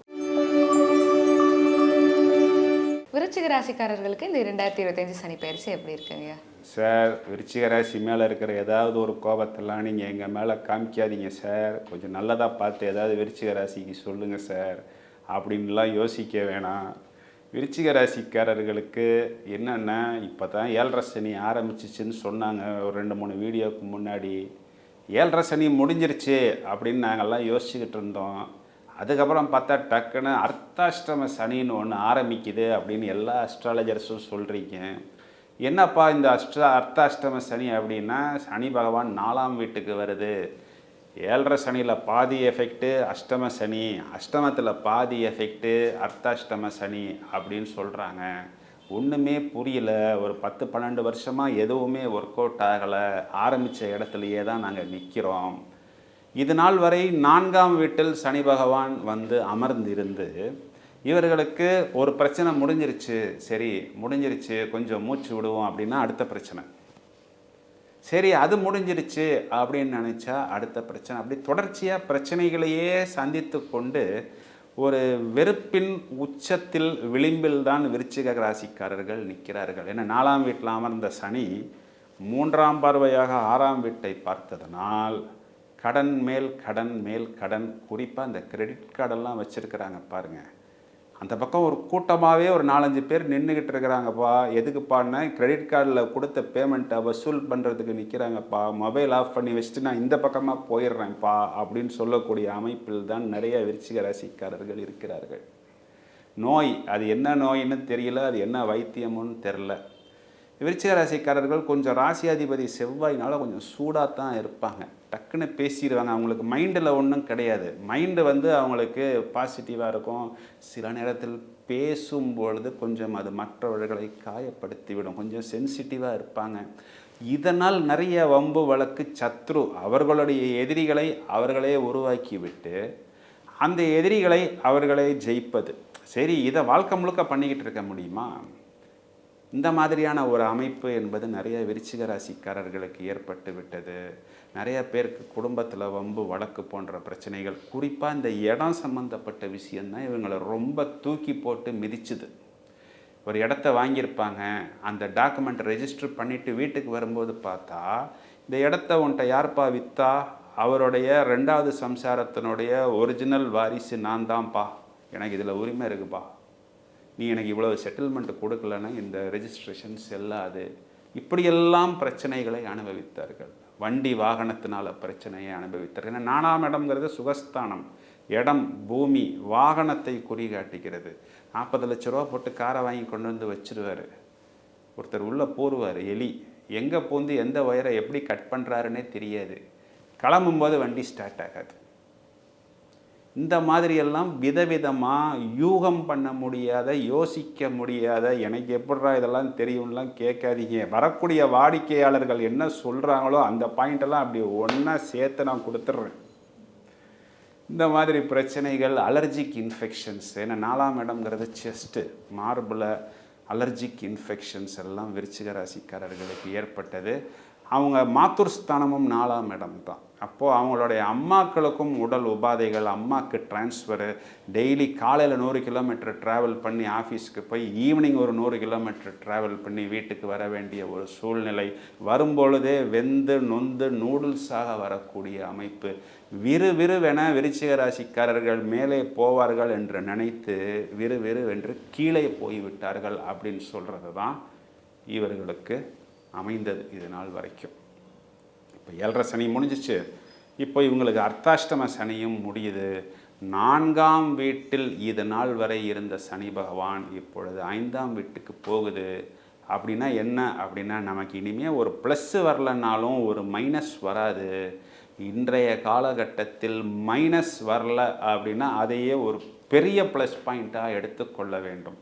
விருச்சிக ராசிக்காரர்களுக்கு இந்த 2025 சனி பயிற்சி எப்படி இருக்குங்க சார்? விருச்சிக ராசி மேலே இருக்கிற ஏதாவது ஒரு கோபத்தெல்லாம் நீங்கள் எங்கள் மேலே காமிக்காதீங்க சார். கொஞ்சம் நல்லதாக பார்த்து ஏதாவது விருச்சிக ராசிக்கு சொல்லுங்கள் சார் அப்படின்லாம் யோசிக்க வேணாம். விருச்சிக ராசிக்காரர்களுக்கு என்னென்னா, இப்போ தான் 7.5 சனி ஆரம்பிச்சிச்சின்னு சொன்னாங்க ஒரு 2-3 வீடியோவுக்கு முன்னாடி. 7.5 சனி முடிஞ்சிருச்சு அப்படின்னு நாங்கள்லாம் யோசிச்சுக்கிட்டு இருந்தோம். அதுக்கப்புறம் பார்த்தா டக்குன்னு அர்த்தாஷ்டம சனின்னு ஒன்று ஆரம்பிக்குது அப்படின்னு எல்லா அஸ்ட்ராலஜர்ஸும் சொல்கிறீங்க. என்னப்பா இந்த அர்த்தாஷ்டம சனி அப்படின்னா, சனி பகவான் 4ஆம் வீட்டுக்கு வருது. 7.5 சனியில் பாதி எஃபெக்ட்டு அஷ்டம சனி, அஷ்டமத்தில் பாதி எஃபெக்ட்டு அர்த்தாஷ்டம சனி அப்படின்னு சொல்கிறாங்க. ஒன்றுமே புரியல. ஒரு 10-12 வருஷமாக எதுவுமே ஒர்க் அவுட் ஆகலை. ஆரம்பித்த இடத்துலையே தான் நாங்கள் நிற்கிறோம். இது நாள் வரை 4ஆம் வீட்டில் சனி பகவான் வந்து அமர்ந்திருந்து இவர்களுக்கு ஒரு பிரச்சனை முடிஞ்சிருச்சு, சரி முடிஞ்சிருச்சு கொஞ்சம் மூச்சு விடுவோம் அப்படின்னா அடுத்த பிரச்சனை, சரி அது முடிஞ்சிருச்சு அப்படின்னு நினச்சா அடுத்த பிரச்சனை, அப்படி தொடர்ச்சியாக பிரச்சனைகளையே சந்தித்து கொண்டு ஒரு வெறுப்பின் உச்சத்தில் விளிம்பில் தான் விருச்சிக ராசிக்காரர்கள் நிற்கிறார்கள். ஏன்னா 4ஆம் வீட்டில் அமர்ந்த சனி 3ஆம் பார்வையாக 6ஆம் வீட்டை பார்த்ததனால் கடன் மேல் கடன் மேல் கடன், குறிப்பாக இந்த கிரெடிட் கார்டெல்லாம் வச்சுருக்கிறாங்க பாருங்கள். அந்த பக்கம் ஒரு கூட்டமாகவே ஒரு 4-5 பேர் நின்றுக்கிட்டு இருக்கிறாங்கப்பா. எதுக்குப்பான்னா கிரெடிட் கார்டில் கொடுத்த பேமெண்ட்டை வசூல் பண்ணுறதுக்கு நிற்கிறாங்கப்பா. மொபைல் ஆஃப் பண்ணி வச்சுட்டு நான் இந்த பக்கமாக போயிடுறேன்ப்பா அப்படின்னு சொல்லக்கூடிய அமைப்பில் தான் நிறைய விருச்சிக ராசிக்காரர்கள் இருக்கிறார்கள். நோய், அது என்ன நோயின்னு தெரியல, அது என்ன வைத்தியமுன்னு தெரில. விருச்சிக ராசிக்காரர்கள் கொஞ்சம் ராசியாதிபதி செவ்வாயினால கொஞ்சம் சூடாக தான் இருப்பாங்க. டக்குன்னு பேசிடுவாங்க. அவங்களுக்கு மைண்டில் ஒன்றும் கிடையாது. மைண்டு வந்து அவங்களுக்கு பாசிட்டிவாக இருக்கும். சில நேரத்தில் பேசும்பொழுது கொஞ்சம் அது மற்றவர்களை காயப்படுத்திவிடும். கொஞ்சம் சென்சிட்டிவாக இருப்பாங்க. இதனால் நிறைய வம்பு வழக்கு, சத்ரு, அவர்களுடைய எதிரிகளை அவர்களே உருவாக்கிவிட்டு அந்த எதிரிகளை அவர்களே ஜெயிப்பது. சரி, இதை வாழ்க்கை முழுக்க பண்ணிக்கிட்டு இருக்க முடியுமா? இந்த மாதிரியான ஒரு அமைப்பு என்பது நிறைய விருச்சிக ராசிக்காரர்களுக்கு ஏற்பட்டு விட்டது. நிறைய பேருக்கு குடும்பத்தில் வம்பு வழக்கு போன்ற பிரச்சனைகள், குறிப்பாக இந்த இடம் சம்மந்தப்பட்ட விஷயந்தான் இவங்களை ரொம்ப தூக்கி போட்டு மிதிச்சுது. ஒரு இடத்த வாங்கியிருப்பாங்க, அந்த டாக்குமெண்ட் ரெஜிஸ்டர் பண்ணிவிட்டு வீட்டுக்கு வரும்போது பார்த்தா இந்த இடத்த உன்ட்ட யார்ப்பா விற்றா, அவருடைய 2வது சம்சாரத்தினுடைய ஒரிஜினல் வாரிசு நான் தான்ப்பா, எனக்கு இதில் உரிமை இருக்குப்பா, நீ எனக்கு இவ்வளவு செட்டில்மெண்ட் கொடுக்கலன்னா இந்த ரெஜிஸ்ட்ரேஷன் செல்லாது. இப்படியெல்லாம் பிரச்சனைகளை அனுபவித்தார்கள். வண்டி வாகனத்தினால பிரச்சனையை அனுபவித்தார்கள். ஏன்னா 4ஆம் இடம்ங்கிறது சுகஸ்தானம், இடம், பூமி, வாகனத்தை குறிகாட்டுகிறது. 40 லட்ச ரூபா போட்டு காரை வாங்கி கொண்டு வந்து வச்சிருவார். ஒருத்தர் உள்ளே போடுவார், எலி எங்கே பூந்து எந்த ஒயரை எப்படி கட் பண்ணுறாருன்னே தெரியாது. கிளம்பும்போது வண்டி ஸ்டார்ட் ஆகாது. இந்த மாதிரியெல்லாம் விதவிதமாக யூகம் பண்ண முடியாத, யோசிக்க முடியாத, எனக்கு எப்படிறா இதெல்லாம் தெரியும்லாம் கேட்காதீங்க. வரக்கூடிய வாடிக்கையாளர்கள் என்ன சொல்கிறாங்களோ அந்த பாயிண்டெல்லாம் அப்படி ஒன்றா சேர்த்து நான் கொடுத்துட்றேன். இந்த மாதிரி பிரச்சனைகள், அலர்ஜிக் இன்ஃபெக்ஷன்ஸ், ஏன்னா 4ஆம் இடம்ங்கிறது செஸ்ட்டு, மார்பில் அலர்ஜிக் இன்ஃபெக்ஷன்ஸ் எல்லாம் விருச்சிக ராசிக்காரர்களுக்கு ஏற்பட்டது. அவங்க மாத்தூர் ஸ்தானமும் 4ஆம் இடம் தான். அப்போது அவங்களுடைய அம்மாக்களுக்கும் உடல் உபாதைகள், அம்மாவுக்கு டிரான்ஸ்ஃபரு, டெய்லி காலையில் 100 கிலோமீட்டர் ட்ராவல் பண்ணி ஆஃபீஸ்க்கு போய் ஈவினிங் ஒரு 100 கிலோமீட்டர் ட்ராவல் பண்ணி வீட்டுக்கு வர வேண்டிய ஒரு சூழ்நிலை, வரும்பொழுதே வெந்து நொந்து நூடுல்ஸாக வரக்கூடிய அமைப்பு, விறுவிறுவென விருச்சிக ராசிக்காரர்கள் மேலே போவார்கள் என்று நினைத்து விறுவிறுவென்று கீழே போய்விட்டார்கள் அப்படின்னு சொல்கிறது தான் இவர்களுக்கு அமைந்தது இது நாள் வரைக்கும். இப்போ 7.5 சனி முடிஞ்சிச்சு. இப்போ இவங்களுக்கு அர்த்தாஷ்டம சனியும் முடியுது. 4ஆம் வீட்டில் இது நாள் வரை இருந்த சனி பகவான் இப்பொழுது 5ஆம் வீட்டுக்கு போகுது. அப்படின்னா என்ன அப்படின்னா, நமக்கு இனிமேல் ஒரு ப்ளஸ்ஸு வரலனாலும் ஒரு மைனஸ் வராது. இன்றைய காலகட்டத்தில் மைனஸ் வரல அப்படின்னா அதையே ஒரு பெரிய ப்ளஸ் பாயிண்ட்டாக எடுத்துக்கொள்ள வேண்டும்.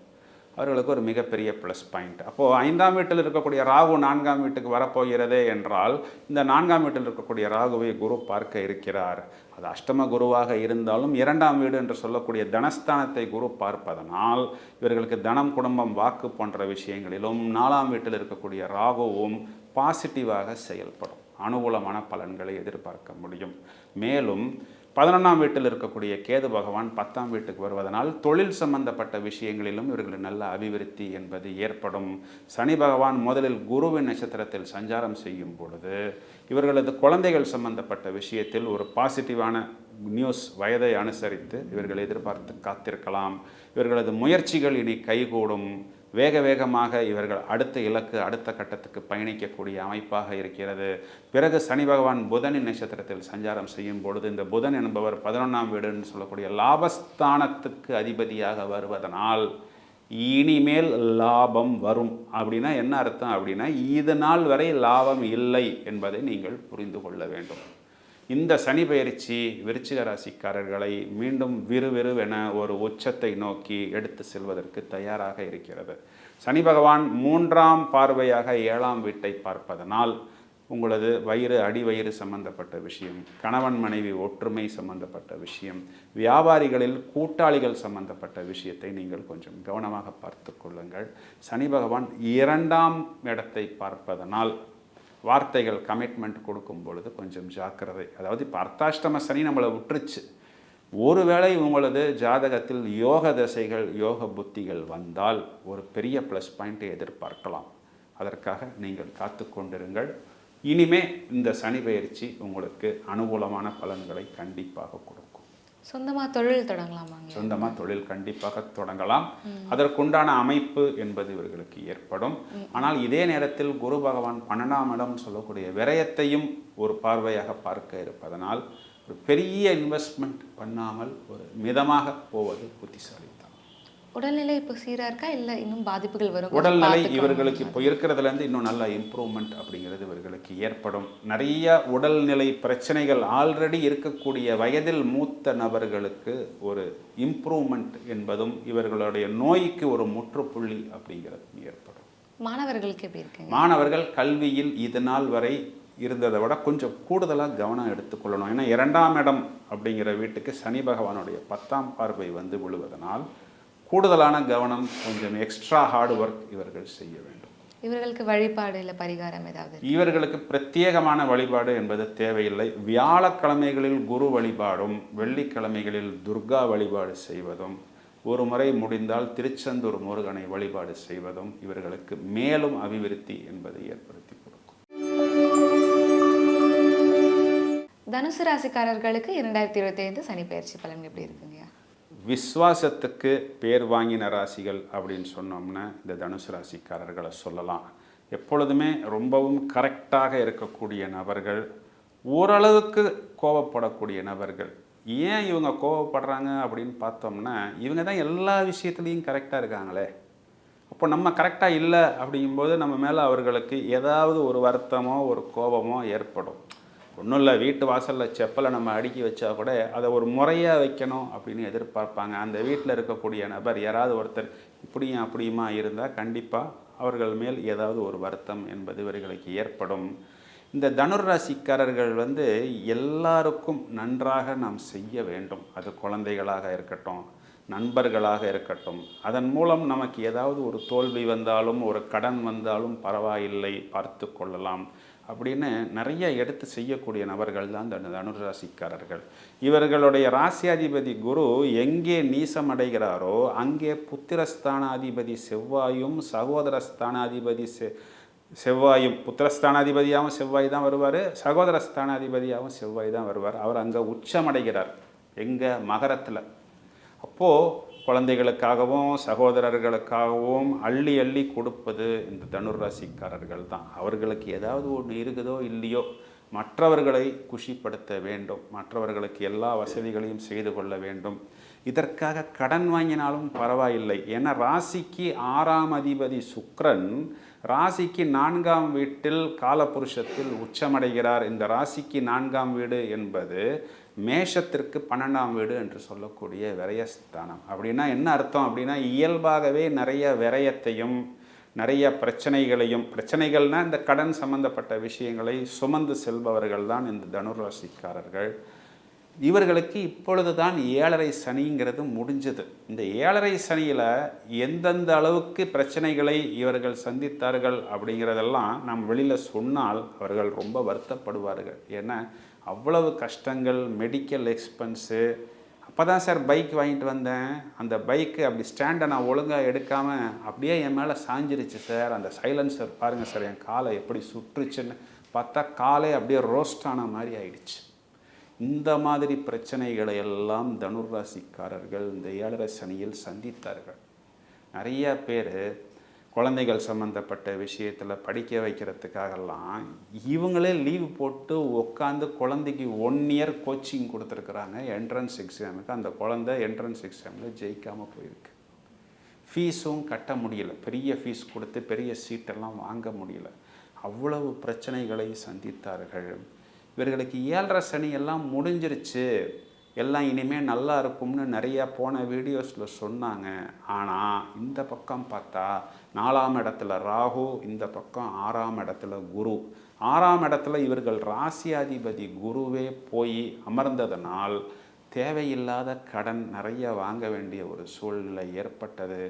அவர்களுக்கு ஒரு மிகப்பெரிய ப்ளஸ் பாயிண்ட். அப்போது 5ஆம் வீட்டில் இருக்கக்கூடிய ராகு 4ஆம் வீட்டுக்கு வரப்போகிறதே என்றால், இந்த 4ஆம் வீட்டில் இருக்கக்கூடிய ராகுவை குரு பார்க்க இருக்கிறார். அது அஷ்டம குருவாக இருந்தாலும் 2ஆம் வீடு என்று சொல்லக்கூடிய தனஸ்தானத்தை குரு பார்ப்பதனால் இவர்களுக்கு தனம், குடும்பம், வாக்கு போன்ற விஷயங்களிலும் 4ஆம் வீட்டில் இருக்கக்கூடிய ராகுவும் பாசிட்டிவாக செயல்படும். அனுகூலமான பலன்களை எதிர்பார்க்க முடியும். மேலும் 11ஆம் வீட்டில் இருக்கக்கூடிய கேது பகவான் 10ஆம் வீட்டுக்கு வருவதனால் தொழில் சம்பந்தப்பட்ட விஷயங்களிலும் இவர்களுக்கு நல்ல அபிவிருத்தி என்பது ஏற்படும். சனி பகவான் முதலில் குருவின் நட்சத்திரத்தில் சஞ்சாரம் செய்யும் பொழுது இவர்களது குழந்தைகள் சம்பந்தப்பட்ட விஷயத்தில் ஒரு பாசிட்டிவான நியூஸ் வயதை அனுசரித்து இவர்கள் எதிர்பார்த்து காத்திருக்கலாம். இவர்களது முயற்சிகள் இனி கைகூடும். வேக வேகமாக இவர்கள் அடுத்த இலக்கு, அடுத்த கட்டத்துக்கு பயணிக்கக்கூடிய அமைப்பாக இருக்கிறது. பிறகு சனி பகவான் புதனின் நட்சத்திரத்தில் சஞ்சாரம் செய்யும் பொழுது இந்த புதன் என்பவர் 11ஆம் வீடுன்னு சொல்லக்கூடிய லாபஸ்தானத்துக்கு அதிபதியாக வருவதனால் இனிமேல் லாபம் வரும். அப்படின்னா என்ன அர்த்தம் அப்படின்னா, இது நாள் வரை லாபம் இல்லை என்பதை நீங்கள் புரிந்து கொள்ள வேண்டும். இந்த சனி பயிற்சி விருச்சிக ராசிக்காரர்களை மீண்டும் விறுவிறுவென ஒரு உச்சத்தை நோக்கி எடுத்து செல்வதற்கு தயாராக இருக்கிறது. சனி பகவான் 3ஆம் பார்வையாக 7ஆம் வீட்டை பார்ப்பதனால் உங்களது வயிறு, அடிவயிறு சம்பந்தப்பட்ட விஷயம், கணவன் மனைவி ஒற்றுமை சம்பந்தப்பட்ட விஷயம், வியாபாரிகளில் கூட்டாளிகள் சம்பந்தப்பட்ட விஷயத்தை நீங்கள் கொஞ்சம் கவனமாக பார்த்து கொள்ளுங்கள். சனி பகவான் 2ஆம் இடத்தை பார்ப்பதனால் வார்த்தைகள், கமிட்மெண்ட் கொடுக்கும் பொழுது கொஞ்சம் ஜாக்கிரதை. அதாவது இப்போ அர்த்தாஷ்டம சனி நம்மளை விட்டுருச்சு. ஒருவேளை உங்களது ஜாதகத்தில் யோக தசைகள், யோக புத்திகள் வந்தால் ஒரு பெரிய ப்ளஸ் பாயிண்ட்டை எதிர்பார்க்கலாம். அதற்காக நீங்கள் காத்து கொண்டிருங்கள். இனிமே இந்த சனி பயிற்சி உங்களுக்கு அனுகூலமான பலன்களை கண்டிப்பாக கொடுக்கும். சொந்தமாக தொழில் தொடங்கலாமாங்க? சொந்தமாக தொழில் கண்டிப்பாக தொடங்கலாம். அதற்குண்டான அமைப்பு என்பது இவர்களுக்கு ஏற்படும். ஆனால் இதே நேரத்தில் குரு பகவான் 12ஆம் இடம் சொல்லக்கூடிய விரயத்தையும் ஒரு பார்வையாக பார்க்க இருப்பதனால் ஒரு பெரிய இன்வெஸ்ட்மெண்ட் பண்ணாமல் ஒரு மிதமாக போவது புத்திசாலித்தனம். உடல்நிலை இப்போ சீராக இருக்கா, இல்லை இன்னும் பாதிப்புகள் வரும்? உடல்நிலை இவர்களுக்கு இப்போ இருக்கிறதுலேருந்து இன்னும் நல்ல இம்ப்ரூவ்மெண்ட் அப்படிங்கிறது இவர்களுக்கு ஏற்படும். நிறைய உடல்நிலை பிரச்சனைகள் ஆல்ரெடி இருக்கக்கூடிய வயதில் மூத்த நபர்களுக்கு ஒரு இம்ப்ரூவ்மெண்ட் என்பதும் இவர்களுடைய நோய்க்கு ஒரு முற்றுப்புள்ளி அப்படிங்கிறது ஏற்படும். மாணவர்களுக்கு எப்படி இருக்குங்க? மாணவர்கள் கல்வியில் இது நாள் வரை இருந்ததை விட கொஞ்சம் கூடுதலாக கவனம் எடுத்துக்கொள்ளணும். ஏன்னா 2ஆம் இடம் அப்படிங்கிற வீட்டுக்கு சனி பகவானுடைய 10ஆம் பார்வை வந்து விழுவதனால் கூடுதலான கவனம், கொஞ்சம் எக்ஸ்ட்ரா ஹார்ட் ஒர்க் இவர்கள் செய்ய வேண்டும். இவர்களுக்கு வழிபாடு இல்லை பரிகாரம் ஏதாவது? இவர்களுக்கு பிரத்யேகமான வழிபாடு என்பது தேவையில்லை. வியாழக்கிழமைகளில் குரு வழிபாடும் வெள்ளிக்கிழமைகளில் துர்கா வழிபாடு செய்வதும், ஒரு முறை முடிந்தால் திருச்செந்தூர் முருகனை வழிபாடு செய்வதும் இவர்களுக்கு மேலும் அபிவிருத்தி என்பதை ஏற்படுத்தி கொடுக்கும். தனுசு ராசிக்காரர்களுக்கு 2025 சனி பயிற்சி பலன் எப்படி இருக்குங்க? விஸ்வாசத்துக்கு பேர் வாங்கின ராசிகள் அப்படின்னு சொன்னோம்னா இந்த தனுசு ராசிக்காரர்களை சொல்லலாம். எப்பொழுதுமே ரொம்பவும் கரெக்டாக இருக்கக்கூடிய நபர்கள், ஓரளவுக்கு கோபப்படக்கூடிய நபர்கள். ஏன் இவங்க கோபப்படுறாங்க அப்படின்னு பார்த்தோம்னா, இவங்க தான் எல்லா விஷயத்துலேயும் கரெக்டாக இருக்காங்களே. அப்போ நம்ம கரெக்டாக இல்லை அப்படிங்கும்போது நம்ம மேலே அவர்களுக்கு ஏதாவது ஒரு வருத்தமோ ஒரு கோபமோ ஏற்படும். ஒன்றும் இல்லை, வீட்டு வாசலில் செப்பலை நம்ம அடுக்கி வச்சா கூட அதை ஒரு முறையாக வைக்கணும் அப்படின்னு எதிர்பார்ப்பாங்க. அந்த வீட்டில் இருக்கக்கூடிய நபர் யாராவது ஒருத்தர் இப்படியும் அப்படியுமா இருந்தால் கண்டிப்பாக அவர்கள் மேல் ஏதாவது ஒரு வருத்தம் என்பது இவர்களுக்கு ஏற்படும். இந்த தனுர் ராசிக்காரர்கள் எல்லாருக்கும் நன்றாக நாம் செய்ய வேண்டும். அது குழந்தைகளாக இருக்கட்டும், நண்பர்களாக இருக்கட்டும். அதன் மூலம் நமக்கு ஏதாவது ஒரு தோல்வி வந்தாலும் ஒரு கடன் வந்தாலும் பரவாயில்லை, பார்த்து கொள்ளலாம் அப்படின்னு நிறைய எடுத்து செய்யக்கூடிய நபர்கள் தான் இந்த தனுர் ராசிக்காரர்கள். இவர்களுடைய ராசியாதிபதி குரு எங்கே நீசமடைகிறாரோ அங்கே புத்திரஸ்தானாதிபதி செவ்வாயும் சகோதரஸ்தானாதிபதி செவ்வாயும், புத்திரஸ்தானாதிபதியாகவும் செவ்வாய் தான் வருவார், சகோதரஸ்தானாதிபதியாகவும் செவ்வாய் தான் வருவார். அவர் அங்கே உச்சமடைகிறார், எங்கே மகரத்தில். அப்போது குழந்தைகளுக்காகவும் சகோதரர்களுக்காகவும் அள்ளி அள்ளி கொடுப்பது இந்த தனுர் ராசிக்காரர்கள் தான். அவர்களுக்கு ஏதாவது ஒன்று இருக்குதோ இல்லையோ மற்றவர்களை குஷிப்படுத்த வேண்டும், மற்றவர்களுக்கு எல்லா வசதிகளையும் செய்து கொள்ள வேண்டும். இதற்காக கடன் வாங்கினாலும் பரவாயில்லை. ஏன்னா ராசிக்கு 6ஆம் அதிபதி சுக்கிரன் ராசிக்கு 4ஆம் வீட்டில் காலபுருஷத்தில் உச்சமடைகிறார். இந்த ராசிக்கு 4ஆம் வீடு என்பது மேஷத்திற்கு 12ஆம் வீடு என்று சொல்லக்கூடிய விரயஸ்தானம். அப்படின்னா என்ன அர்த்தம் அப்படின்னா, இயல்பாகவே நிறைய விரயத்தையும் நிறைய பிரச்சனைகளையும், பிரச்சனைகள்னால் இந்த கடன் சம்பந்தப்பட்ட விஷயங்களை சுமந்து செல்பவர்கள் தான் இந்த தனுர் ராசிக்காரர்கள். இவர்களுக்கு இப்பொழுது தான் 7.5 சனிங்கிறது முடிஞ்சது. இந்த 7.5 சனியில் எந்தெந்த அளவுக்கு பிரச்சனைகளை இவர்கள் சந்தித்தார்கள் அப்படிங்கிறதெல்லாம் நாம் வெளியில் சொன்னால் அவர்கள் ரொம்ப வருத்தப்படுவார்கள். ஏன்னா அவ்வளவு கஷ்டங்கள், மெடிக்கல் எக்ஸ்பென்ஸு. அப்போ தான் சார் பைக் வாங்கிட்டு வந்தேன், அந்த பைக்கு அப்படி ஸ்டாண்டை நான் ஒழுங்காக எடுக்காமல் அப்படியே என் மேலே சாஞ்சிருச்சு சார், அந்த சைலன்சர் பாருங்கள் சார் என் காலை எப்படி சுற்றுச்சுன்னு பார்த்தா காலே அப்படியே ரோஸ்ட் ஆன மாதிரி ஆயிடுச்சு. இந்த மாதிரி பிரச்சனைகளை எல்லாம் தனுர் ராசிக்காரர்கள் இந்த 7.5 சனியில் சந்தித்தார்கள். நிறைய பேர் குழந்தைகள் சம்மந்தப்பட்ட விஷயத்தில் படிக்க வைக்கிறதுக்காகலாம் இவங்களே லீவு போட்டு உட்காந்து குழந்தைக்கு 1 இயர் கோச்சிங் கொடுத்துருக்குறாங்க என்ட்ரன்ஸ் எக்ஸாமுக்கு. அந்த குழந்தை என்ட்ரன்ஸ் எக்ஸாமில் ஜெயிக்காமல் போயிருக்கு. ஃபீஸும் கட்ட முடியல, பெரிய ஃபீஸ் கொடுத்து பெரிய சீட்டெல்லாம் வாங்க முடியல. அவ்வளவு பிரச்சனைகளை சந்தித்தார்கள். இவர்களுக்கு 7.5 சனி எல்லாம் முடிஞ்சிருச்சு, எல்லாம் இனிமேல் நல்லா இருக்கும்னு நிறையா போன வீடியோஸில் சொன்னாங்க. ஆனால் இந்த பக்கம் பார்த்தா 4ஆம் இடத்துல ராகு, இந்த பக்கம் 6ஆம் இடத்துல குரு. 6ஆம் இடத்துல இவர்கள் ராசியாதிபதி குருவே போய் அமர்ந்ததனால் தேவையில்லாத கடன் நிறைய வாங்க வேண்டிய ஒரு சூழ்நிலை ஏற்பட்டது.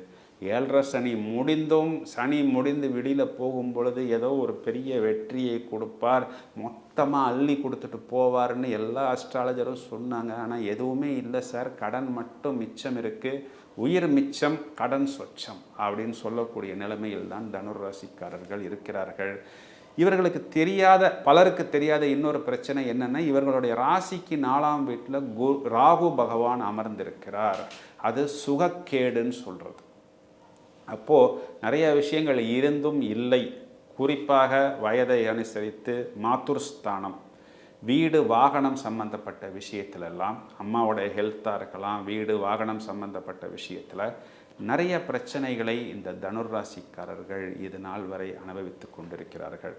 7.5 சனி முடிந்தும், சனி முடிந்து வெளியில் போகும் பொழுது ஏதோ ஒரு பெரிய வெற்றியை கொடுப்பார், மொத்தமாக அள்ளி கொடுத்துட்டு போவார்னு எல்லா அஸ்ட்ராலஜரும் சொன்னாங்க. ஆனால் எதுவுமே இல்லை சார், கடன் மட்டும் மிச்சம் இருக்குது, உயிர் மிச்சம் கடன் சொச்சம் அப்படின்னு சொல்லக்கூடிய நிலைமையில் தான் தனுர் ராசிக்காரர்கள் இருக்கிறார்கள். இவர்களுக்கு தெரியாத, பலருக்கு தெரியாத இன்னொரு பிரச்சனை என்னென்னா, இவர்களுடைய ராசிக்கு 4ஆம் வீட்டில் ராகு பகவான் அமர்ந்திருக்கிறார். அது சுகக்கேடுன்னு சொல்கிறது. அப்போது நிறைய விஷயங்கள் இருந்தும் இல்லை. குறிப்பாக வயதை அனுசரித்து மாத்துர்ஸ்தானம், வீடு வாகனம் சம்பந்தப்பட்ட விஷயத்துலலாம், அம்மாவோடைய ஹெல்த்தாக இருக்கலாம், வீடு வாகனம் சம்பந்தப்பட்ட விஷயத்தில் நிறைய பிரச்சனைகளை இந்த தனுர் ராசிக்காரர்கள் இது நாள் வரை அனுபவித்து கொண்டிருக்கிறார்கள்.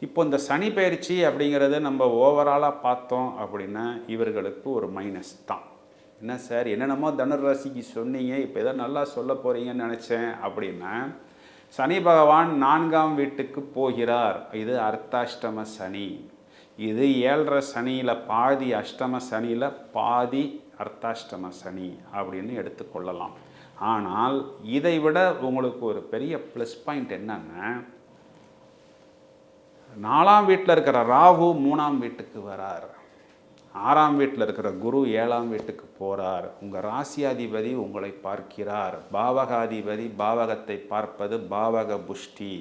இப்போ இந்த சனி பயிற்சி அப்படிங்கிறது நம்ம ஓவராலாக பார்த்தோம் அப்படின்னா இவர்களுக்கு ஒரு மைனஸ் தான். என்ன சார் என்னென்னமோ தனுர் ராசிக்கு சொன்னீங்க, இப்போ எதோ நல்லா சொல்ல போகிறீங்கன்னு நினச்சேன் அப்படின்னா, சனி பகவான் 4ஆம் வீட்டுக்கு போகிறார். இது அர்த்தாஷ்டம சனி. இது 7.5 சனியில் பாதி அஷ்டம சனியில் பாதி அர்த்தாஷ்டம சனி அப்படின்னு எடுத்துக்கொள்ளலாம். ஆனால் இதை விட உங்களுக்கு ஒரு பெரிய ப்ளஸ் பாயிண்ட் என்னன்னா, 4ஆம் வீட்டில் இருக்கிற ராகு 3ஆம் வீட்டுக்கு வரார், 6ஆம் வீட்டில் இருக்கிற குரு 7ஆம் வீட்டுக்கு போகிறார். உங்கள் ராசியாதிபதி உங்களை பார்க்கிறார். பாவகாதிபதி பாவகத்தை பார்ப்பது பாவக புஷ்டி.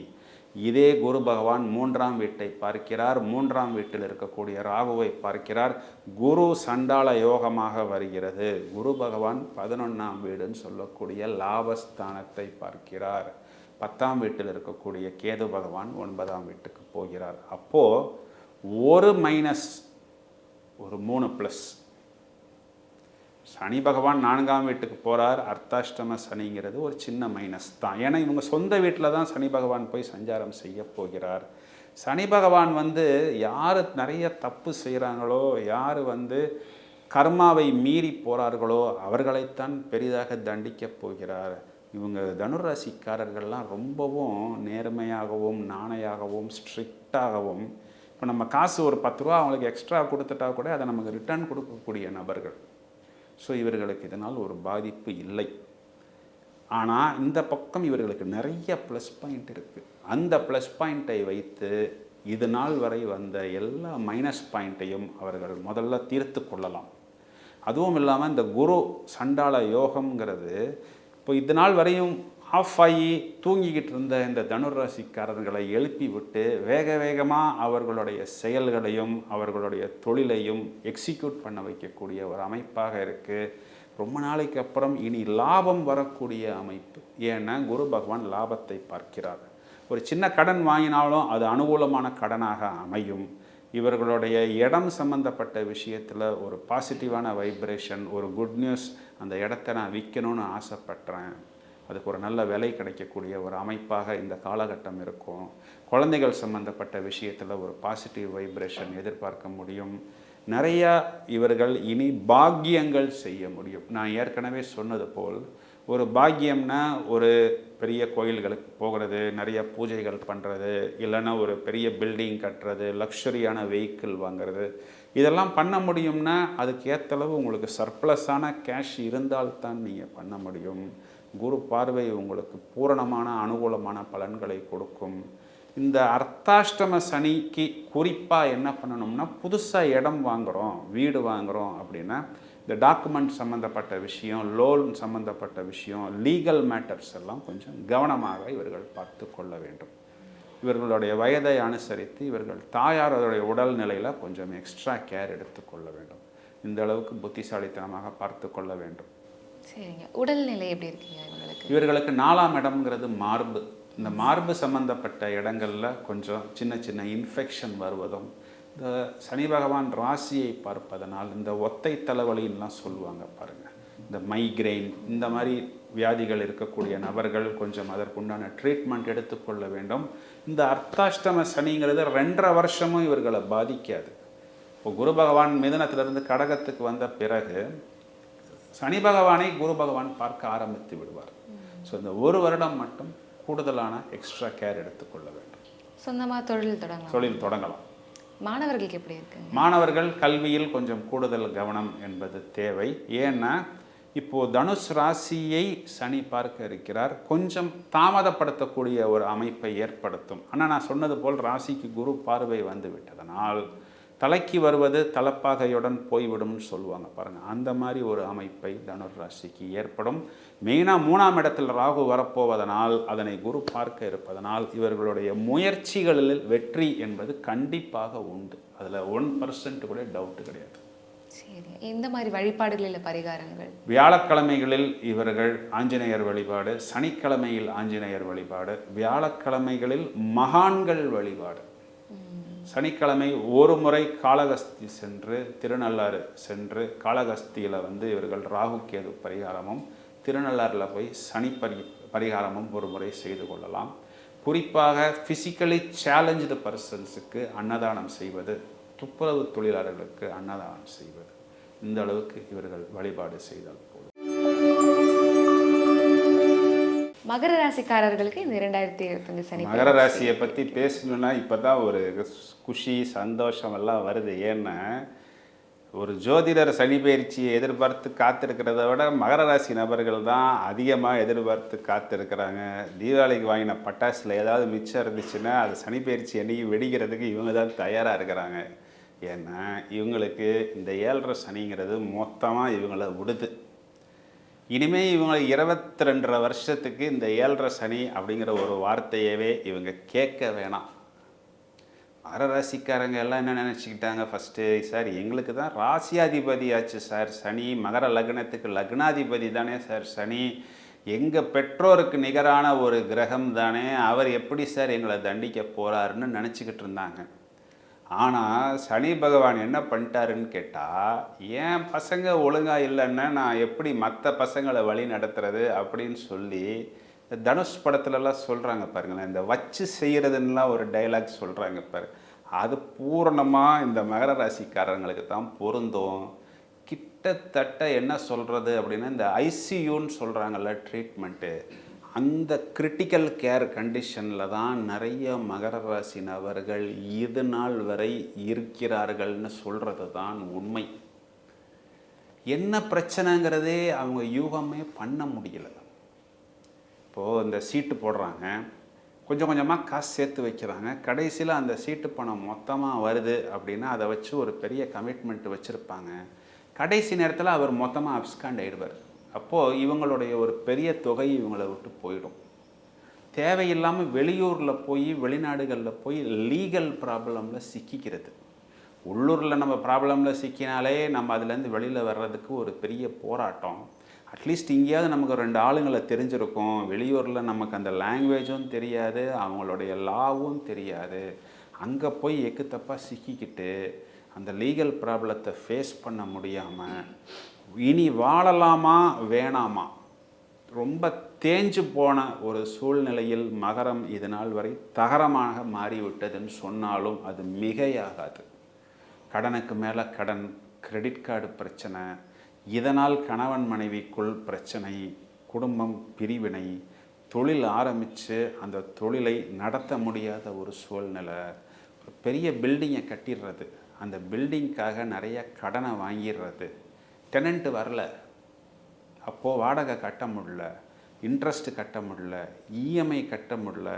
இதே குரு பகவான் 3ஆம் வீட்டை பார்க்கிறார். 3ஆம் வீட்டில் இருக்கக்கூடிய ராகுவை பார்க்கிறார். குரு சண்டாள யோகமாக வருகிறது. குரு பகவான் 11ஆம் வீடுன்னு சொல்லக்கூடிய லாபஸ்தானத்தை பார்க்கிறார். 10ஆம் வீட்டில் இருக்கக்கூடிய கேது பகவான் 9ஆம் வீட்டுக்கு போகிறார். அப்போது ஒரு மைனஸ் ஒரு 3 ப்ளஸ். சனி பகவான் 4ஆம் வீட்டுக்கு போகிறார். அர்த்தாஷ்டம சனிங்கிறது ஒரு சின்ன மைனஸ் தான். ஏன்னா இவங்க சொந்த வீட்டில் தான் சனி பகவான் போய் சஞ்சாரம் செய்ய போகிறார். சனி பகவான் யார் நிறைய தப்பு செய்கிறாங்களோ, யார் கர்மாவை மீறி போகிறார்களோ அவர்களைத்தான் பெரிதாக தண்டிக்கப் போகிறார். இவங்க தனுராசிக்காரர்கள்லாம் ரொம்பவும் நேர்மையாகவும் நாணயமாகவும் ஸ்ட்ரிக்டாகவும், இப்போ நம்ம காசு ஒரு 10 ரூபா அவங்களுக்கு எக்ஸ்ட்ரா கொடுத்துட்டா கூட அதை நமக்கு ரிட்டர்ன் கொடுக்கக்கூடிய நபர்கள். ஸோ இவர்களுக்கு இதனால் ஒரு பாதிப்பு இல்லை. ஆனால் இந்த பக்கம் இவர்களுக்கு நிறைய ப்ளஸ் பாயிண்ட் இருக்குது. அந்த ப்ளஸ் பாயிண்ட்டை வைத்து இது நாள் வரை வந்த எல்லா மைனஸ் பாயிண்ட்டையும் அவர்கள் முதல்ல தீர்த்து கொள்ளலாம். அதுவும் இல்லாமல் இந்த குரு சண்டாள யோகம்ங்கிறது இப்போ இது நாள் வரையும் ஆஃப் ஆகி தூங்கிக்கிட்டு இருந்த இந்த தனுராசிக்காரர்களை எழுப்பி விட்டு வேக வேகமாக அவர்களுடைய செயல்களையும் அவர்களுடைய தொழிலையும் எக்ஸிக்யூட் பண்ண வைக்கக்கூடிய ஒரு அமைப்பாக இருக்குது. ரொம்ப நாளைக்கு அப்புறம் இனி லாபம் வரக்கூடிய அமைப்பு. ஏன்னா குரு பகவான் லாபத்தை பார்க்கிறார். ஒரு சின்ன கடன் வாங்கினாலும் அது அனுகூலமான கடனாக அமையும். இவர்களுடைய இடம் சம்பந்தப்பட்ட விஷயத்தில் ஒரு பாசிட்டிவான வைப்ரேஷன், ஒரு குட் நியூஸ், அந்த இடத்த நான் விற்கணும்னு ஆசைப்பட்றேன், அதுக்கு ஒரு நல்ல விலை கிடைக்கக்கூடிய ஒரு அமைப்பாக இந்த காலகட்டம் இருக்கும். குழந்தைகள் சம்பந்தப்பட்ட விஷயத்தில் ஒரு பாசிட்டிவ் வைப்ரேஷன் எதிர்பார்க்க முடியும். நிறையா இவர்கள் இனி பாக்கியங்கள் செய்ய முடியும். நான் ஏற்கனவே சொன்னது போல் ஒரு பாக்கியம்னா ஒரு பெரிய கோயில்களுக்கு போகிறது, நிறைய பூஜைகள் பண்ணுறது, இல்லைன்னா ஒரு பெரிய பில்டிங் கட்டுறது, லக்ஸரியான வெஹிக்கிள் வாங்கிறது, இதெல்லாம் பண்ண முடியும்னா அதுக்கு ஏற்றளவு உங்களுக்கு சர்ப்ளஸான கேஷ் இருந்தால்தான் நீங்கள் பண்ண முடியும். குரு பார்வை உங்களுக்கு பூரணமான அனுகூலமான பலன்களை கொடுக்கும். இந்த அர்த்தாஷ்டம சனிக்கு குறிப்பாக என்ன பண்ணணும்னா, புதுசாக இடம் வாங்குகிறோம், வீடு வாங்குகிறோம் அப்படின்னா இந்த டாக்குமெண்ட் சம்மந்தப்பட்ட விஷயம், லோன் சம்மந்தப்பட்ட விஷயம், லீகல் மேட்டர்ஸ் எல்லாம் கொஞ்சம் கவனமாக இவர்கள் பார்த்து கொள்ள வேண்டும். இவர்களுடைய வயதை அனுசரித்து இவர்கள் தாயாரோடைய உடல்நிலையில் கொஞ்சம் எக்ஸ்ட்ரா கேர் எடுத்துக்கொள்ள வேண்டும். இந்த அளவுக்கு புத்திசாலித்தனமாக பார்த்து கொள்ள வேண்டும். சரிங்க. உடல்நிலை எப்படி இருக்குங்க இவங்களுக்கு? இவர்களுக்கு 4ஆம் இடம்ங்கிறது மார்பு. இந்த மார்பு சம்பந்தப்பட்ட இடங்களில் கொஞ்சம் சின்ன சின்ன இன்ஃபெக்ஷன் வருவதும், இந்த சனி பகவான் ராசியை பார்ப்பதனால் இந்த ஒத்தை தலைவலின்லாம் சொல்லுவாங்க பாருங்கள், இந்த மைக்ரெயின், இந்த மாதிரி வியாதிகள் இருக்கக்கூடிய நபர்கள் கொஞ்சம் அதற்குண்டான ட்ரீட்மெண்ட் எடுத்துக்கொள்ள வேண்டும். இந்த அர்த்தாஷ்டம சனிங்கிறது 2.5 வருஷமும் இவர்களை பாதிக்காது. இப்போ குரு பகவான் மிதுனத்திலிருந்து கடகத்துக்கு வந்த பிறகு சனி பகவானை குரு பகவான் பார்க்க ஆரம்பித்து விடுவார். ஸோ இந்த 1 வருடம் மட்டும் கூடுதலான எக்ஸ்ட்ரா கேர் எடுத்துக்கொள்ள வேண்டும். சொந்தமாக தொழில் தொடங்கலாம். மாணவர்களுக்கு எப்படி இருக்கு? மாணவர்கள் கல்வியில் கொஞ்சம் கூடுதல் கவனம் என்பது தேவை. ஏன்னா இப்போது தனுஷ் ராசியை சனி பார்க்க இருக்கிறார். கொஞ்சம் தாமதப்படுத்தக்கூடிய ஒரு அமைப்பை ஏற்படுத்தும். ஆனால் நான் சொன்னது போல் ராசிக்கு குரு பார்வை வந்து விட்டதனால் தலைக்கு வருவது தலப்பாகையுடன் போய்விடும்னு சொல்லுவாங்க பாருங்கள். அந்த மாதிரி ஒரு அமைப்பை தனுர் ராசிக்கு ஏற்படும். மெயினாக 3ஆம் இடத்தில் ராகு வரப்போவதனால், அதனை குரு பார்க்க இருப்பதனால் இவர்களுடைய முயற்சிகளில் வெற்றி என்பது கண்டிப்பாக உண்டு. அதில் 1% கூட டவுட்டு கிடையாது. சரி, இந்த மாதிரி வழிபாடுகளில் பரிகாரங்கள் வியாழக்கிழமைகளில் இவர்கள் ஆஞ்சநேயர் வழிபாடு, சனிக்கிழமையில் ஆஞ்சநேயர் வழிபாடு, வியாழக்கிழமைகளில் மகான்கள் வழிபாடு, சனிக்கிழமை ஒரு முறை காளகஸ்தி சென்று திருநள்ளாறு சென்று காளகஸ்தியில் இவர்கள் ராகு கேது பரிகாரமும், திருநள்ளாறில் போய் சனி பரிகாரமும் ஒரு முறை செய்து கொள்ளலாம். குறிப்பாக ஃபிசிக்கலி சேலஞ்சு பர்சன்ஸுக்கு அன்னதானம் செய்வது, துப்புரவு தொழிலாளர்களுக்கு அன்னதானம் செய்வது, இந்த அளவுக்கு இவர்கள் வழிபாடு செய்தால் போதும். மகர ராசிக்காரர்களுக்கு இந்த 2025 சனி மகர ராசியை பற்றி பேசணுன்னா இப்போ தான் ஒரு குஷி சந்தோஷம் எல்லாம் வருது. ஏன்னா ஒரு ஜோதிடர் சனி பயிற்சியை எதிர்பார்த்து காத்திருக்கிறத விட மகர ராசி நபர்கள் தான் அதிகமாக எதிர்பார்த்து காத்திருக்கிறாங்க. தீபாவளிக்கு வாங்கின பட்டாசில் ஏதாவது மிச்சம் இருந்துச்சுன்னா அது சனி பயிற்சி அன்றைக்கி வெடிக்கிறதுக்கு இவங்க தான் தயாராக இருக்கிறாங்க. ஏன்னா இவங்களுக்கு இந்த 7.5 சனிங்கிறது மொத்தமாக இவங்களை விடுது. இனிமேல் இவங்க 22 வருஷத்துக்கு இந்த 7.5 சனி அப்படிங்கிற ஒரு வார்த்தையவே இவங்க கேட்க வேணாம். மகர ராசிக்காரங்க எல்லாம் என்ன நினச்சிக்கிட்டாங்க ஃபஸ்ட்டு, சார் எங்களுக்கு தான் ராசியாதிபதி ஆச்சு சார் சனி, மகர லக்னத்துக்கு லக்னாதிபதி தானே சார் சனி, எங்கள் பெற்றோருக்கு நிகரான ஒரு கிரகம் தானே, அவர் எப்படி சார் எங்களை தண்டிக்க போகிறாருன்னு நினச்சிக்கிட்டு இருந்தாங்க. ஆனால் சனி பகவான் என்ன பண்ணிட்டாருன்னு கேட்டால், ஏன் பசங்க ஒழுங்காக இல்லைன்னா நான் எப்படி மற்ற பசங்களை வழி நடத்துறது அப்படின்னு சொல்லி இந்த தனுஷ் படத்துலலாம் சொல்கிறாங்க பாருங்களேன், இந்த வச்சு செய்கிறதுன்னெலாம் ஒரு டைலாக் சொல்கிறாங்க பாரு, அது பூரணமாக இந்த மகர ராசிக்காரங்களுக்கு தான் பொருந்தும். கிட்டத்தட்ட என்ன சொல்கிறது அப்படின்னா, இந்த ஐசியூன்னு சொல்கிறாங்கல்ல ட்ரீட்மெண்ட்டு, அந்த கிரிட்டிக்கல் கேர் கண்டிஷனில் தான் நிறைய மகர ராசி நபர்கள் இது நாள் வரை இருக்கிறார்கள்னு சொல்கிறது தான் உண்மை. என்ன பிரச்சனைங்கிறதே அவங்க யூகமே பண்ண முடியல. இப்போது இந்த சீட்டு போடுறாங்க, கொஞ்சம் கொஞ்சமாக காசு சேர்த்து வைக்கிறாங்க, கடைசியில் அந்த சீட்டு பணம் மொத்தமாக வருது அப்படின்னா அதை வச்சு ஒரு பெரிய கமிட்மெண்ட் வச்சுருப்பாங்க. கடைசி நேரத்தில் அவர் மொத்தமாக அப்ஸ்காண்ட் ஆகிடுவார். அப்போது இவங்களுடைய ஒரு பெரிய தொகை இவங்களை விட்டு போயிடும். தேவையில்லாமல் வெளியூரில் போய் வெளிநாடுகளில் போய் லீகல் ப்ராப்ளமில் சிக்கிக்கிறது. உள்ளூரில் நம்ம ப்ராப்ளமில் சிக்கினாலே நம்ம அதுலேருந்து வெளியில் வர்றதுக்கு ஒரு பெரிய போராட்டம். அட்லீஸ்ட் இங்கேயாவது நமக்கு 2 ஆளுங்களை தெரிஞ்சிருக்கும். வெளியூரில் நமக்கு அந்த லாங்குவேஜும் தெரியாது, அவங்களுடைய லாவும் தெரியாது. அங்கே போய் எக்கு தப்பாக சிக்கிக்கிட்டு அந்த லீகல் ப்ராப்ளத்தை ஃபேஸ் பண்ண முடியாமல் இனி வாழலாமா வேணாமா ரொம்ப தேஞ்சு போன ஒரு சூழ்நிலையில் மகரம் இது நாள் வரை தகரமாக மாறிவிட்டதுன்னு சொன்னாலும் அது மிகையாகாது. கடனுக்கு மேலே கடன், கிரெடிட் கார்டு பிரச்சனை, இதனால் கணவன் மனைவிக்குள் பிரச்சனை, குடும்பம் பிரிவினை, தொழில் ஆரம்பித்து அந்த தொழிலை நடத்த முடியாத ஒரு சூழ்நிலை, ஒரு பெரிய பில்டிங்கை கட்டிடுறது, அந்த பில்டிங்க்காக நிறைய கடனை வாங்கிடுறது, டெனண்ட்டு வரல, அப்போது வாடகை கட்ட முடியல, இன்ட்ரெஸ்ட்டு கட்ட முடியல, இஎம்ஐ கட்ட முடியல.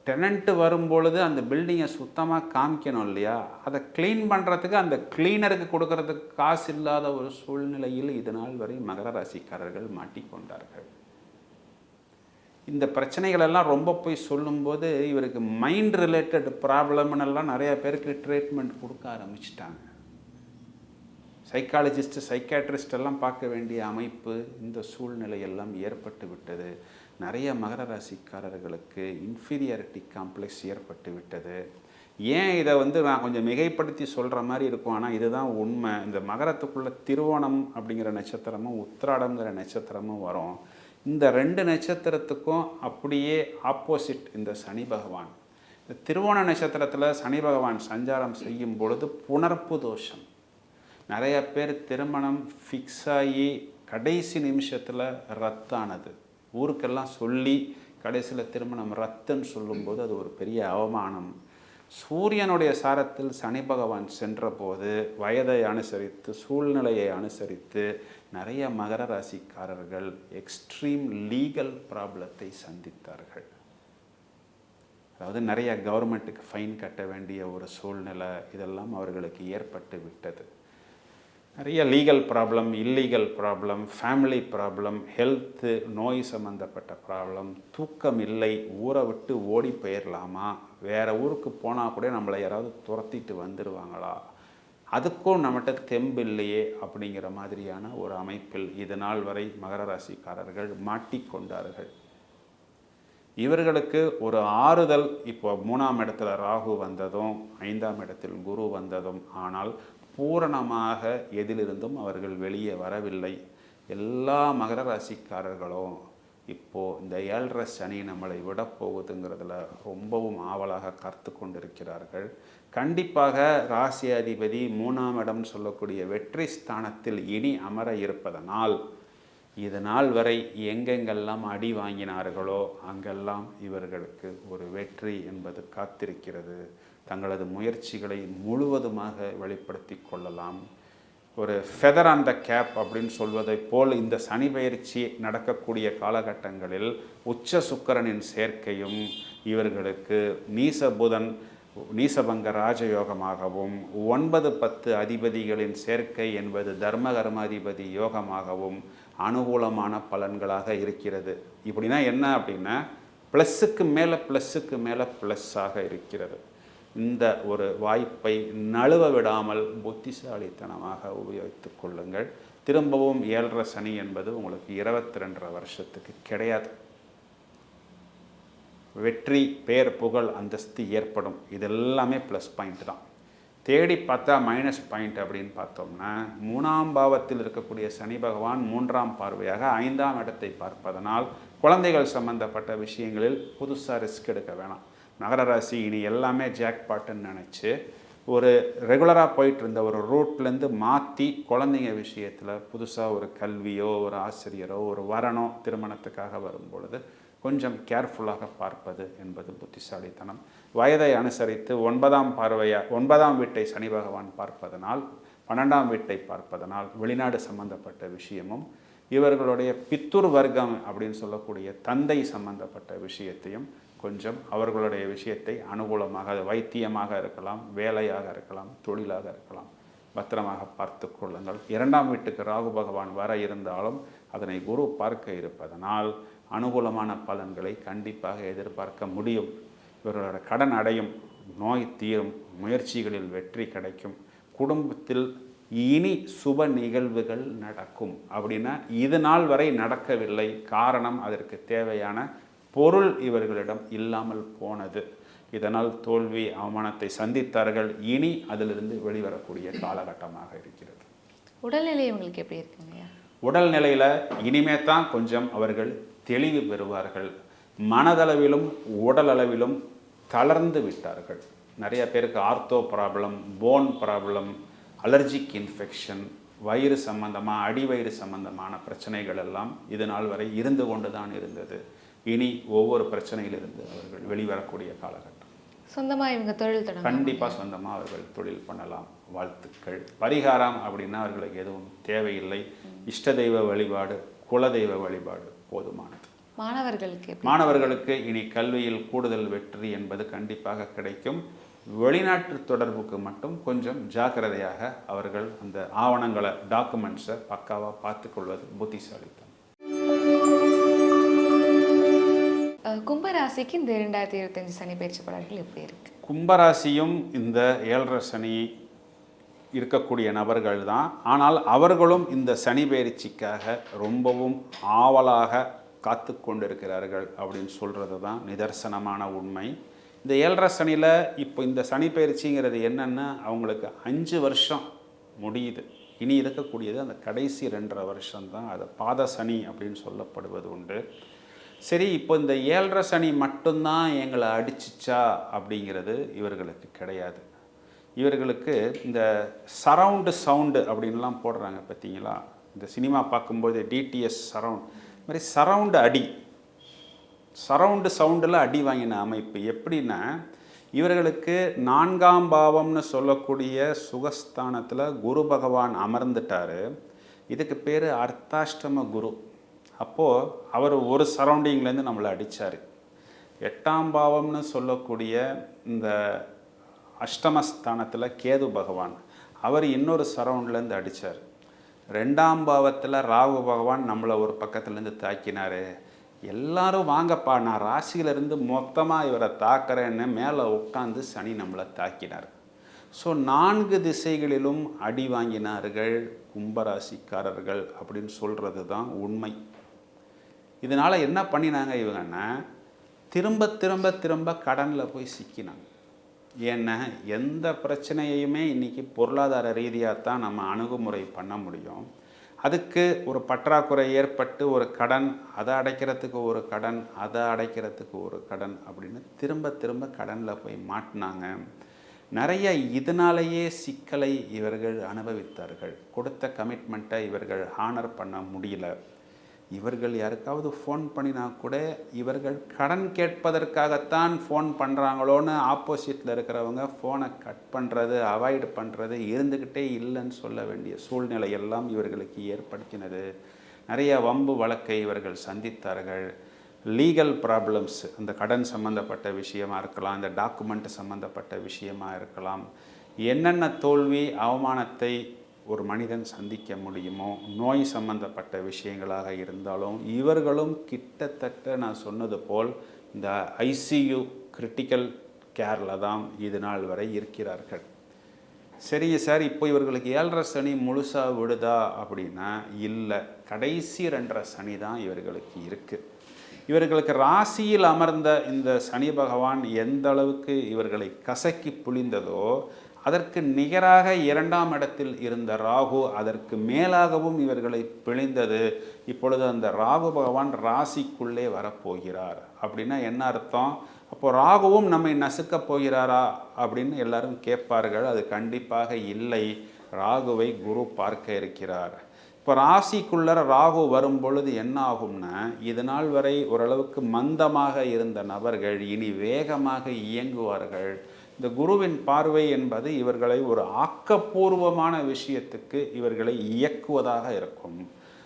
டெனண்ட்டு வரும்பொழுது அந்த பில்டிங்கை சுத்தமாக காமிக்கணும் இல்லையா, அதை க்ளீன் பண்ணுறதுக்கு அந்த க்ளீனருக்கு கொடுக்கறதுக்கு காசு இல்லாத ஒரு சூழ்நிலையில் இது நாள் வரை மகர ராசிக்காரர்கள் மாட்டிக்கொண்டார்கள். இந்த பிரச்சனைகளெல்லாம் ரொம்ப போய் சொல்லும்போது இவருக்கு மைண்ட் ரிலேட்டட் ப்ராப்ளம்னெல்லாம் நிறையா பேருக்கு ட்ரீட்மெண்ட் கொடுக்க ஆரம்பிச்சிட்டாங்க. சைக்காலஜிஸ்ட்டு சைக்காட்ரிஸ்ட் எல்லாம் பார்க்க வேண்டிய அமைப்பு இந்த சூழ்நிலையெல்லாம் ஏற்பட்டு விட்டது. நிறைய மகர ராசிக்காரர்களுக்கு இன்ஃபீரியாரிட்டி காம்ப்ளெக்ஸ் ஏற்பட்டு விட்டது. ஏன் இதை நான் கொஞ்சம் மிகைப்படுத்தி சொல்கிற மாதிரி இருக்கும், ஆனால் இதுதான் உண்மை. இந்த மகரத்துக்குள்ளே திருவோணம் அப்படிங்கிற நட்சத்திரமும் உத்திராடம்ங்கிற நட்சத்திரமும் வரும். இந்த 2 நட்சத்திரத்துக்கும் அப்படியே ஆப்போசிட் இந்த சனி பகவான். இந்த திருவோண நட்சத்திரத்தில் சனி பகவான் சஞ்சாரம் செய்யும் பொழுது புணர்ப்பு தோஷம். நிறைய பேர் திருமணம் ஃபிக்ஸ் ஆகி கடைசி நிமிஷத்தில் ரத்தானது, ஊருக்கெல்லாம் சொல்லி கடைசியில் திருமணம் ரத்துன்னு சொல்லும்போது அது ஒரு பெரிய அவமானம். சூரியனுடைய சாரத்தில் சனி பகவான் சென்ற போது வயதை அனுசரித்து சூழ்நிலையை அனுசரித்து நிறைய மகர ராசிக்காரர்கள் எக்ஸ்ட்ரீம் லீகல் ப்ராப்ளத்தை சந்தித்தார்கள். அதாவது நிறைய கவர்மெண்ட்டுக்கு ஃபைன் கட்ட வேண்டிய ஒரு சூழ்நிலை இதெல்லாம் அவர்களுக்கு ஏற்பட்டு விட்டது. நிறைய legal problem, illegal problem, family problem, health, நோய் சம்மந்தப்பட்ட ப்ராப்ளம், தூக்கம் இல்லை, ஊரை விட்டு ஓடி போயிடலாமா, வேறு ஊருக்கு போனால் கூட நம்மளை யாராவது துரத்திட்டு வந்துடுவாங்களா, அதுக்கும் நம்மகிட்ட தெம்பு இல்லையே அப்படிங்கிற மாதிரியான ஒரு அமைப்பில் இது நாள் வரை மகர ராசிக்காரர்கள் மாட்டிக்கொண்டார்கள். இவர்களுக்கு ஒரு ஆறுதல் இப்போ 3ஆம் இடத்துல ராகு வந்ததும் 5ஆம் இடத்தில் குரு வந்ததும், ஆனால் பூரணமாக எதிலிருந்தும் அவர்கள் வெளியே வரவில்லை. எல்லா மகர ராசிக்காரர்களும் இப்போது இந்த 7.5 சனி நம்மளை விடப்போகுதுங்கிறதுல ரொம்பவும் ஆவலாக காத்து கொண்டிருக்கிறார்கள். கண்டிப்பாக ராசி அதிபதி 3ஆம் இடம் சொல்லக்கூடிய வெற்றி ஸ்தானத்தில் இனி அமர இருப்பதனால் இது நாள் வரை எங்கெங்கெல்லாம் அடி வாங்கினார்களோ அங்கெல்லாம் இவர்களுக்கு ஒரு வெற்றி என்பது காத்திருக்கிறது. தங்களது முயற்சிகளை முழுவதுமாக வெளிப்படுத்தி கொள்ளலாம். ஒரு ஃபெதர் ஆன் த கேப் அப்படின்னு சொல்வதை போல் இந்த சனி பயிற்சி நடக்கக்கூடிய காலகட்டங்களில் உச்ச சுக்கிரனின் சேர்க்கையும் இவர்களுக்கு நீச புதன் நீசபங்க ராஜயோகமாகவும் 9-10 அதிபதிகளின் சேர்க்கை என்பது தர்மகர்மாதிபதி யோகமாகவும் அனுகூலமான பலன்களாக இருக்கிறது. இப்படின்னா என்ன அப்படின்னா ப்ளஸ்ஸுக்கு மேலே ப்ளஸ்ஸாக இருக்கிறது. இந்த ஒரு வாய்ப்பை நழுவ விடாமல் புத்திசாலித்தனமாக உபயோகித்து கொள்ளுங்கள். திரும்பவும் 7.5 சனி என்பது உங்களுக்கு 22.5 வருஷத்துக்கு கிடையாது. வெற்றி, பேர், புகழ், அந்தஸ்து ஏற்படும். இது எல்லாமே ப்ளஸ் பாயிண்ட் தான். தேடி பார்த்தா மைனஸ் பாயிண்ட் அப்படின்னு பார்த்தோம்னா 3ஆம் பாவத்தில் இருக்கக்கூடிய சனி பகவான் 3ஆம் பார்வையாக 5ஆம் இடத்தை பார்ப்பதனால் குழந்தைகள் சம்பந்தப்பட்ட விஷயங்களில் புதுசாக ரிஸ்க் எடுக்க வேணாம். மகர ராசி இனி எல்லாமே ஜாக்பாட்டுன்னு நினச்சி ஒரு ரெகுலராக போயிட்டு இருந்த ஒரு ரூட்லேருந்து மாற்றி குழந்தைங்க விஷயத்தில் புதுசாக ஒரு கல்வியோ ஒரு ஆசிரியரோ ஒரு வரனோ திருமணத்துக்காக வரும் பொழுது கொஞ்சம் கேர்ஃபுல்லாக பார்ப்பது என்பது புத்திசாலித்தனம். வயதை அனுசரித்து 9ஆம் வீட்டை சனி பகவான் பார்ப்பதனால் 12ஆம் வீட்டை பார்ப்பதனால் வெளிநாடு சம்பந்தப்பட்ட விஷயமும் இவர்களுடைய பித்துர் வர்க்கம் அப்படின்னு சொல்லக்கூடிய தந்தை சம்பந்தப்பட்ட விஷயத்தையும் கொஞ்சம் அவர்களுடைய விஷயத்தை அனுகூலமாக, அது வைத்தியமாக இருக்கலாம், வேலையாக இருக்கலாம், தொழிலாக இருக்கலாம், பத்திரமாக பார்த்து கொள்ளுங்கள். 2ஆம் வீட்டுக்கு ராகு பகவான் வர இருந்தாலும் அதனை குரு பார்க்க இருப்பதனால் அனுகூலமான பலன்களை கண்டிப்பாக எதிர்பார்க்க முடியும். இவர்களோட கடன் அடையும், நோய் தீரும், முயற்சிகளில் வெற்றி கிடைக்கும், குடும்பத்தில் இனி சுப நிகழ்வுகள் நடக்கும். அப்படின்னா இது நாள் வரை நடக்கவில்லை. காரணம் அதற்கு தேவையான பொருள் இவர்களிடம் இல்லாமல் போனது. இதனால் தோல்வி, அவமானத்தை சந்தித்தார்கள். இனி அதிலிருந்து வெளிவரக்கூடிய காலகட்டமாக இருக்கிறது. உடல்நிலை உங்களுக்கு எப்படி இருக்குங்க? உடல்நிலையில் இனிமே தான் கொஞ்சம் அவர்கள் தெளிவு பெறுவார்கள். மனதளவிலும் உடல் அளவிலும் தளர்ந்து விட்டார்கள். நிறைய பேருக்கு ortho problem, phone problem, allergic infection, வயிறு சம்பந்தமாக, அடிவயிறு சம்பந்தமான பிரச்சனைகள் எல்லாம் இது நாள் வரை இருந்து கொண்டு தான் இருந்தது. இனி ஒவ்வொரு பிரச்சனையிலிருந்து அவர்கள் வெளிவரக்கூடிய காலகட்டம். சொந்தமாக இவங்க தொழில் தொடங்க கண்டிப்பாக சொந்தமாக அவர்கள் தொழில் பண்ணலாம். வாழ்த்துக்கள். பரிகாரம் அப்படின்னா அவர்களுக்கு எதுவும் தேவையில்லை. இஷ்ட தெய்வ வழிபாடு, குலதெய்வ வழிபாடு போதுமானது. மாணவர்களுக்கு இனி கல்வியில் கூடுதல் வெற்றி என்பது கண்டிப்பாக கிடைக்கும். வெளிநாட்டு தொடர்புக்கு மட்டும் கொஞ்சம் ஜாக்கிரதையாக அவர்கள் அந்த ஆவணங்களை, டாக்குமெண்ட்ஸை பக்காவாக பார்த்துக்கொள்வது புத்திசாலித்தனம். கும்பராசிக்கு இந்த 2025 சனி பயிற்சி பலன்கள் எப்படி இருக்கு? கும்பராசியும் இந்த 7.5 சனி இருக்கக்கூடிய நபர்கள் தான். ஆனால் அவர்களும் இந்த சனி பயிற்சிக்காக ரொம்பவும் ஆவலாக காத்து கொண்டிருக்கிறார்கள் அப்படின்னு சொல்கிறது தான் நிதர்சனமான உண்மை. இந்த 7.5 சனியில் இப்போ இந்த சனி பயிற்சிங்கிறது என்னென்னா அவங்களுக்கு 5 வருஷம் முடியுது. இனி இருக்கக்கூடியது அந்த கடைசி 2.5 வருஷம்தான். அது பாத சனி அப்படின்னு சொல்லப்படுவது உண்டு. சரி, இப்போ இந்த 7.5 சனி மட்டும்தான் எங்களை அடிச்சிச்சா அப்படிங்கிறது இவர்களுக்கு கிடையாது. இவர்களுக்கு இந்த சரவுண்டு சவுண்டு அப்படின்லாம் போடுறாங்க பார்த்தீங்களா? இந்த சினிமா பார்க்கும்போது டிடிஎஸ் சரவுண்ட் மாதிரி சரவுண்டு அடி, சரவுண்டு சவுண்டில் அடி வாங்கின அமைப்பு. எப்படின்னா இவர்களுக்கு 4ஆம் பாவம்னு சொல்லக்கூடிய சுகஸ்தானத்தில் குரு பகவான் அமர்ந்துட்டார். இதுக்கு பேர் அர்த்தாஷ்டம குரு. அப்போது அவர் ஒரு சரௌண்டிங்லேருந்து நம்மளை அடித்தார். 8ஆம் பாவம்னு சொல்லக்கூடிய இந்த அஷ்டமஸ்தானத்தில் கேது பகவான், அவர் இன்னொரு சரௌண்ட்லேருந்து அடித்தார். 2ஆம் பாவத்தில் ராகு பகவான் நம்மளை ஒரு பக்கத்துலேருந்து தாக்கினார். எல்லாரும் வாங்கப்பா, நான் ராசியிலிருந்து மொத்தமாக இவரை தாக்கிறேன்னு மேலே உட்காந்து சனி நம்மளை தாக்கினார். ஸோ 4 திசைகளிலும் அடி வாங்கினார்கள் கும்பராசிக்காரர்கள் அப்படின்னு சொல்கிறது தான் உண்மை. இதனால் என்ன பண்ணினாங்க இவங்கன்னா, திரும்ப திரும்ப திரும்ப கடனில் போய் சிக்கினாங்க. ஏன்னா எந்த பிரச்சனையுமே இன்றைக்கி பொருளாதார ரீதியாக தான் நம்ம அணுகுமுறை பண்ண முடியும். அதுக்கு ஒரு பற்றாக்குறை ஏற்பட்டு ஒரு கடன், அதை அடைக்கிறதுக்கு ஒரு கடன், அதை அடைக்கிறதுக்கு ஒரு கடன் அப்படின்னு திரும்ப திரும்ப கடனில் போய் மாட்டினாங்க. நிறைய இதனாலேயே சிக்கலை இவர்கள் அனுபவித்தார்கள். கொடுத்த கமிட்மெண்ட்டை இவர்கள் ஹானர் பண்ண முடியல. இவர்கள் யாருக்காவது ஃபோன் பண்ணினா கூட இவர்கள் கடன் கேட்பதற்காகத்தான் ஃபோன் பண்ணுறாங்களோன்னு ஆப்போசிட்டில் இருக்கிறவங்க ஃபோனை கட் பண்ணுறது, அவாய்டு பண்ணுறது இருந்துக்கிட்டே இல்லைன்னு சொல்ல வேண்டிய சூழ்நிலை எல்லாம் இவர்களுக்கு ஏற்படுத்தினது. நிறைய வம்பு வழக்கை இவர்கள் சந்தித்தார்கள். லீகல் ப்ராப்ளம்ஸ், அந்த கடன் சம்மந்தப்பட்ட விஷயமாக இருக்கலாம், இந்த டாக்குமெண்ட் சம்மந்தப்பட்ட விஷயமாக இருக்கலாம். என்னென்ன தோல்வி அவமானத்தை ஒரு மனிதன் சந்திக்க முடியுமோ, நோய் சம்பந்தப்பட்ட விஷயங்களாக இருந்தாலும் இவர்களும் கிட்டத்தட்ட நான் சொன்னது போல் இந்த ஐசியு கிரிட்டிக்கல் கேரில் தான் இது நாள் வரை இருக்கிறார்கள். சரிங்க சார், இப்போ இவர்களுக்கு 7.5 சனி முழுசாக விடுதா அப்படின்னா இல்லை, கடைசி 2.5 சனி தான் இவர்களுக்கு இருக்குது. இவர்களுக்கு ராசியில் அமர்ந்த இந்த சனி பகவான் எந்த அளவுக்கு இவர்களை கசக்கி புழிந்ததோ அதற்கு நிகராக 2ஆம் இடத்தில் இருந்த ராகு அதற்கு மேலாகவும் இவர்களை பிழிந்தது. இப்பொழுது அந்த ராகு பகவான் ராசிக்குள்ளே வரப்போகிறார். அப்படின்னா என்ன அர்த்தம்? அப்போ ராகுவும் நம்மை நசுக்கப் போகிறாரா அப்படின்னு எல்லாரும் கேட்பார்கள். அது கண்டிப்பாக இல்லை. ராகுவை குரு பார்க்க இருக்கிறார். இப்போ ராசிக்குள்ளே ராகு வரும் பொழுது என்ன ஆகும்னா, இது நாள் வரை ஓரளவுக்கு மந்தமாக இருந்த நபர்கள் இனி வேகமாக இயங்குவார்கள். இந்த குருவின் பார்வை என்பது இவர்களை ஒரு ஆக்கப்பூர்வமான விஷயத்துக்கு இவர்களை இயக்குவதாக இருக்கும்.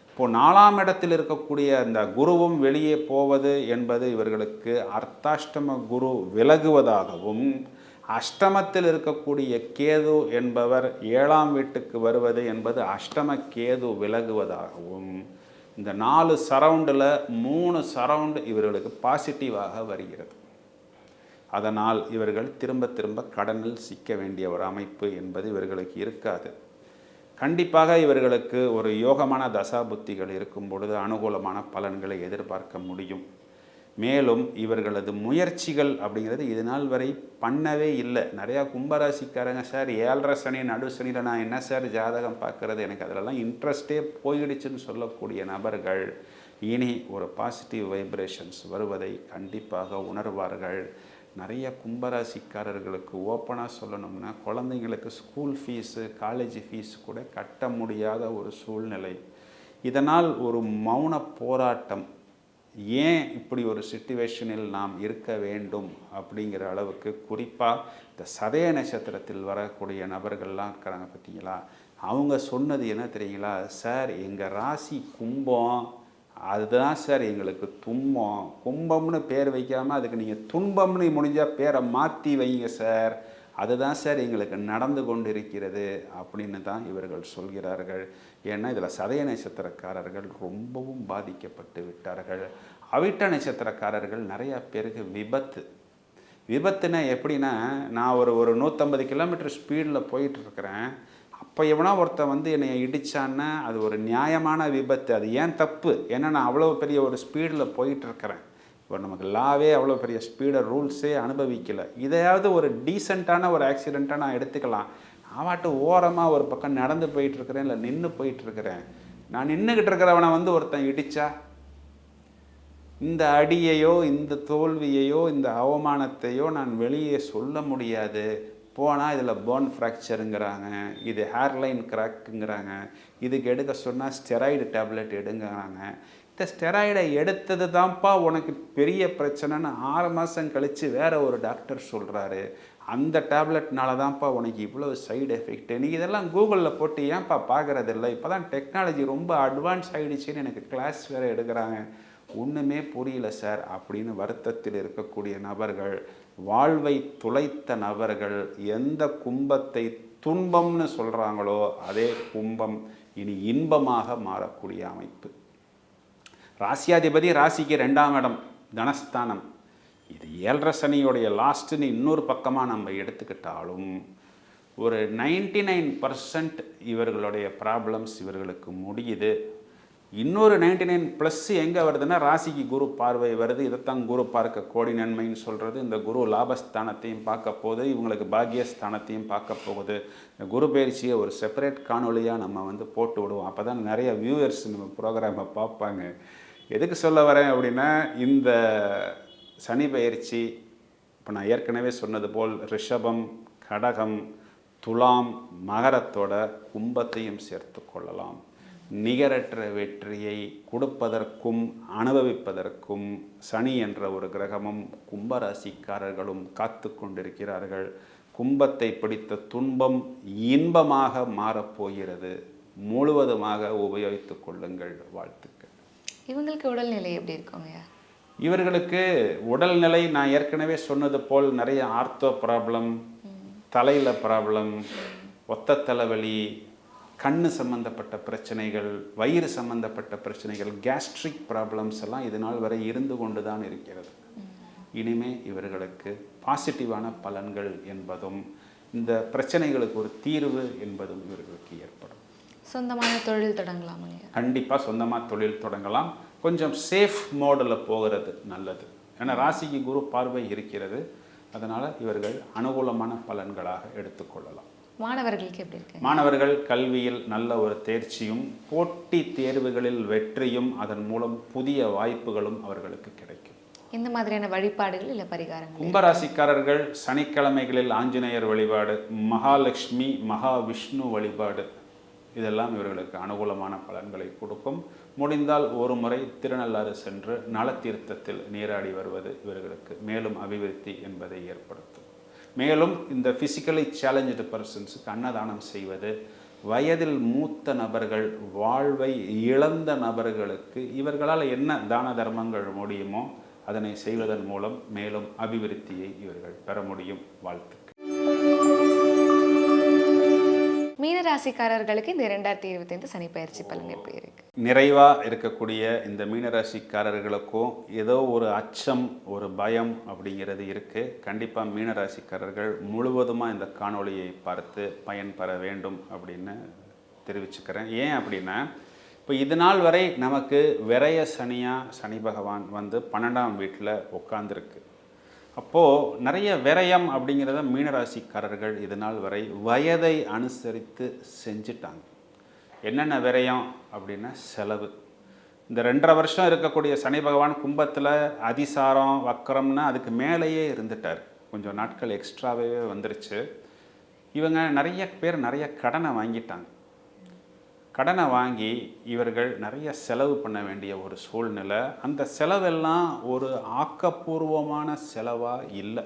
இப்போது 4ஆம் இடத்தில் இருக்கக்கூடிய அந்த குருவும் வெளியே போவது என்பது இவர்களுக்கு அர்த்தாஷ்டம குரு விலகுவதாகவும், அஷ்டமத்தில் இருக்கக்கூடிய கேது என்பவர் 7ஆம் வீட்டுக்கு வருவது என்பது அஷ்டம கேது விலகுவதாகவும், இந்த 4 சரவுண்டில் 3 சரவுண்டு இவர்களுக்கு பாசிட்டிவாக வருகிறது. அதனால் இவர்கள் திரும்ப திரும்ப கடனில் சிக்க வேண்டிய ஒரு அமைப்பு என்பது இவர்களுக்கு இருக்காது. கண்டிப்பாக இவர்களுக்கு ஒரு யோகமான தசாபுத்திகள் இருக்கும் பொழுது அனுகூலமான பலன்களை எதிர்பார்க்க முடியும். மேலும் இவர்களது முயற்சிகள் அப்படிங்கிறது இது நாள் வரை பண்ணவே இல்லை. நிறையா கும்பராசிக்காரங்க, சார் 7.5 சனி நடு சனியில் நான் என்ன சார் ஜாதகம் பார்க்குறது, எனக்கு அதிலெல்லாம் இன்ட்ரெஸ்டே போயிடுச்சுன்னு சொல்லக்கூடிய நபர்கள் இனி ஒரு பாசிட்டிவ் வைப்ரேஷன்ஸ் வருவதை கண்டிப்பாக உணர்வார்கள். நிறைய கும்பராசிக்காரர்களுக்கு ஓப்பனாக சொல்லணும்னா குழந்தைங்களுக்கு ஸ்கூல் ஃபீஸு, காலேஜ் ஃபீஸ் கூட கட்ட முடியாத ஒரு சூழ்நிலை. இதனால் ஒரு மௌன போராட்டம், ஏன் இப்படி ஒரு சிச்சுவேஷனில் நாம் இருக்க வேண்டும் அப்படிங்கிற அளவுக்கு, குறிப்பாக இந்த சதய நட்சத்திரத்தில் வரக்கூடிய நபர்கள்லாம் இருக்கிறாங்க பார்த்தீங்களா, அவங்க சொன்னது என்ன தெரியுங்களா, சார் எங்கள் ராசி கும்பம், அதுதான் சார் எங்களுக்கு துன்பம். கும்பம்னு பேர் வைக்காமல் அதுக்கு நீங்கள் துன்பம்னு முடிஞ்சால் பேரை மாற்றி வைங்க சார், அதுதான் சார் எங்களுக்கு நடந்து கொண்டு இருக்கிறது அப்படின்னு தான் இவர்கள் சொல்கிறார்கள். ஏன்னா இதில் சதய நட்சத்திரக்காரர்கள் ரொம்பவும் பாதிக்கப்பட்டு விட்டார்கள். அவிட்ட நட்சத்திரக்காரர்கள் நிறையா பேருக்கு விபத்துனா எப்படின்னா, நான் ஒரு 150 கிலோமீட்டர் ஸ்பீடில் போயிட்டுருக்கிறேன், அப்போ எவனா ஒருத்தன் வந்து என்னை இடித்தான்னா அது ஒரு நியாயமான விபத்து. அது ஏன் தப்பு? ஏன்னா நான் அவ்வளோ பெரிய ஒரு ஸ்பீடில் போயிட்டுருக்கிறேன். இப்போ நமக்கு லாவே அவ்வளோ பெரிய ஸ்பீடை ரூல்ஸே அனுபவிக்கலை. இதையாவது ஒரு டீசெண்டான ஒரு ஆக்சிடெண்ட்டாக நான் எடுத்துக்கலாம். ஆவாட்டு ஓரமாக ஒரு பக்கம் நடந்து போயிட்டுருக்கிறேன், இல்லை நின்று போயிட்டுருக்கிறேன். நான் நின்றுக்கிட்டு இருக்கிறவனை வந்து ஒருத்தன் இடித்தா, இந்த அடியையோ இந்த தோல்வியையோ இந்த அவமானத்தையோ நான் வெளியே சொல்ல முடியாது. போனால் இதில் போன் ஃப்ராக்சருங்கிறாங்க, இது ஹேர்லைன் கிராக்குங்கிறாங்க, இதுக்கு எடுக்க சொன்னால் ஸ்டெராய்டு டேப்லெட் எடுங்கிறாங்க. இந்த ஸ்டெராய்டை எடுத்தது தான்ப்பா உனக்கு பெரிய பிரச்சனைன்னு 6 மாதம் கழித்து வேறு ஒரு டாக்டர் சொல்கிறாரு. அந்த டேப்லெட்னால தான்ப்பா உனக்கு இவ்வளோ சைடு எஃபெக்ட். நீ இதெல்லாம் கூகுளில் போட்டு ஏன்ப்பா பார்க்குறதில்ல? இப்போ தான் டெக்னாலஜி ரொம்ப அட்வான்ஸ் ஆகிடுச்சின்னு எனக்கு கிளாஸ் வேறு எடுக்கிறாங்க. ஒன்றுமே புரியல சார் அப்படின்னு வருத்தத்தில் இருக்கக்கூடிய நபர்கள், வாழ்வை துளைத்த நபர்கள், எந்த கும்பத்தை துன்பம்னு சொல்கிறாங்களோ அதே கும்பம் இனி இன்பமாக மாறக்கூடிய அமைப்பு. ராசியாதிபதி ராசிக்கு 2ஆம் இடம் தனஸ்தானம். இது 7.5 சனியோடைய லாஸ்ட்டுன்னு இன்னொரு பக்கமாக நம்ம எடுத்துக்கிட்டாலும் ஒரு 99% இவர்களுடைய ப்ராப்ளம்ஸ் இவர்களுக்கு முடியுது. இன்னொரு 99+ எங்கே வருதுன்னா, ராசிக்கு குரு பார்வை வருது. இதைத்தான் குரு பார்க்க கோடி நன்மைன்னு சொல்கிறது. இந்த குரு லாபஸ்தானத்தையும் பார்க்க போகுது, இவங்களுக்கு பாக்கியஸ்தானத்தையும் பார்க்க போகுது. இந்த குரு பயிற்சியை ஒரு செப்பரேட் காணொலியாக நம்ம வந்து போட்டு விடுவோம். அப்போ தான் நிறைய வியூவர்ஸ் நம்ம ப்ரோக்ராமை பார்ப்பாங்க. எதுக்கு சொல்ல வரேன் அப்படின்னா, இந்த சனி பயிற்சி இப்போ நான் ஏற்கனவே சொன்னது போல் ரிஷபம், கடகம், துலாம், மகரத்தோட கும்பத்தையும் சேர்த்து கொள்ளலாம். நிகரற்ற வெற்றியை கொடுப்பதற்கும் அனுபவிப்பதற்கும் சனி என்ற ஒரு கிரகமும் கும்பராசிக்காரர்களும் காத்து கொண்டிருக்கிறார்கள். கும்பத்தை பிடித்த துன்பம் இன்பமாக மாறப்போகிறது. முழுவதுமாக உபயோகித்து கொள்ளுங்கள். வாழ்த்துக்கள். இவங்களுக்கு உடல்நிலை எப்படி இருக்குங்க? இவர்களுக்கு உடல்நிலை நான் ஏற்கனவே சொன்னது போல் நிறைய ஆர்த்தோ ப்ராப்ளம், தலையில் ப்ராப்ளம், ஒத்த தலைவலி, கண்ணு சம்பந்தப்பட்ட பிரச்சனைகள், வயிறு சம்பந்தப்பட்ட பிரச்சனைகள், கேஸ்ட்ரிக் ப்ராப்ளம்ஸ் எல்லாம் இது நாள் வரை இருந்து கொண்டு தான் இருக்கிறது. இனிமே இவர்களுக்கு பாசிட்டிவான பலன்கள் என்பதும் இந்த பிரச்சனைகளுக்கு ஒரு தீர்வு என்பதும் இவர்களுக்கு ஏற்படும். சொந்தமான தொழில் தொடங்கலாம். கண்டிப்பாக சொந்தமாக தொழில் தொடங்கலாம். கொஞ்சம் சேஃப் மோடில் போகிறது நல்லது. ஏன்னா ராசிக்கு குரு பார்வை இருக்கிறது. அதனால் இவர்கள் அனுகூலமான பலன்களாக எடுத்துக்கொள்ளலாம். மாணவர்களுக்கு எப்படி இருக்கு? மாணவர்கள் கல்வியில் நல்ல ஒரு தேர்ச்சியும், போட்டி தேர்வுகளில் வெற்றியும், அதன் மூலம் புதிய வாய்ப்புகளும் அவர்களுக்கு கிடைக்கும். இந்த மாதிரியான வழிபாடுகள் இல்லை பரிகாரங்கள்? கும்பராசிக்காரர்கள் சனிக்கிழமைகளில் ஆஞ்சநேயர் வழிபாடு, மகாலட்சுமி மகாவிஷ்ணு வழிபாடு, இதெல்லாம் இவர்களுக்கு அனுகூலமான பலன்களை கொடுக்கும். முடிந்தால் ஒரு முறை திருநள்ளாறு சென்று நலத்தீர்த்தத்தில் நீராடி வருவது இவர்களுக்கு மேலும் அபிவிருத்தி என்பதை ஏற்படுத்தும். மேலும் இந்த ஃபிசிக்கலி சேலஞ்சு பர்சன்ஸுக்கு அன்னதானம் செய்வது, வயதில் மூத்த நபர்கள், வாழ்வை இழந்த நபர்களுக்கு இவர்களால் என்ன தான தர்மங்கள் முடியுமோ அதனை செய்வதன் மூலம் மேலும் அபிவிருத்தியை இவர்கள் பெற முடியும். வாழ்த்துக்கள். மீனராசிக்காரர்களுக்கு இந்த 2025 சனி பயிற்சி பலன் எப்படி இருக்கு? நிறைவாக இருக்கக்கூடிய இந்த மீனராசிக்காரர்களுக்கும் ஏதோ ஒரு அச்சம், ஒரு பயம் அப்படிங்கிறது இருக்குது. கண்டிப்பாக மீனராசிக்காரர்கள் முழுவதுமாக இந்த காணொளியை பார்த்து பயன்பெற வேண்டும் அப்படின்னு தெரிவிச்சுக்கிறேன். ஏன் அப்படின்னா, இப்போ இது நாள் வரை நமக்கு விரய சனியாக சனி பகவான் வந்து 12ஆம் வீட்டில் உட்காந்துருக்கு. அப்போது நிறைய விரயம் அப்படிங்கிறத மீனராசிக்காரர்கள் இது நாள் வரை வயதை அனுசரித்து செஞ்சிட்டாங்க. என்னென்ன விரயம் அப்படின்னா செலவு. இந்த 2.5 வருஷம் இருக்கக்கூடிய சனி பகவான் கும்பத்தில் அதிசாரம் வக்கரம்னா அதுக்கு மேலேயே இருந்துட்டார். கொஞ்சம் நாட்கள் எக்ஸ்ட்ராவே வந்துருச்சு. இவங்க நிறைய பேர் நிறைய கடனை வாங்கிட்டாங்க. கடனை வாங்கி இவர்கள் நிறைய செலவு பண்ண வேண்டிய ஒரு சூழ்நிலை. அந்த செலவெல்லாம் ஒரு ஆக்கப்பூர்வமான செலவாக இல்லை.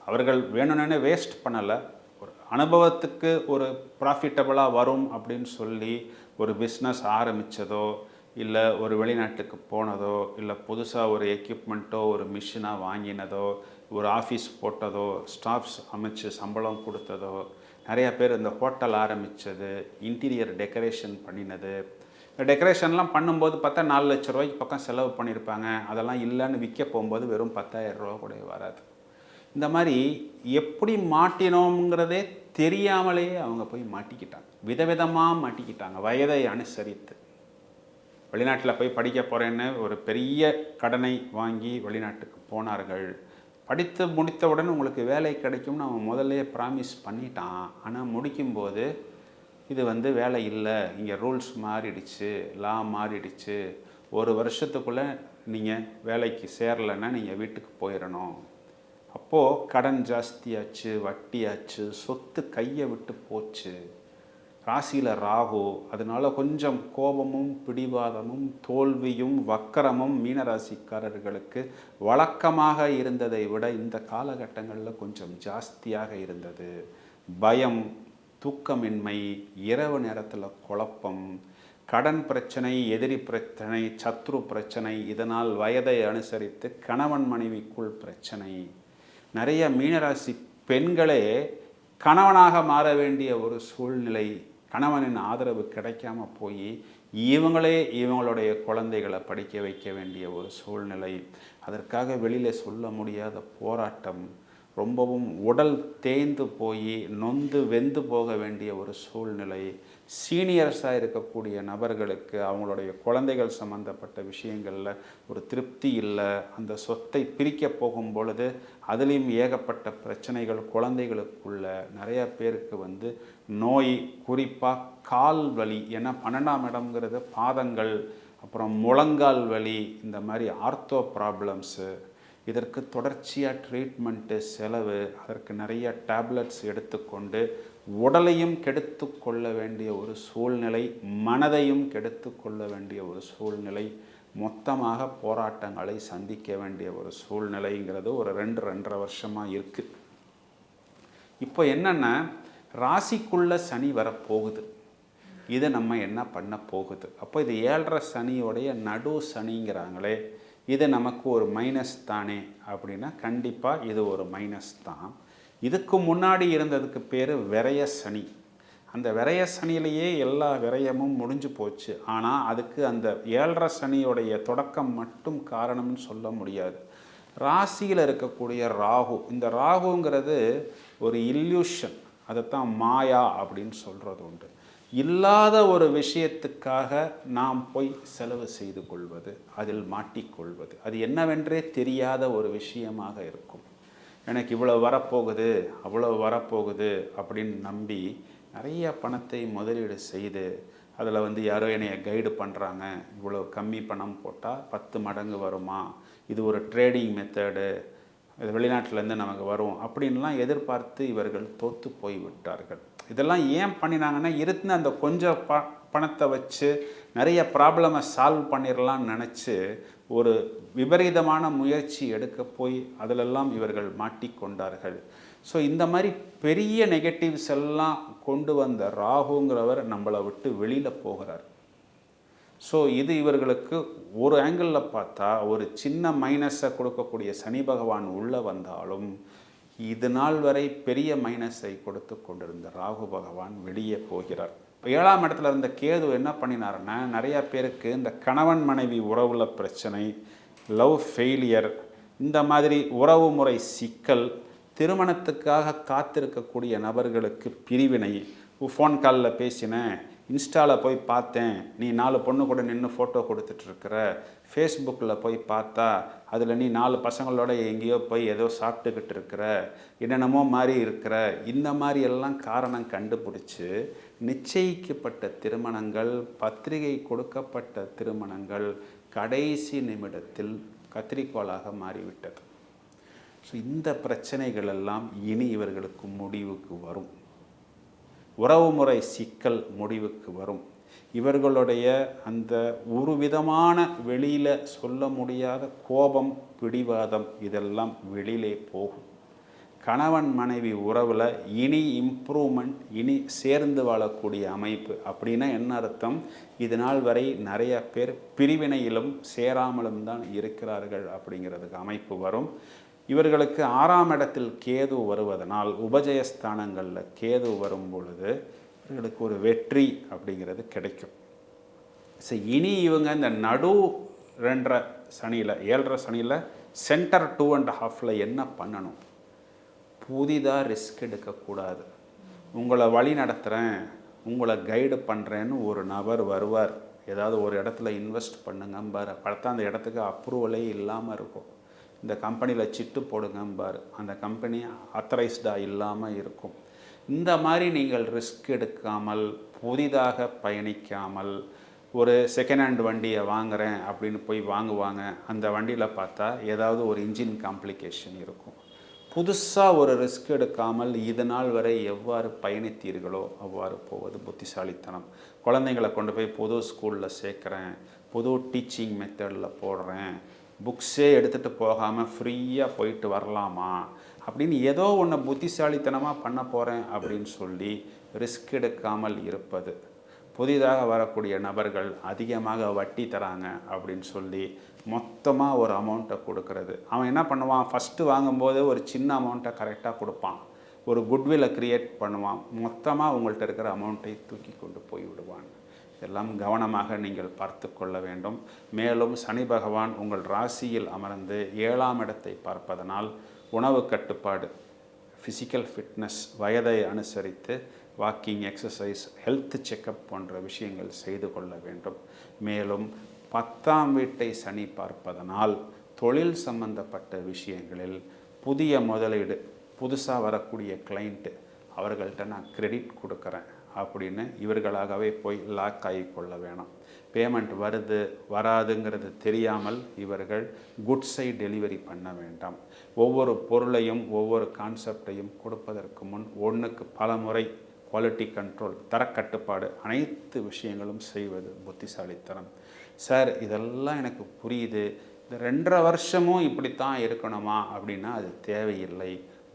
அவர்கள் வேணும்னே வேஸ்ட் பண்ணலை. ஒரு அனுபவத்துக்கு ஒரு ப்ராஃபிட்டபுளாக வரும் அப்படின்னு சொல்லி ஒரு பிஸ்னஸ் ஆரம்பித்ததோ, இல்லை ஒரு வெளிநாட்டுக்கு போனதோ, இல்லை புதுசாக ஒரு எக்யூப்மெண்ட்டோ ஒரு மிஷினாக வாங்கினதோ, ஒரு ஆஃபீஸ் போட்டதோ, ஸ்டாஃப்ஸ் அமைச்சு சம்பளம் கொடுத்ததோ, நிறையா பேர் இந்த ஹோட்டல் ஆரம்பித்தது, இன்டீரியர் டெக்கரேஷன் பண்ணினது. இந்த டெக்கரேஷன்லாம் பண்ணும்போது பார்த்தா 4 லட்ச ரூபாய்க்கு பக்கம் செலவு பண்ணியிருப்பாங்க. அதெல்லாம் இல்லைன்னு விற்க போகும்போது வெறும் 10,000 ரூபா கூட வராது. இந்த மாதிரி எப்படி மாட்டினோங்கிறதே தெரியாமலேயே அவங்க போய் மாட்டிக்கிட்டாங்க. விதவிதமாக மாட்டிக்கிட்டாங்க வயதை அனுசரித்து. வெளிநாட்டில் போய் படிக்க போகிறேன்னு ஒரு பெரிய கடனை வாங்கி வெளிநாட்டுக்கு போனார்கள். படித்து முடித்தவுடன் உங்களுக்கு வேலை கிடைக்கும்னு அவன் முதல்ல ப்ராமிஸ் பண்ணிட்டான். ஆனால் முடிக்கும்போது இது வந்து வேலை இல்லை, இங்கே ரூல்ஸ் மாறிடுச்சு, லா மாறிடுச்சு, 1 வருஷத்துக்குள்ளே நீங்கள் வேலைக்கு சேரலைன்னா நீங்கள் வீட்டுக்கு போயிடணும். அப்போது கடன் ஜாஸ்தியாச்சு, வட்டியாச்சு, சொத்து கையை விட்டு போச்சு. ராசியில் ராகு, அதனால கொஞ்சம் கோபமும் பிடிவாதமும் தோல்வியும் வக்கரமும் மீனராசிக்காரர்களுக்கு வழக்கமாக இருந்ததை விட இந்த காலகட்டங்களில் கொஞ்சம் ஜாஸ்தியாக இருந்தது. பயம், தூக்கமின்மை, இரவு நேரத்தில் குழப்பம், கடன் பிரச்சனை, எதிரி பிரச்சனை, சத்ரு பிரச்சனை, இதனால் வயதை அனுசரித்து கணவன் மனைவிக்குள் பிரச்சனை. நிறைய மீனராசி பெண்களே கணவனாக மாற வேண்டிய ஒரு சூழ்நிலை, கணவனின் ஆதரவு கிடைக்காம போய் இவங்களே இவங்களுடைய குழந்தைகளை படிக்க வைக்க வேண்டிய ஒரு சூழ்நிலை. அதற்காக வெளியில் சொல்ல முடியாத போராட்டம், ரொம்பவும் உடல் தேய்ந்து போய் நொந்து வெந்து போக வேண்டிய ஒரு சூழ்நிலை. சீனியர்ஸாக இருக்கக்கூடிய நபர்களுக்கு அவங்களுடைய குழந்தைகள் சம்மந்தப்பட்ட விஷயங்களில் ஒரு திருப்தி இல்லை. அந்த சொத்தை பிரிக்க போகும் பொழுது அதுலேயும் ஏகப்பட்ட பிரச்சனைகள். குழந்தைகளுக்குள்ள நிறைய பேருக்கு வந்து நோய், குறிப்பாக கால் வலி. ஏன்னா 12ஆம் இடம்ங்கிறது பாதங்கள், அப்புறம் முழங்கால் வலி, இந்த மாதிரி ஆர்த்தோ ப்ராப்ளம்ஸு. இதற்கு தொடர்ச்சியாக ட்ரீட்மெண்ட்டு, செலவு, அதற்கு நிறைய டேப்லெட்ஸ் எடுத்துக்கொண்டு உடலையும் கெடுத்து கொள்ள வேண்டிய ஒரு சூழ்நிலை, மனதையும் கெடுத்து கொள்ள வேண்டிய ஒரு சூழ்நிலை, மொத்தமாக போராட்டங்களை சந்திக்க வேண்டிய ஒரு சூழ்நிலைங்கிறது ஒரு 2-2.5 வருஷமாக இருக்குது. இப்போ என்னென்னா, ராசிக்குள்ள சனி வரப்போகுது. இதை நம்ம என்ன பண்ண போகுது? அப்போ இது 7.5 சனியோடைய நடு சனிங்கிறாங்களே, இது நமக்கு ஒரு மைனஸ் தானே அப்படின்னா கண்டிப்பாக இது ஒரு மைனஸ் தான். இதுக்கு முன்னாடி இருந்ததுக்கு பேர் விரய சனி. அந்த விரய சனியிலேயே எல்லா விரயமும் முடிஞ்சு போச்சு. ஆனால் அதுக்கு அந்த 7.5 சனியோடைய தொடக்கம் மட்டும் காரணம்னு சொல்ல முடியாது. ராசியில் இருக்கக்கூடிய ராகு, இந்த ராகுங்கிறது ஒரு இல்யூஷன், அதைத்தான் மாயா அப்படின்னு சொல்கிறது உண்டு. இல்லாத ஒரு விஷயத்துக்காக நாம் போய் செலவு செய்து கொள்வது, அதில் மாட்டிக்கொள்வது, அது என்னவென்றே தெரியாத ஒரு விஷயமாக இருக்கும். எனக்கு இவ்வளோ வரப்போகுது அவ்வளோ வரப்போகுது அப்படின்னு நம்பி நிறைய பணத்தை முதலீடு செய்து அதில் யாரோ என்னைய கைடு பண்ணுறாங்க, இவ்வளோ கம்மி பணம் போட்டால் 10 மடங்கு வருமா, இது ஒரு ட்ரேடிங் மெத்தடு, இது வெளிநாட்டிலேருந்து நமக்கு வரும் அப்படின்லாம் எதிர்பார்த்து இவர்கள் தோற்று போய் விட்டார்கள். இதெல்லாம் ஏன் பண்ணினாங்கன்னா, இருந்த அந்த கொஞ்சம் பணத்தை வச்சு நிறைய ப்ராப்ளமை சால்வ் பண்ணிடலாம்னு நினச்சி ஒரு விபரீதமான முயற்சி எடுக்க போய் அதிலெல்லாம் இவர்கள் மாட்டிக்கொண்டார்கள். ஸோ இந்த மாதிரி பெரிய நெகட்டிவ்ஸ் எல்லாம் கொண்டு வந்த ராகுங்கிறவர் நம்மளை விட்டு வெளியில் போகிறார். ஸோ இது இவர்களுக்கு ஒரு ஆங்கிளில் பார்த்தா ஒரு சின்ன மைனஸை கொடுக்கக்கூடிய சனி பகவான் உள்ளே வந்தாலும் இது நாள் வரை பெரிய மைனஸை கொடுத்து கொண்டிருந்த ராகு பகவான் வெளியே போகிறார். 7ஆம் இடத்துல இருந்த கேது என்ன பண்ணினாருன்னா, நிறையா பேருக்கு இந்த கணவன் மனைவி உறவுல பிரச்சனை, லவ் ஃபெயிலியர், இந்த மாதிரி உறவு முறை சிக்கல், திருமணத்துக்காக காத்திருக்கக்கூடிய நபர்களுக்கு பிரிவினை, ஃபோன் காலில் பேசினேன், இன்ஸ்டாவில் போய் பார்த்தேன், நீ 4 பொண்ணு கூட நின்று ஃபோட்டோ கொடுத்துட்ருக்கிற, ஃபேஸ்புக்கில் போய் பார்த்தா அதில் நீ 4 பசங்களோட எங்கேயோ போய் ஏதோ சாப்பிட்டுக்கிட்டு இருக்கிற, என்னென்னமோ மாதிரி இருக்கிற, இந்த மாதிரி எல்லாம் காரணம் கண்டுபிடிச்சி நிச்சயிக்கப்பட்ட திருமணங்கள், பத்திரிகை கொடுக்கப்பட்ட திருமணங்கள் கடைசி நிமிடத்தில் கத்திரிக்கோளாக மாறிவிட்டது. ஸோ இந்த பிரச்சனைகள் எல்லாம் இனி இவர்களுக்கு முடிவுக்கு வரும். உறவுமுறை சிக்கல் முடிவுக்கு வரும். இவர்களுடைய அந்த ஒரு விதமான வெளியில் சொல்ல முடியாத கோபம், பிடிவாதம் இதெல்லாம் வெளியிலே போகும். கணவன் மனைவி உறவில் இனி இம்ப்ரூவ்மெண்ட், இனி சேர்ந்து வாழக்கூடிய அமைப்பு. அப்படின்னா என்ன அர்த்தம்? இது நாள் வரை நிறைய பேர் பிரிவினையிலும் சேராமலும் தான் இருக்கிறார்கள் அப்படிங்கிறதுக்கு அமைப்பு வரும். இவர்களுக்கு 6ஆம் இடத்தில் கேது வருவதனால், உபஜயஸ்தானங்களில் கேது வரும் பொழுது இவர்களுக்கு ஒரு வெற்றி அப்படிங்கிறது கிடைக்கும். ஸோ இனி இவங்க இந்த நடு 2.5 சனியில், 7.5 சனியில் சென்டர் 2.5 என்ன பண்ணணும்? புதிதாக ரிஸ்க் எடுக்கக்கூடாது. உங்களை வழி நடத்துகிறேன், உங்களை கைடு பண்ணுறேன்னு ஒரு நபர் வருவார், ஏதாவது ஒரு இடத்துல இன்வெஸ்ட் பண்ணுங்கம்பார். பார்த்தா அந்த இடத்துக்கு அப்ரூவலே இல்லாமல் இருக்கும். இந்த கம்பெனியில் சிட்டு போடுங்கம்பார், அந்த கம்பெனி ஆத்தரைஸ்டாக இல்லாமல் இருக்கும். இந்த மாதிரி நீங்கள் ரிஸ்க் எடுக்காமல், புதிதாக பயணிக்காமல், ஒரு செகண்ட் ஹேண்ட் வண்டியை வாங்குகிறேன் அப்படின்னு போய் வாங்குவாங்க. அந்த வண்டியில் பார்த்தா ஏதாவது ஒரு இன்ஜின் காம்ப்ளிகேஷன் இருக்கும். புதுசாக ஒரு ரிஸ்க் எடுக்காமல் இது நாள் வரை எவ்வாறு பயணித்தீர்களோ அவ்வாறு போவது புத்திசாலித்தனம். குழந்தைங்களை கொண்டு போய் புது ஸ்கூலில் சேர்க்குறேன், புது டீச்சிங் மெத்தடில் போடுறேன், புக்ஸே எடுத்துகிட்டு போகாமல் ஃப்ரீயாக போயிட்டு வரலாமா அப்படின்னு ஏதோ ஒன்று புத்திசாலித்தனமாக பண்ண போகிறேன் அப்படின்னு சொல்லி ரிஸ்க் எடுக்காமல் இருப்பது. புதிதாக வரக்கூடிய நபர்கள் அதிகமாக வட்டி தராங்க அப்படின்னு சொல்லி மொத்தமாக ஒரு அமௌண்ட்டை கொடுக்கறது. அவன் என்ன பண்ணுவான்? ஃபஸ்ட்டு வாங்கும்போது ஒரு சின்ன அமௌண்ட்டை கரெக்டாக கொடுப்பான், ஒரு குட்வில்லை க்ரியேட் பண்ணுவான், மொத்தமாக உங்கள்கிட்ட இருக்கிற அமௌண்ட்டை தூக்கி கொண்டு போய் விடுவான். எல்லாம் கவனமாக நீங்கள் பார்த்து கொள்ள வேண்டும். மேலும் சனி பகவான் உங்கள் ராசியில் அமர்ந்து 7ஆம் இடத்தை பார்ப்பதனால் உணவு கட்டுப்பாடு, ஃபிசிக்கல் ஃபிட்னஸ், வயதை அனுசரித்து வாக்கிங், எக்ஸசைஸ், ஹெல்த் செக்கப் போன்ற விஷயங்கள் செய்து கொள்ள வேண்டும். மேலும் 10ஆம் வீட்டை சனி பார்ப்பதனால் தொழில் சம்பந்தப்பட்ட விஷயங்களில் புதிய முதலீடு, புதுசாக வரக்கூடிய கிளைண்ட்டு, அவர்கள்ட்ட நான் கிரெடிட் கொடுக்குறேன் அப்படின்னு இவர்களாகவே போய் லாக் ஆகி கொள்ள வேணாம். பேமெண்ட் வருது வராதுங்கிறது தெரியாமல் இவர்கள் குட்ஸை டெலிவரி பண்ண வேண்டாம். ஒவ்வொரு பொருளையும் ஒவ்வொரு கான்செப்டையும் கொடுப்பதற்கு முன் ஒன்றுக்கு பல முறை குவாலிட்டி கண்ட்ரோல், தரக்கட்டுப்பாடு, அனைத்து விஷயங்களும் செய்வது புத்திசாலித்தனம். சார் இதெல்லாம் எனக்கு புரியுது, இந்த 2.5 வருஷமும் இப்படித்தான் இருக்கணுமா அப்படின்னா அது தேவையில்லை.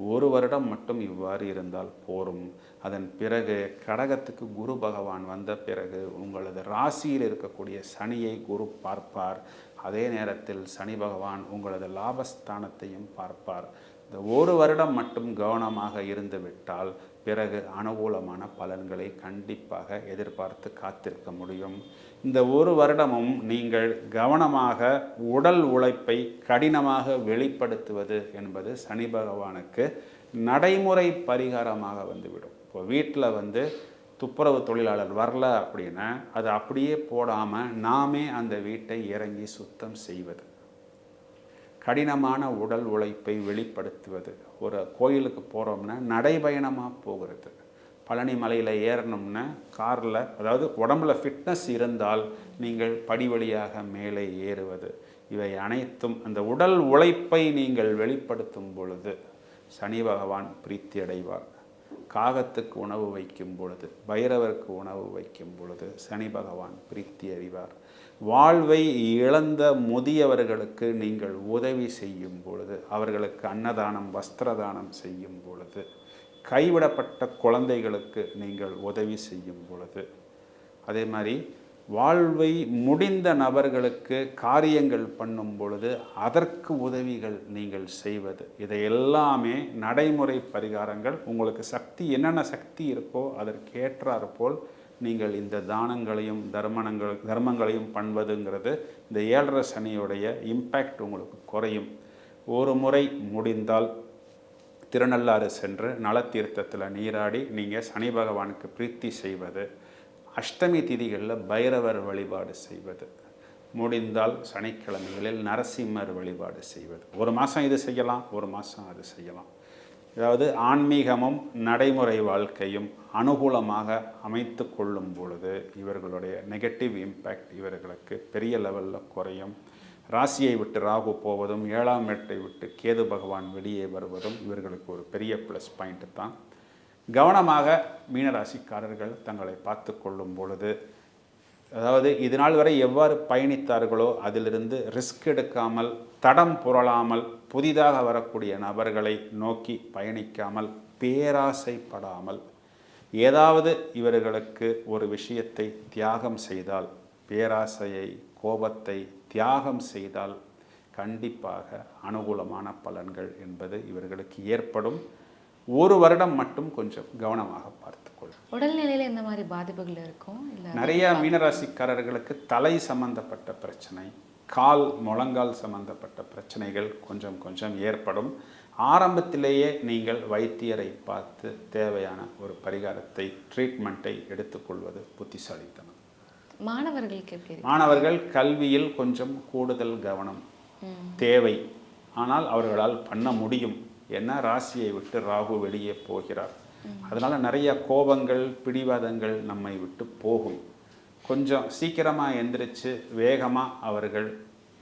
1 வருடம் மட்டும் இவ்வாறு இருந்தால் போரும். அதன் பிறகு கடகத்துக்கு குரு பகவான் வந்த பிறகு உங்களது ராசியில் இருக்கக்கூடிய சனியை குரு பார்ப்பார். அதே நேரத்தில் சனி பகவான் உங்களது லாபஸ்தானத்தையும் பார்ப்பார். இந்த ஒரு வருடம் மட்டும் கவனமாக இருந்து விட்டால் பிறகு அனுகூலமான பலன்களை கண்டிப்பாக எதிர்பார்த்து காத்திருக்க முடியும். இந்த ஒரு வருடமும் நீங்கள் கவனமாக உடல் உழைப்பை கடினமாக வெளிப்படுத்துவது என்பது சனி பகவானுக்கு நடைமுறை பரிகாரமாக வந்துவிடும். இப்போ வீட்டில் துப்புரவு தொழிலாளர் வரல அப்படின்னா அது அப்படியே போடாமல் நாமே அந்த வீட்டை இறங்கி சுத்தம் செய்வது, கடினமான உடல் உழைப்பை வெளிப்படுத்துவது. ஒரு கோயிலுக்கு போகிறோம்னா நடைபயணமாக போகிறது, பழனி மலையில் ஏறணும்னா காரில், அதாவது உடம்புல ஃபிட்னஸ் இருந்தால் நீங்கள் படி வழியாக மேலே ஏறுவது, இவை அனைத்தும் அந்த உடல் உழைப்பை நீங்கள் வெளிப்படுத்தும் பொழுது சனி பகவான் பிரீத்தி அடைவார். காகத்துக்கு உணவு வைக்கும் பொழுது, பைரவருக்கு உணவு வைக்கும் பொழுது சனி பகவான் பிரீத்தி அறிவார். வாழ்வை இழந்த முதியவர்களுக்கு நீங்கள் உதவி செய்யும் பொழுது, அவர்களுக்கு அன்னதானம் வஸ்திரதானம் செய்யும் பொழுது, கைவிடப்பட்ட குழந்தைகளுக்கு நீங்கள் உதவி செய்யும் பொழுது, அதே மாதிரி வாழ்வை முடிந்த நபர்களுக்கு காரியங்கள் பண்ணும் பொழுது அதற்கு உதவிகள் நீங்கள் செய்வது, இதை எல்லாமே நடைமுறை பரிகாரங்கள். உங்களுக்கு சக்தி என்னென்ன சக்தி இருக்கோ அதற்கேற்றாறு போல் நீங்கள் இந்த தானங்களையும் தர்மங்களையும் பண்ணுவதுங்கிறது இந்த 7.5 சனியுடைய இம்பேக்ட் உங்களுக்கு குறையும். ஒரு முறை முடிந்தால் திருநள்ளாறு சென்று நலத்தீர்த்தத்தில் நீராடி நீங்கள் சனி பகவானுக்கு பிரீத்தி செய்வது, அஷ்டமி திதிகளில் பைரவர் வழிபாடு செய்வது, முடிந்தால் சனிக்கிழமைகளில் நரசிம்மர் வழிபாடு செய்வது. ஒரு மாதம் இது செய்யலாம், ஒரு மாதம் அது செய்யலாம். அதாவது ஆன்மீகமும் நடைமுறை வாழ்க்கையும் அனுகூலமாக அமைத்து கொள்ளும் பொழுது இவர்களுடைய நெகட்டிவ் இம்பேக்ட் இவர்களுக்கு பெரிய லெவலில் குறையும். ராசியை விட்டு ராகு போவதும் 7ஆம் இடத்தை விட்டு கேது பகவான் வெளியே வருவதும் இவர்களுக்கு ஒரு பெரிய ப்ளஸ் பாயிண்ட்டு தான். கவனமாக மீனராசிக்காரர்கள் தங்களை பார்த்து கொள்ளும் பொழுது, அதாவது இது நாள் வரை எவ்வாறு பயணித்தார்களோ அதிலிருந்து ரிஸ்க் எடுக்காமல், தடம் புரளாமல், புதிதாக வரக்கூடிய நபர்களை நோக்கி பயணிக்காமல், பேராசைப்படாமல், ஏதாவது இவர்களுக்கு ஒரு விஷயத்தை தியாகம் செய்தால், பேராசையை கோபத்தை தியாகம் செய்தால் கண்டிப்பாக அனுகூலமான பலன்கள் என்பது இவர்களுக்கு ஏற்படும். ஒரு வருடம் மட்டும் கொஞ்சம் கவனமாக பார்த்துக்கொள்ளும். உடல்நிலையில் எந்த மாதிரி பாதிப்புகள் இருக்கும்? நிறைய மீனராசிக்காரர்களுக்கு தலை சம்பந்தப்பட்ட பிரச்சனை, கால் முழங்கால் சம்பந்தப்பட்ட பிரச்சனைகள் கொஞ்சம் ஏற்படும். ஆரம்பத்திலேயே நீங்கள் வைத்தியரை பார்த்து தேவையான ஒரு பரிகாரத்தை, ட்ரீட்மெண்ட்டை எடுத்துக்கொள்வது புத்திசாலித்தனம். மாணவர்களுக்கு எப்படி? மாணவர்கள் கல்வியில் கொஞ்சம் கூடுதல் கவனம் தேவை. ஆனால் அவர்களால் பண்ண முடியும். என்ன, ராசியை விட்டு ராகு வெளியே போகிறார். அதனால் நிறைய கோபங்கள், பிடிவாதங்கள் நம்மை விட்டு போகும். கொஞ்சம் சீக்கிரமாக எந்திரிச்சு வேகமாக அவர்கள்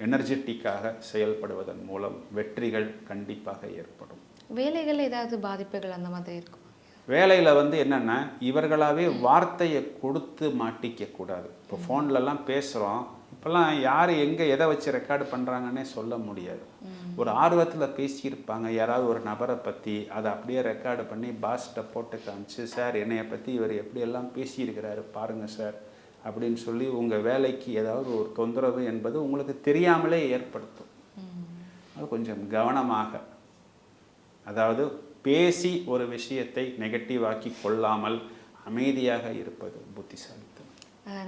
எனர்ஜெட்டிக்காக செயல்படுவதன் மூலம் வெற்றிகள் கண்டிப்பாக ஏற்படும். வேலைகள் ஏதாவது பாதிப்புகள் அந்த மாதிரி இருக்கும்? வேலையில் என்னென்னா இவர்களாகவே வார்த்தையை கொடுத்து மாட்டிக்கக்கூடாது. இப்போ ஃபோன்லலாம் பேசுகிறோம், இப்போல்லாம் யார் எங்கே எதை வச்சு ரெக்கார்டு பண்ணுறாங்கன்னே சொல்ல முடியாது. ஒரு ஆர்வத்தில் பேசியிருப்பாங்க யாராவது ஒரு நபரை பற்றி, அதை அப்படியே ரெக்கார்டு பண்ணி பாஸ்ட்டை போட்டு காமிச்சு, சார் என்னையை பற்றி இவர் எப்படியெல்லாம் பேசியிருக்கிறாரு பாருங்கள் சார் அப்படின்னு சொல்லி உங்கள் வேலைக்கு ஏதாவது ஒரு தொந்தரவு என்பது உங்களுக்கு தெரியாமலே ஏற்படுத்தும். அது கொஞ்சம் கவனமாக, அதாவது பேசி ஒரு விஷயத்தை நெகட்டிவாக்கி கொள்ளாமல் அமைதியாக இருப்பது புத்திசாலித்தனம்.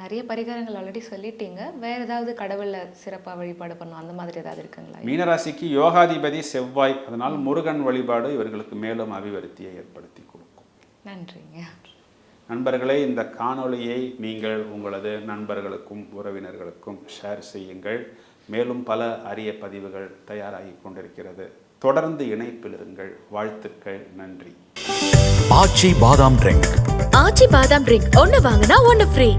நிறைய பரிகாரங்கள் ஆல்ரெடி சொல்லிட்டீங்க, வேறு ஏதாவது கடவுளை சிறப்பாக வழிபாடு பண்ணணும் அந்த மாதிரி ஏதாவது இருக்குங்களா? மீனராசிக்கு யோகாதிபதி செவ்வாய், அதனால் முருகன் வழிபாடு இவர்களுக்கு மேலும் அபிவிருத்தியை ஏற்படுத்தி கொடுக்கும். நன்றிங்க. நண்பர்களே, இந்த காணொளியை நீங்கள் உங்களது நண்பர்களுக்கும் உறவினர்களுக்கும் ஷேர் செய்யுங்கள். மேலும் பல அரிய பதிவுகள் தயாராகி கொண்டிருக்கிறது. தொடர்ந்து இணைப்பில் இருங்கள். வாழ்த்துக்கள். நன்றி. ஆச்சி பாதாம் ட்ரிங்க். ஆச்சி பாதாம் ட்ரிங்க் ஒன்னு வாங்கினா ஒன்னு ஃப்ரீ.